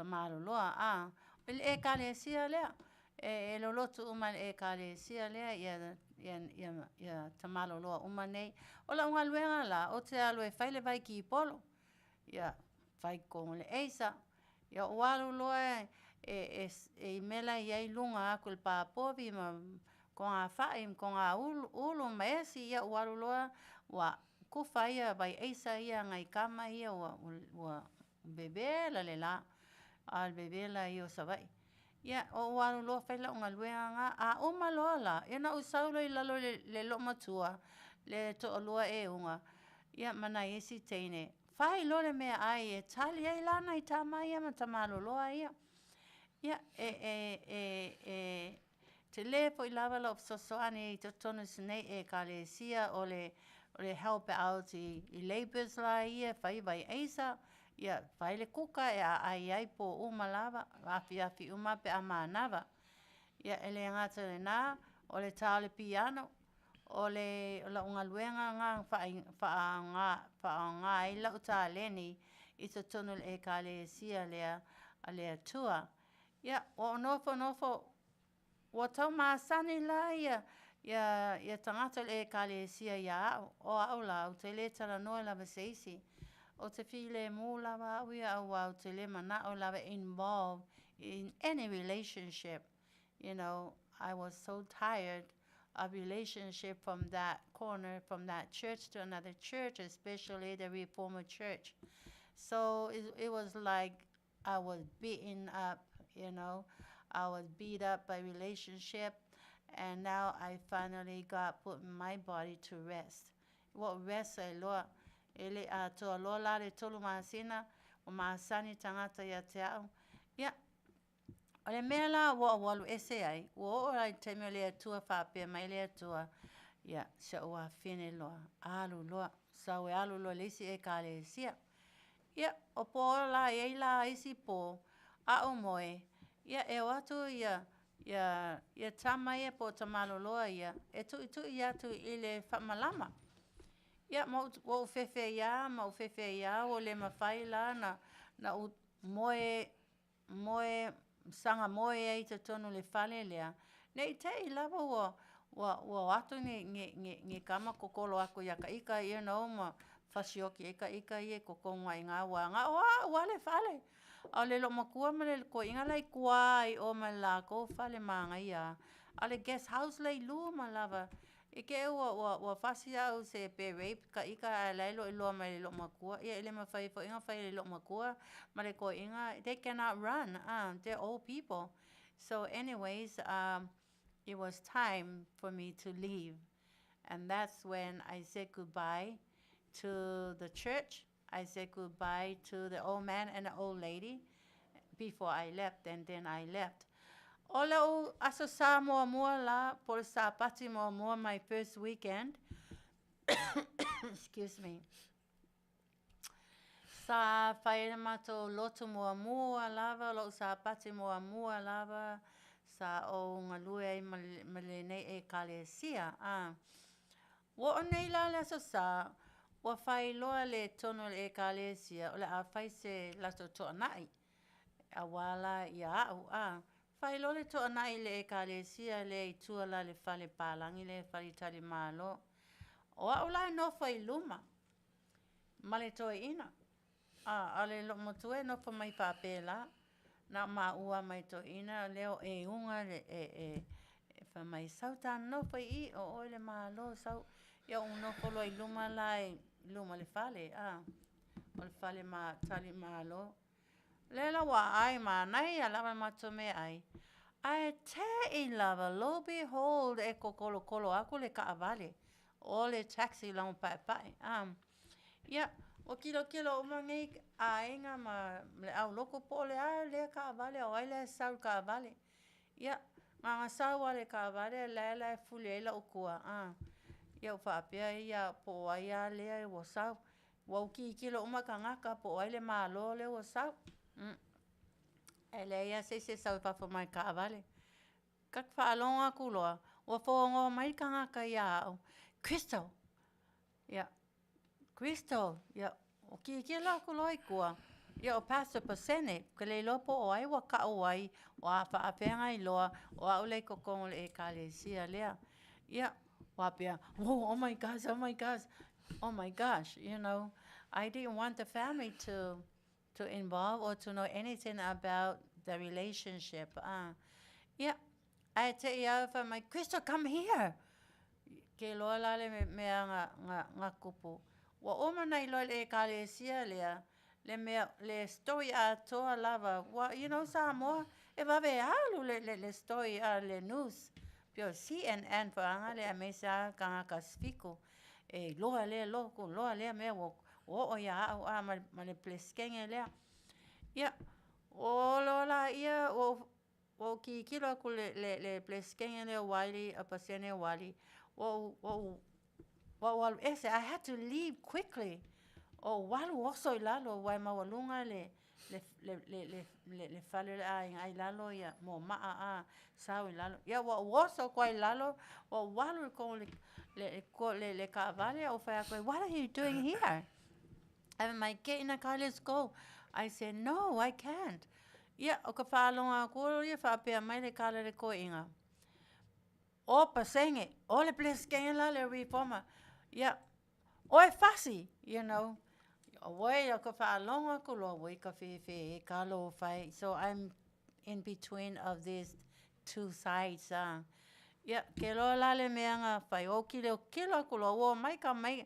maru loa. Ele e kale sia lea. E lolotu uma e kale sia lea ia tamalo loa uma nei. Ola unga luenga la, o te alu e whaile vai ki polo. Ia, whai kongo le eisa. Ia walu loa e mela iai lunga aku le papovi ma ko ngā whae, ko ngā ulu maesi ia walu loa wa kuwha ia vai eisa ia ngai kama ia wa bebela le la al bebela ia o sawai. Ia o walu loa whaila o ngā luenga a uma loa la ia na usaulo i lalo le lo matua le to loa e unga ia mana isi teine. Whai lo le mea ai e tali ai lana i tama ia ma tamalo loa ia. Ia, te le po I lava lo sosoani I te tonu sinei e kalesia o le help out I labors la ia, whai vai eisa, ia, whai le kuka e ai po uma lava, afiafi uma pe ama nava. Ia, ele ngata le nā, o le tau le piano, o le unga luenga ngā ngā I lau tā leni I te tonu e kalesia lea tua. Ia, o nofo, o tau maasani la ia tangata le kalesia ia o au la, o te le tala noa lava seisi. O te while mū lava au ia au te le mana o lava involved in any relationship. You know, I was so tired of relationship from that corner, from that church to another church, especially the Reformer church. So it was like I was beaten up, you know. I was beat up by relationship, and now I finally got put my body to rest. What rest I loa, ele a to loa la le tolu masina, o masani tangata ya te au. Yeah. Ole mea la walu ese ai, wo ai te mea lea tua whapea mai lea tua. Yeah, sa ua whine loa, alu loa, sa ue alu loa lisi e ka le sia. Yeah, o po la e la isi po, a o moe. Ia e watu ia tama ia po tamalo loa ia. E tu ia tu ile whamalama. Ia mo ufefe ia o le mawhai la na moe sanga moe ai te tonu le whale lea. Nei te I lava wa watu nge kama kokolo ako ika ia na oma fasioki ika ia kokonga I ngā wanga. Wale whale. Ale lo makua male ko inga lai kuai o mala ko fale manga ia. Ale guest house lai lu malava. Ike wa fasia o se pe rape ka ika lai lo male lo makua. Ia ele mafai fo inga fai lo makua male ko inga they cannot run. They're old people. So anyways, it was time for me to leave. And that's when I said goodbye to the church. I said goodbye to the old man and the old lady before I left, and then I left. Ola o aso sa mua la por sa pati mua my first weekend. Excuse me. Sa whaere mato loto mua lava, lo sa pati mua lava, sa o ngalue male nei e kalesia. Wo o nei la le aso sa, wa whai loa le tono le ekalesia o le a whai se lato toa nai. A wala ia au whai loa le toa nai le ekalesia le I tua la le whale pālangi le whale tali Malo. O au lai no whai luma. Male toa ina. Ale lo motue no wha mai whapela. Na ua mai toa ina leo e unga le wha mai sautan no whai I o le Malo sau. Ia uno polo I luma lai luma le fale o le fale tali Malo. Lela wa ai ma nai ala ma tome ai. Ai te I lava, lo behold e kokolo kolo aku le kaavale. O le taxi lang pai pai. Ia, o kilo umangi a inga ma le au loko po le a le kaavale o ai le sau kaavale. Ia, ngā sau a le kaavale le fuli e la ukua. Ia o whaapea ia po ai a lea e wo sau. Wa kilo umakangaka po ai le malo le wo sau. E le ia se sau whawha mai kaavale. Kak whaalonga kuloa. Wa whongo mai kangaka ia au. Crystal. Ia. Crystal. Ia. O la kuloa I kua. Ia o Pastor Pasene. Ka le lopo o ai wa ka o ai. O a whaapenga I loa. O a ule kokongo le e kalesia lea. Ia. Wapea. Oh my gosh. Oh my gosh. Oh my gosh. You know. I didn't want the family to involve or to know anything about the relationship. Yeah, I tell you for my Crystal, come here. Ke loa lale mea nga kupu. Wa oma nei loa le kalesia lea. Le story a toa lava. Wa, you know, Samoa, e vave alu le story a le news. Pio CNN for anga le amesa kanga kasfiku. E loa le loko, loa le mea wo. O ya au a ma le pleskenge lea. Ia, o lola ia o kilo ku le pleskenge le wali a pasene wali. Well, I had to leave quickly. O walu also lalo wai mawalunga le fale ai lalo ia mo maa sau lalo. Ia also kwai lalo o walu ko le kaavale o fa ko what are you doing here? And my kid in the car, let's go. I said, no, I can't. Yeah, o ka whaalonga kuro ia whapea mai le kala le ko inga. O pasenge, o le pleskenge la le reforma. Yeah, o e fasi, you know. O wei o ka whaalonga kuro, wei ka whiwhi e kalo whai. So I'm in between of these two sides. Yeah, ke loa lale mea ngā whai. O kilo kulo, o mai ka mai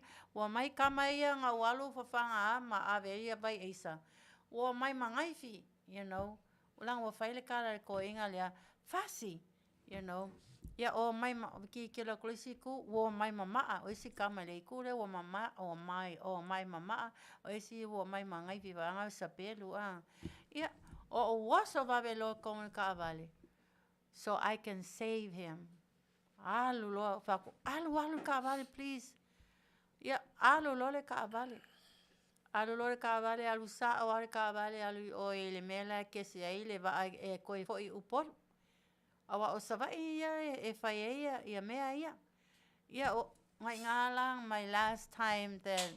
ia ngā walu whawhanga ma awe ia bai eisa. O mai mangaifi, you know. Ulang wa whai le kara ko inga lea, fasi, you know. Ia o mai kilo kulisi ku, o mai mamaa, o isi kama le kure, o mai mamaa, o isi o mai mangaifi wanga sa pelu. Ia, o waso wawe lo konga ka avale. So I can save him. Alu lo faku. Alu ka avale, please. Yeah, alu lo le ka avale. Alu lo le ka avale, alu sa o ale ka avale, alu o ele mela ke se ai le va e koi foi upol. Awa o sava ia e fai ia mea ia. Yeah, ngai ngalang my last time that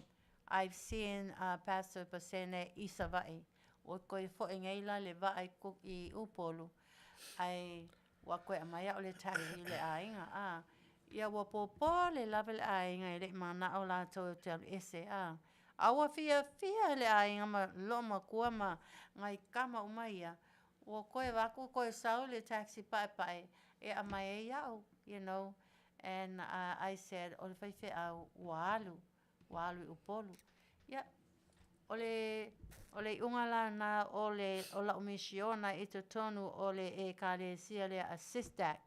I've seen Pastor Pasene I savai. O koi foi ngaila le va ai ku I upolu. Ai wa koe amaya o le taxi le ainga ia wa popo le level ainga le mana o la to te ese awa fia le ainga ma loma kua ma ngai kama umaia o koe waku koe sau le taxi pai e amaya ia you know and I said o le fai au walu upolu ia o le ungala na o la umisiona I te tonu o le e kalesia le assistak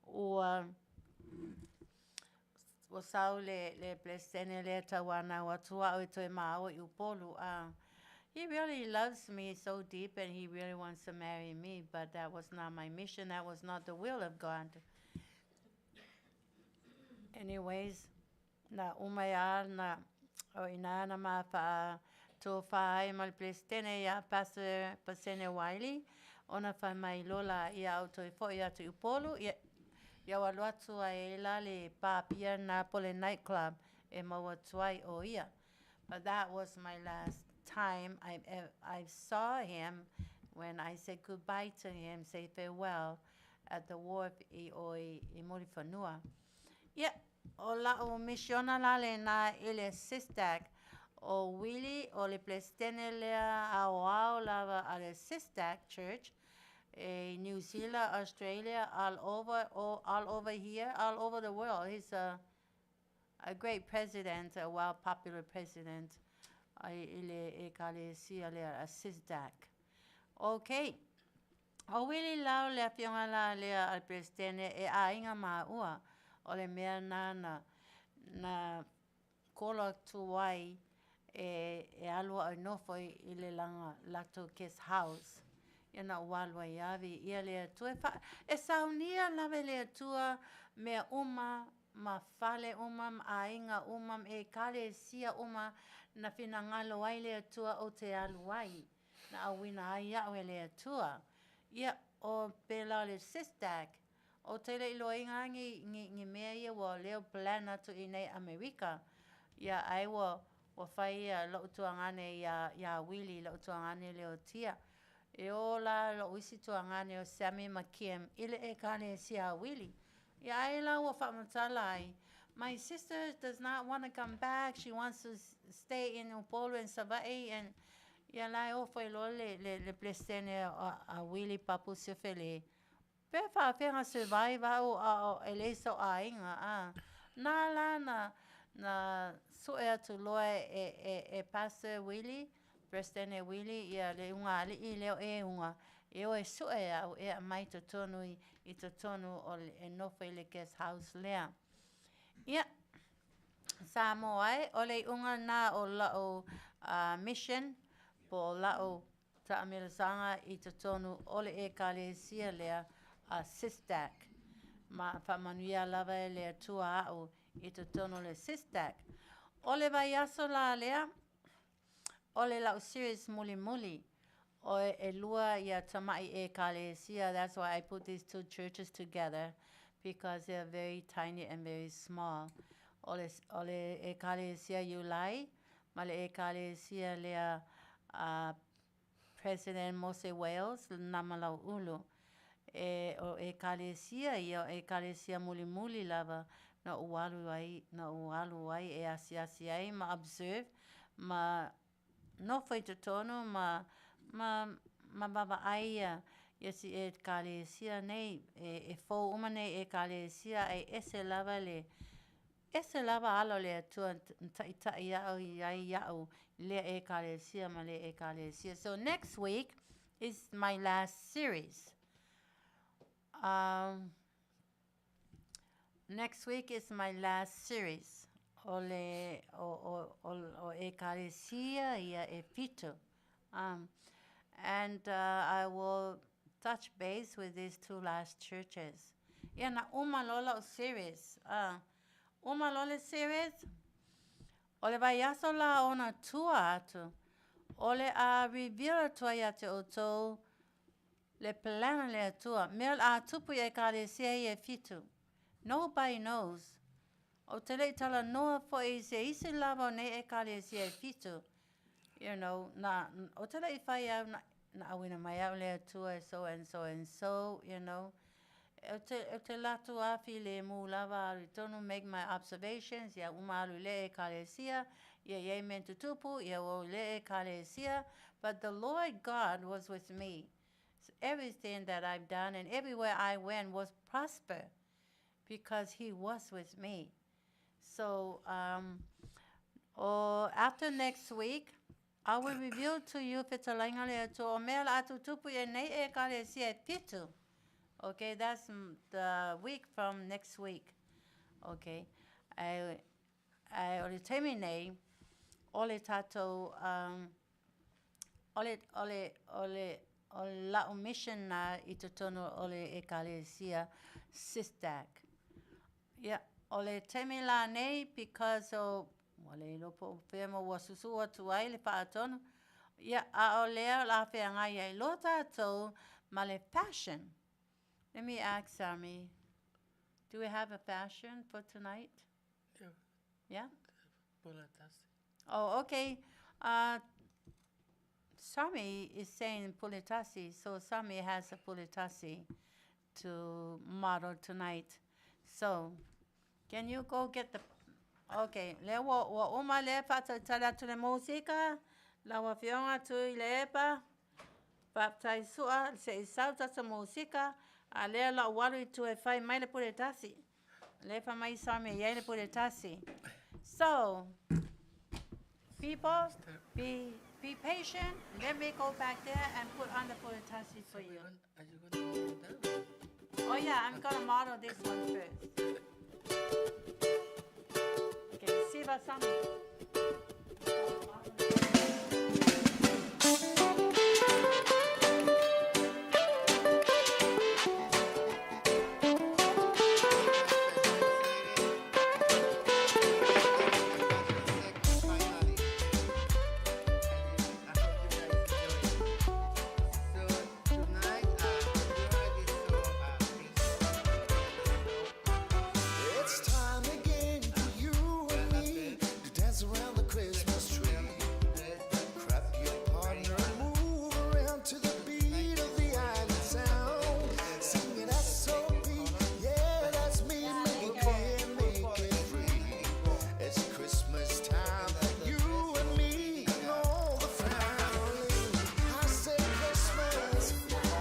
o sau le plesene le tawana o tua o te mao I upolu he really loves me so deep and he really wants to marry me but that was not my mission, that was not the will of God. Anyways, na umaya na o ina na mafa Tofa I mal plestene ia Pastor Pasene Wiley ona fa mai lola ia auto fo ia tu polo ia wa loatu ai la le papia na pole nightclub e mo tuai o ia. But that was my last time I saw him when I said goodbye to him, say farewell at the wharf I Morifanua. Yeah, o la o misiona la le na ele sistak o Willie o le plestene lea Aso'au lava a le Sistak Church, New Zealand, Australia, all over here, all over the world. He's a great president, a well-popular president. Ele e kale si ale a Sistak. Okay, O wili lau le Afioga la lea al presidente e ainga ua o le mea na kola tuai e alua ai nofo I le langa lato guest house. Ia na walua I avi ia le atua. E saunia lawe le atua mea ma fale ma ainga ma e kale sia na fina ngalo ai le atua o te alu ai. Na awina ai au e le atua. Ia o pela le sistak. O tele ilo inga ngi mea ia wa leo plana tu I nei Amerika. Ia ai wa whai lo tuangane ia wili lo tuangane leo tia. E ola lo isi tuangane o Sarmy makiem ile e kane sia wili. Ia ai la wa whamatala ai. My sister does not want to come back. She wants to stay in Upolu and Sava'i and ia lai o foi lo le plesene a wili papu sefele. Pe whawhenga survive au ele so ainga na so tu loe e pastor Willie, Prestene Willie, ia le unga ali I leo e unga. E o e so au e mai to tonu I to tonu o e nofo I le guest house lea. Ia, Samoa o le unga na o lao mission, po lao taamilasanga I to tonu o le e kale sia lea sistak. Ma Manuia lava le tua'au I to tono le sistak. O le vai aso la lea, o le lau series muli. O e lua ia tamai e kalesia. That's why I put these two churches together because they're very tiny and very small. O le e kalesia Yulai, ma le e kalesia lea President Mose Wales, namalau ulu. O e kalesia ia o e kalesia muli lava na ualu ai e asi ai ma observe ma no foi te tono ma baba ai ia si e kalesia nei e fo uma nei e kalesia e ese lava alo le tua ta ia le e kalesia ma le e kalesia. So next week is my last series. Next week is my last series. O Ekalesia ia e fito. And I will touch base with these two last churches. Ia na umalola series. Umalola series. O le vai aso la ona tua atu. O le a reviewer tua ia te otou. Le plana le atua. Mel a tupu e Ekalesia ia fito. Nobody knows. O tele tala noa fo e se isi lava ne e kalesia e fitu. You know, o tele I whai au na awina mai au lea tua so and so, you know. O te latu afi le mu lava ritono make my observations. Ia umaru le e kalesia. Ia ye mentu tupu. Ia o le e kalesia. But the Lord God was with me. So everything that I've done and everywhere I went was prosper. Because he was with me. So after next week, I will reveal to you fitalainga le to o mea la atu tupu e nei e kale si e pitu. Okay, that's the week from next week. Okay, I ole temi nei ole tato ole la mission na I totono ole e kale sia sistak. Yeah, ole temi la nei because o wale lopo fema wasusu watu ai le paatono. Yeah, a ole la feanga ia lota to male fashion. Let me ask Sarmy, do we have a fashion for tonight? Yeah. Yeah? Pulatasi. Oh, okay. Sarmy is saying pulitasi, so Sarmy has a pulitasi to model tonight. So, can you go get the... Okay, le wa uma le pata tala tu le musica, la wa fionga tu lepa, pata sua se sauta sa musica, a le la walu tu e fai mai le pulitasi. Le fa mai Sarmy ye le pulitasi. So, people, be Be patient. Let me go back there and put on the furitasi for you. Are you gonna do that? Oh yeah, I'm gonna model this one first. Okay, Siva Sarmy. It's time again for you and me to dance around the Christmas tree. Grab your partner and move around to the beat of the island sound. Singing Aso'au, yeah, that's me. Make it clear, make it free. It's Christmas time for you and me and all the family. I say Christmas,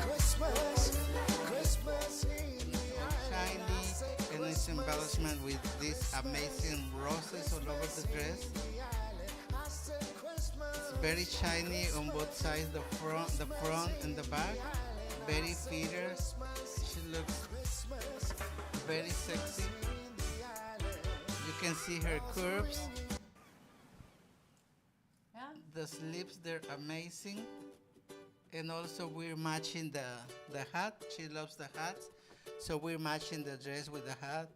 Christmas, Christmas in the island. I say And its embellishment with these amazing roses all over the dress. It's very shiny on both sides, the front and the back. Very feeder. She looks very sexy. You can see her curves. Yeah. The sleeves, they're amazing. And also we're matching the hat. She loves the hats. So we're matching the dress with the hat.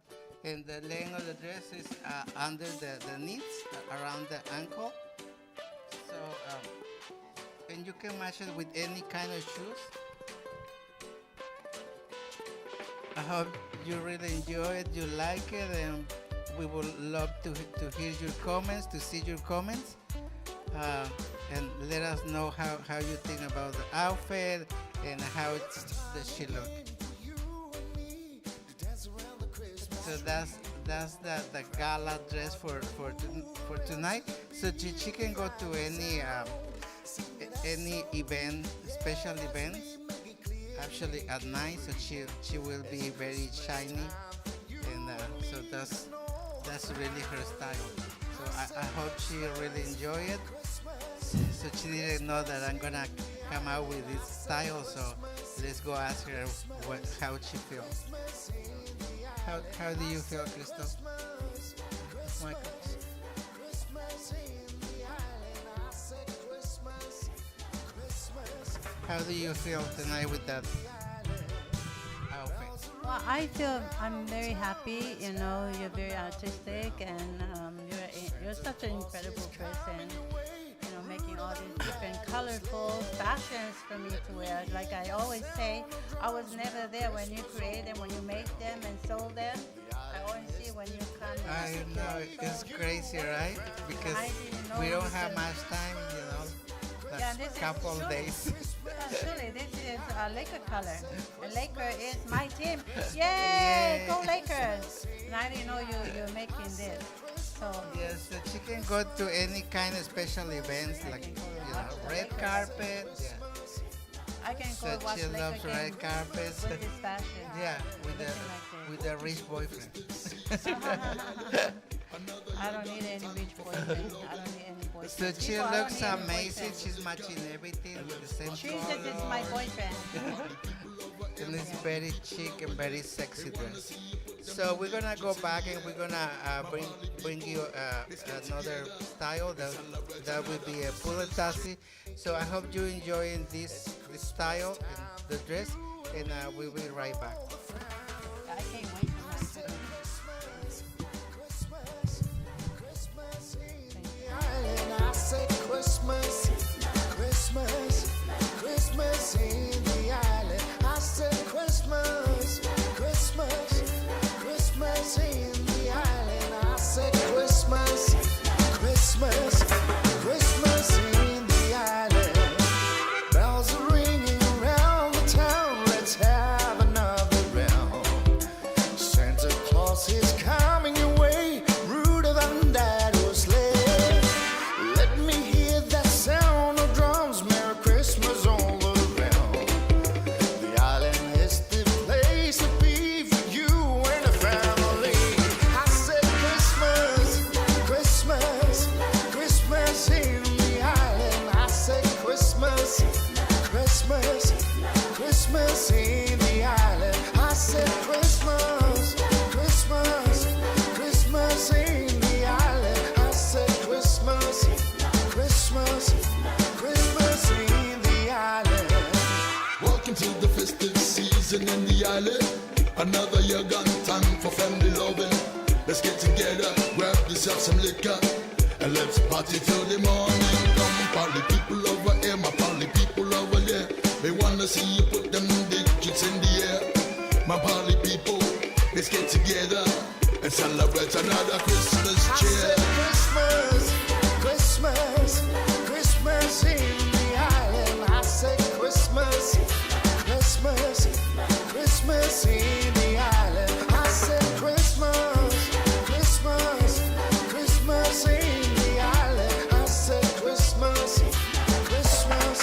And the length of the dress is under the knees, around the ankle. So, and you can match it with any kind of shoes. I hope you really enjoy it, you like it, and we would love to hear your comments, to see your comments. And let us know how you think about the outfit and how does she look. So that's the gala dress for tonight. So she can go to any event, special events, actually at night. So she will be very shiny, and so that's really her style. So I hope she really enjoy it. So she didn't know that I'm gonna come out with this style. So let's go ask her how she feels. How do you feel, Crystal? Michael? How do you feel tonight with that outfit? Well, I'm very happy. You know, you're very artistic, and you're such an incredible person. You know, making all these different colorful fashions for me to wear. Like I always say, I was never there when you created, when you made them and sold them. I always see when you come. I know, it's crazy, right? Because we don't have much time, you know. Yeah, this couple is days. Actually, this is a Laker color. And Laker is my team. Yay! Go Lakers! And I didn't know you're making this. So Yes, so she can go to any kind of special events, like red carpet. Yeah. I can go So watch she Laker loves game red carpets. with this fashion. Yeah, Looking with a rich boyfriend. I don't need any rich boyfriend. I don't need any boyfriend. So she People, I don't looks need any amazing. boyfriend. She's matching everything with the same She says it's color. my boyfriend. And it's very chic and very sexy dress. So we're gonna go back and we're gonna bring you another style that will be a furitasi. So I hope you enjoying this style and the dress, and we will be right back. I can't wait for that. island, I say Christmas, Christmas, Christmas in the island. I say Christmas, Christmas, Christmas in the island. I say Christmas, Christmas, Christmas in the island. Bells are ringing around the town. Let's have another Another year gone, time for family loving. Let's get together, grab yourself some liquor, and let's party till the morning. Come, party people over here, my party people over there. They wanna see you put them digits in the air. My party people, let's get together and celebrate another Christmas cheer. Christmas, Christmas, Christmas in the island. I said Christmas, Christmas, Christmas in the island. I said Christmas, Christmas, Christmas in the island. I said Christmas, Christmas,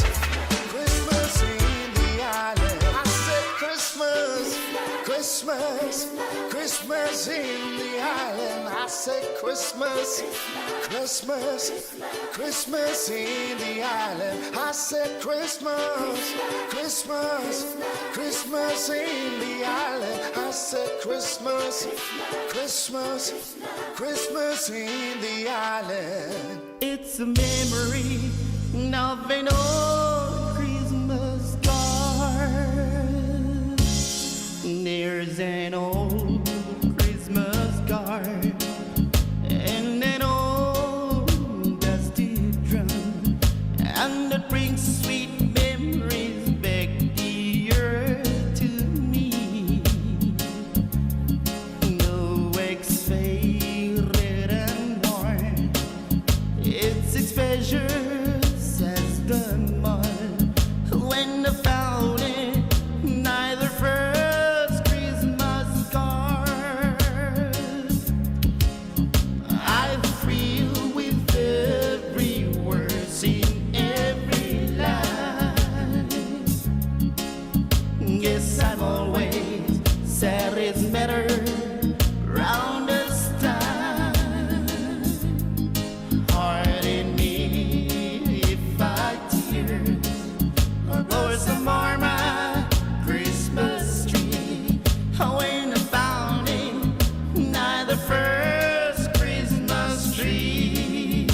Christmas in the island. I said Christmas, Christmas, Christmas in the island. I said Christmas, Christmas, Christmas in the island. I said Christmas, Christmas, Christmas in the island. I said Christmas, Christmas, Christmas in the island. It's a memory of an old Christmas card. There's an old Christmas card and an old dusty drum, and it brings sweet memories back dear to me. No ex-favorite and born, it's exposures as the mud when I found it, neither first Christmas card. I feel with every word in every line. Yes, I'm always sad it's better round this time. Heart in me if I tears or some more my Christmas tree. When I found it, neither first Christmas tree.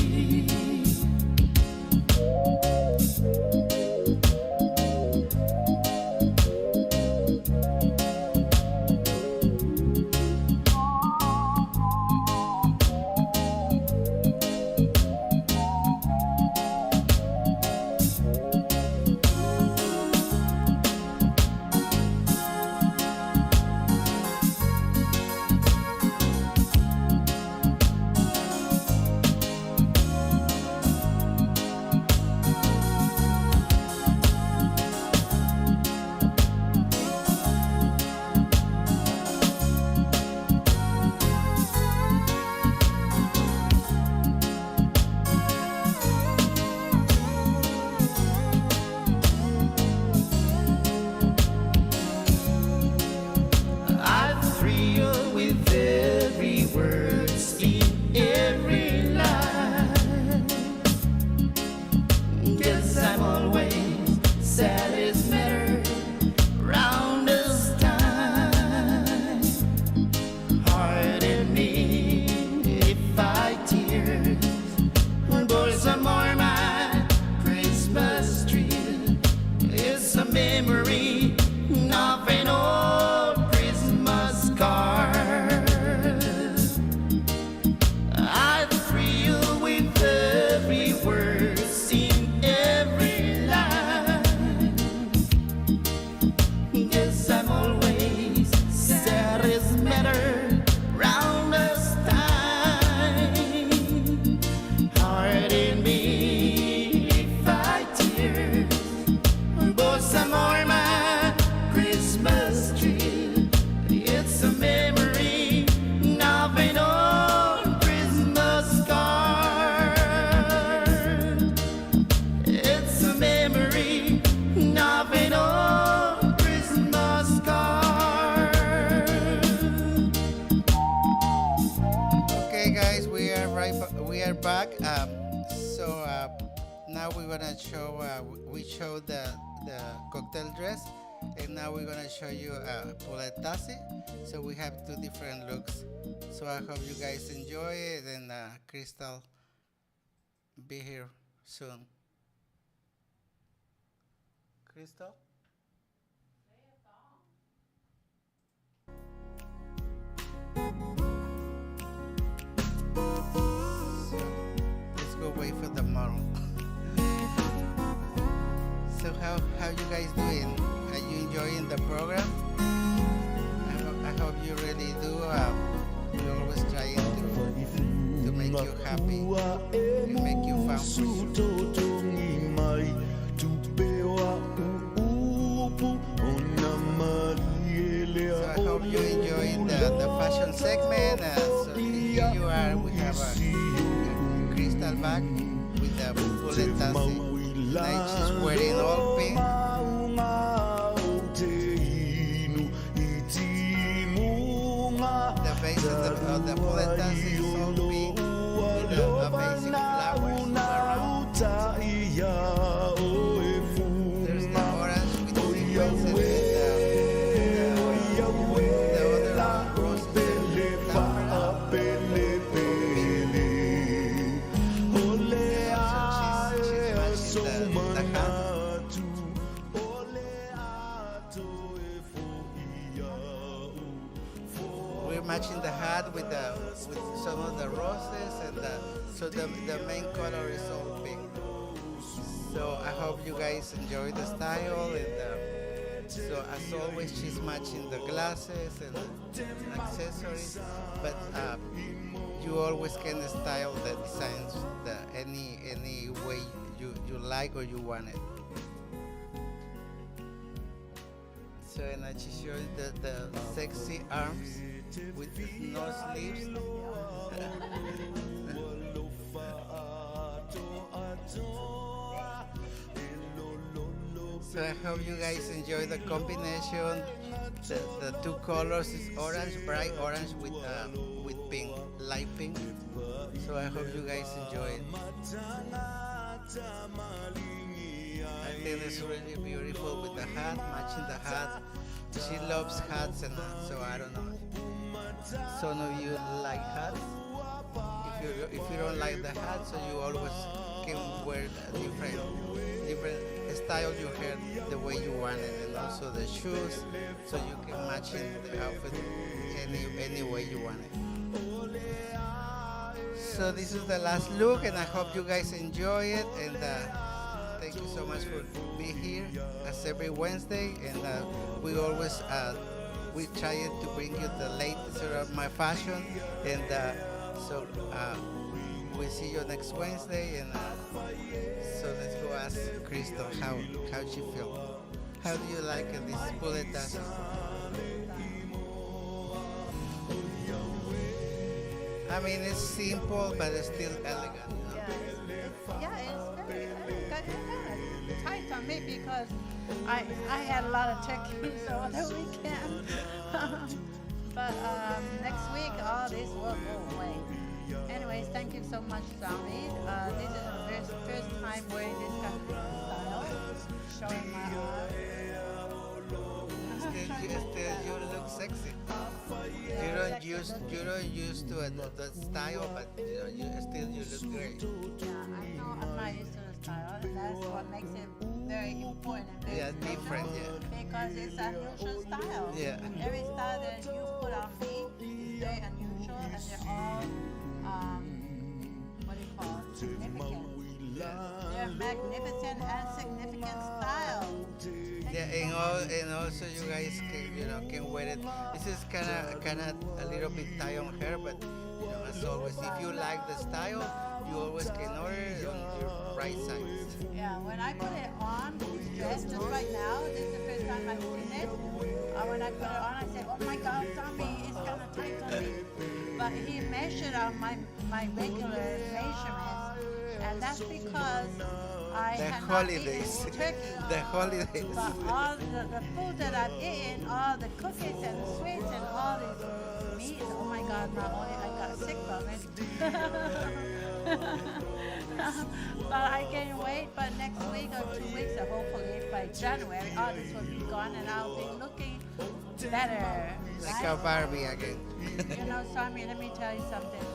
I thrill with every word in every line. Guess I'm always sad as matter round this time. Heart in me if I tears, but some more my Christmas tree. It's a memory of an old Christmas card. I thrill with every word in every line. Yes, I'm always sad as matter round this time. Heart in me if I tears, but some more my Christmas tree. It's a memory of an old Christmas card. It's a memory of an old Christmas card. Okay, guys, we are back. Now we're gonna show. We showed the cocktail dress, and now we're gonna show you puletasi. So we have two different looks. So I hope you guys enjoy it, and Crystal be here soon. Crystal? how you guys doing? Are you enjoying the program? I hope you really do. We always trying to make you happy and make you fun for you. So I hope you enjoying the fashion segment. So here you are. We have a crystal bag with the bullet tassel. Like she's wearing all pink. The base of the bullet tassel is all pink with the amazing flowers around. There's the orange with the sequences and the other roses matching the hat with some of the roses, and so the main color is all pink. So I hope you guys enjoy the style, and so as always she's matching the glasses and accessories, but you always can style the designs any way you like or you want it. So and I just show you the sexy arms with the no sleeves. So I hope you guys enjoy the combination. The two colors is orange, bright orange with pink, light pink. So I hope you guys enjoy it. I think it's really beautiful with the hat, matching the hat. She loves hats, and so I don't know. Some of you like hats. If you don't like the hat, so you always can wear a different style your hair the way you want it, and also the shoes, so you can match the outfit any way you want it. So this is the last look, and I hope you guys enjoy it, and thank you so much for being here as every Wednesday, and we always we try to bring you the latest of my fashion, and so we'll see you next Wednesday, and so let's go ask Crystal how she feel. How do you like this bullet tassel? I mean, it's simple, but it's still elegant. You know? Yeah, it's very kind of tight on me because I had a lot of turkeys over the weekend. But next week, all this will go away. Anyways, thank you so much, Sarmy. This is the first time wearing this kind of style, showing my arm. Still, you look sexy. You don't used to the style, but you look great. Yeah, I know I'm not used to the style, and that's what makes it very important and very different. Yeah, because it's an unusual style. Yeah. Every style that you put on me is very unusual, and they're all what do you call it? Significant. They're magnificent and significant style. Yeah, and also you guys can wear it. This is kind of a little bit tight on hair, but as always, if you like the style, you always can order it on your right size. Yeah, when I put it on, this dress just right now, this is the first time I've seen it. When I put it on, I said, "Oh my God, Tommy, it's kind of tight on me." But he measured out my regular measurements, and that's because I The had holidays. not eaten turkey. The holidays. But all the food that I've eaten, all the cookies and the sweets and all these meats, oh my God, not only I got sick from it. But I gained weight, but next week or 2 weeks, or hopefully by January, all this will be gone and I'll be looking better. Like right? a Barbie again. Sarmy, let me tell you something.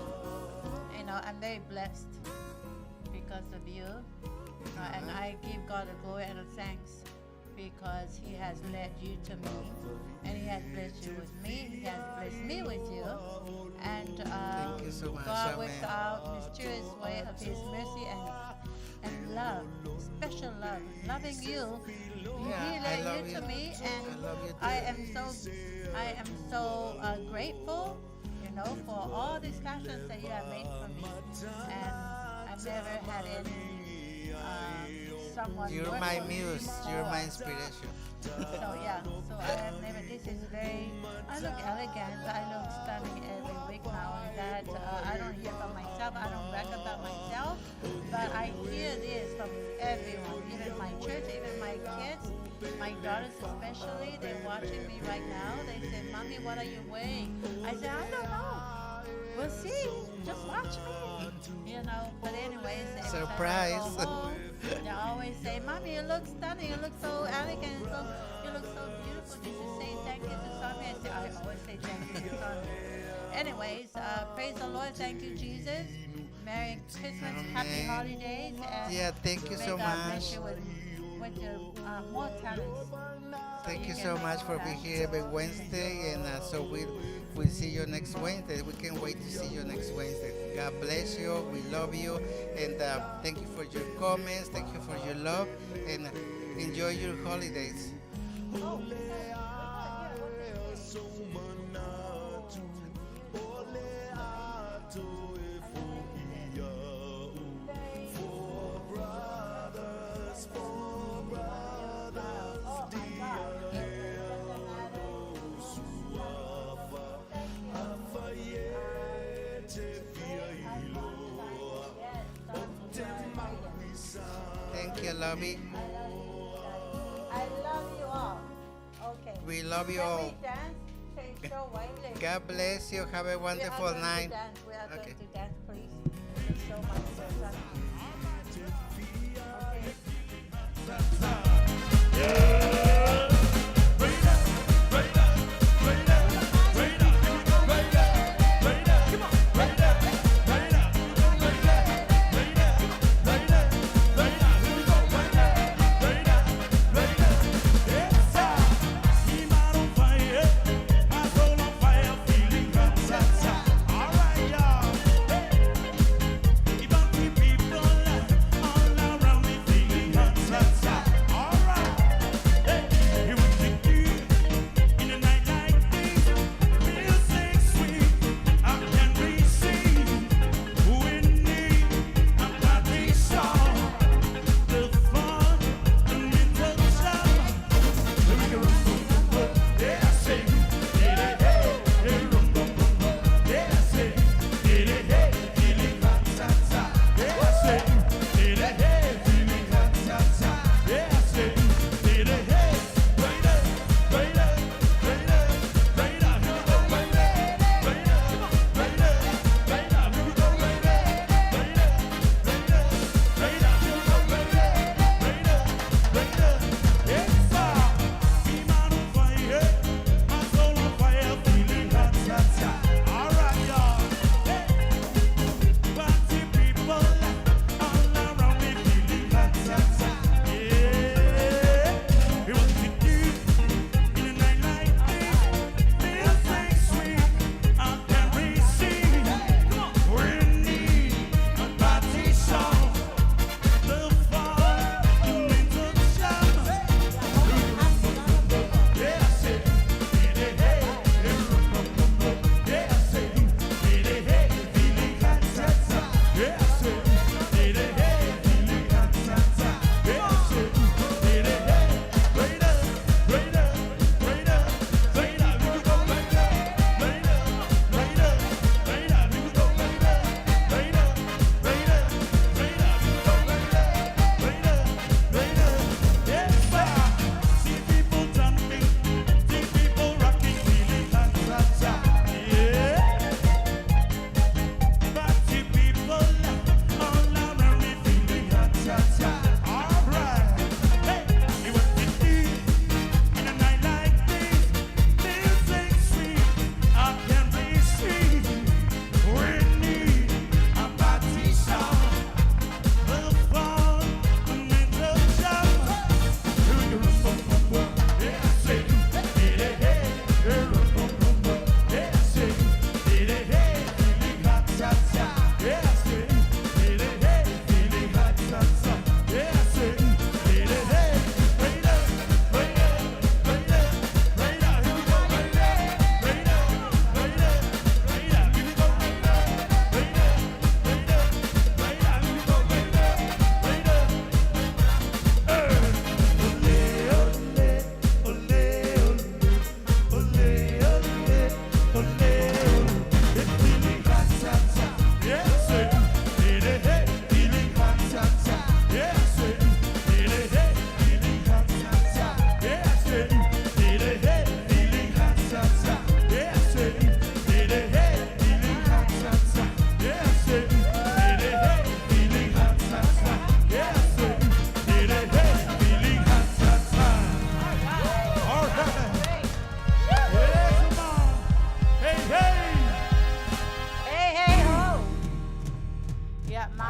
I'm very blessed because of you. And I give God the glory and the thanks because He has led you to me, and He has blessed you with me. He has blessed me with you, and Thank you so much, God amen. works out mysterious way of His mercy and love, special love, loving you. Yeah, He I led love you to you. me, and I love you too. I am so grateful, for all these passions that you have made for me, and I've never had any someone. You're work my for me muse. You're before. my inspiration. So yeah, so I have never. This is very. I look elegant. I look stunning every week now. And that I don't hear from myself. I don't brag about myself, but I hear this from everyone, even my church, even my kids, my daughters especially. They're watching me right now. They say, "Mommy, what are you wearing?" I say, "I don't know. We'll see. Just watch me." But anyways, every time I Surprise. go home, they always say, "Mommy, you look stunning. You look so elegant. You look so beautiful." Did you say thank you to Sarmy? I always say thank you to Sarmy. Anyways, praise the Lord. Thank you, Jesus. Merry Christmas, Happy Holidays, and Yeah, thank you may so God much. bless you with your more talents. Thank you can so make much for more being talents. here every Wednesday, and so we'll see you next Wednesday. We can't wait to see you next Wednesday. God bless you. We love you, and thank you for your comments. Thank you for your love, and enjoy your holidays. Thank you, Lovey. I love you all. Okay. We love you Can all. we dance? Okay, show Wiley. God bless you. Have a wonderful night. We are going Okay. to dance, please. Thank you so much for your time.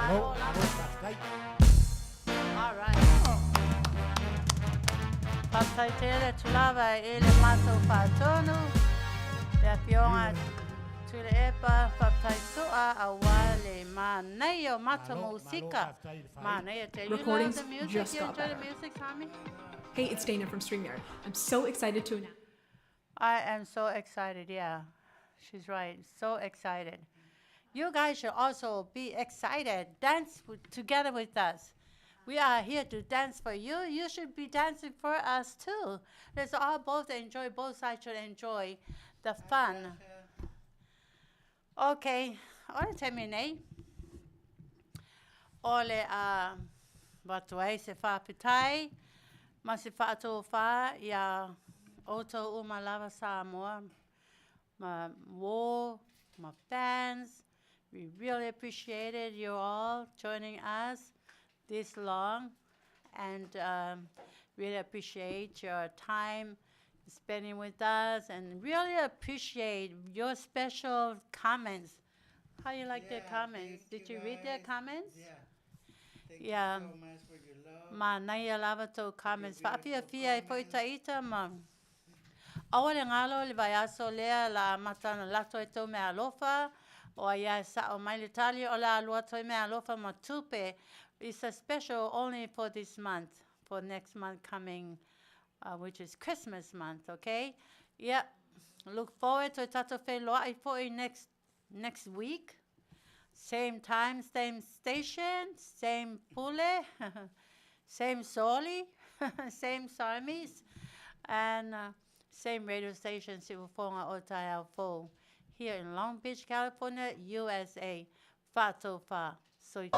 Malo. All right. Manu'atele Tiliai'a mato whātonu. Le Afioga Tiliai'a Faapitoa awale Manuia mato musika. Manu'atele. You love Recordings the music? just You got enjoy the better. music, Sarmy? Hey, it's Dana from StreamYard. I'm so excited to announce. I am so excited, yeah. She's right, so excited. You guys should also be excited. Dance together with us. We are here to dance for you. You should be dancing for us too. Let's all both enjoy, both sides should enjoy the fun. Okay, ora terminei. Ole watuai se whaapitai, ma se whaatofa ia Auto'au malava Samoa, my war, my fans. We really appreciated you all joining us this long, and really appreciate your time spending with us, and really appreciate your special comments. How you like their comments? Did you read their comments? Yeah. Thank Yeah. you so much for your love. Ma nai lava to comments. Afiafi ai poitaita ma. Awale ngalo le vai aso lea la matana lato e tau me alofa, o ia sa o mai le tali o la alua toi me alofa ma tupe. It's a special only for this month, for next month coming, which is Christmas month, okay? Yeah, look forward to tato fe loa for next week. Same time, same station, same pule, same soli, same Sarmys, and same radio station, Fofogaina Automotive, here in Long Beach, California, USA. Faatofa, soitua.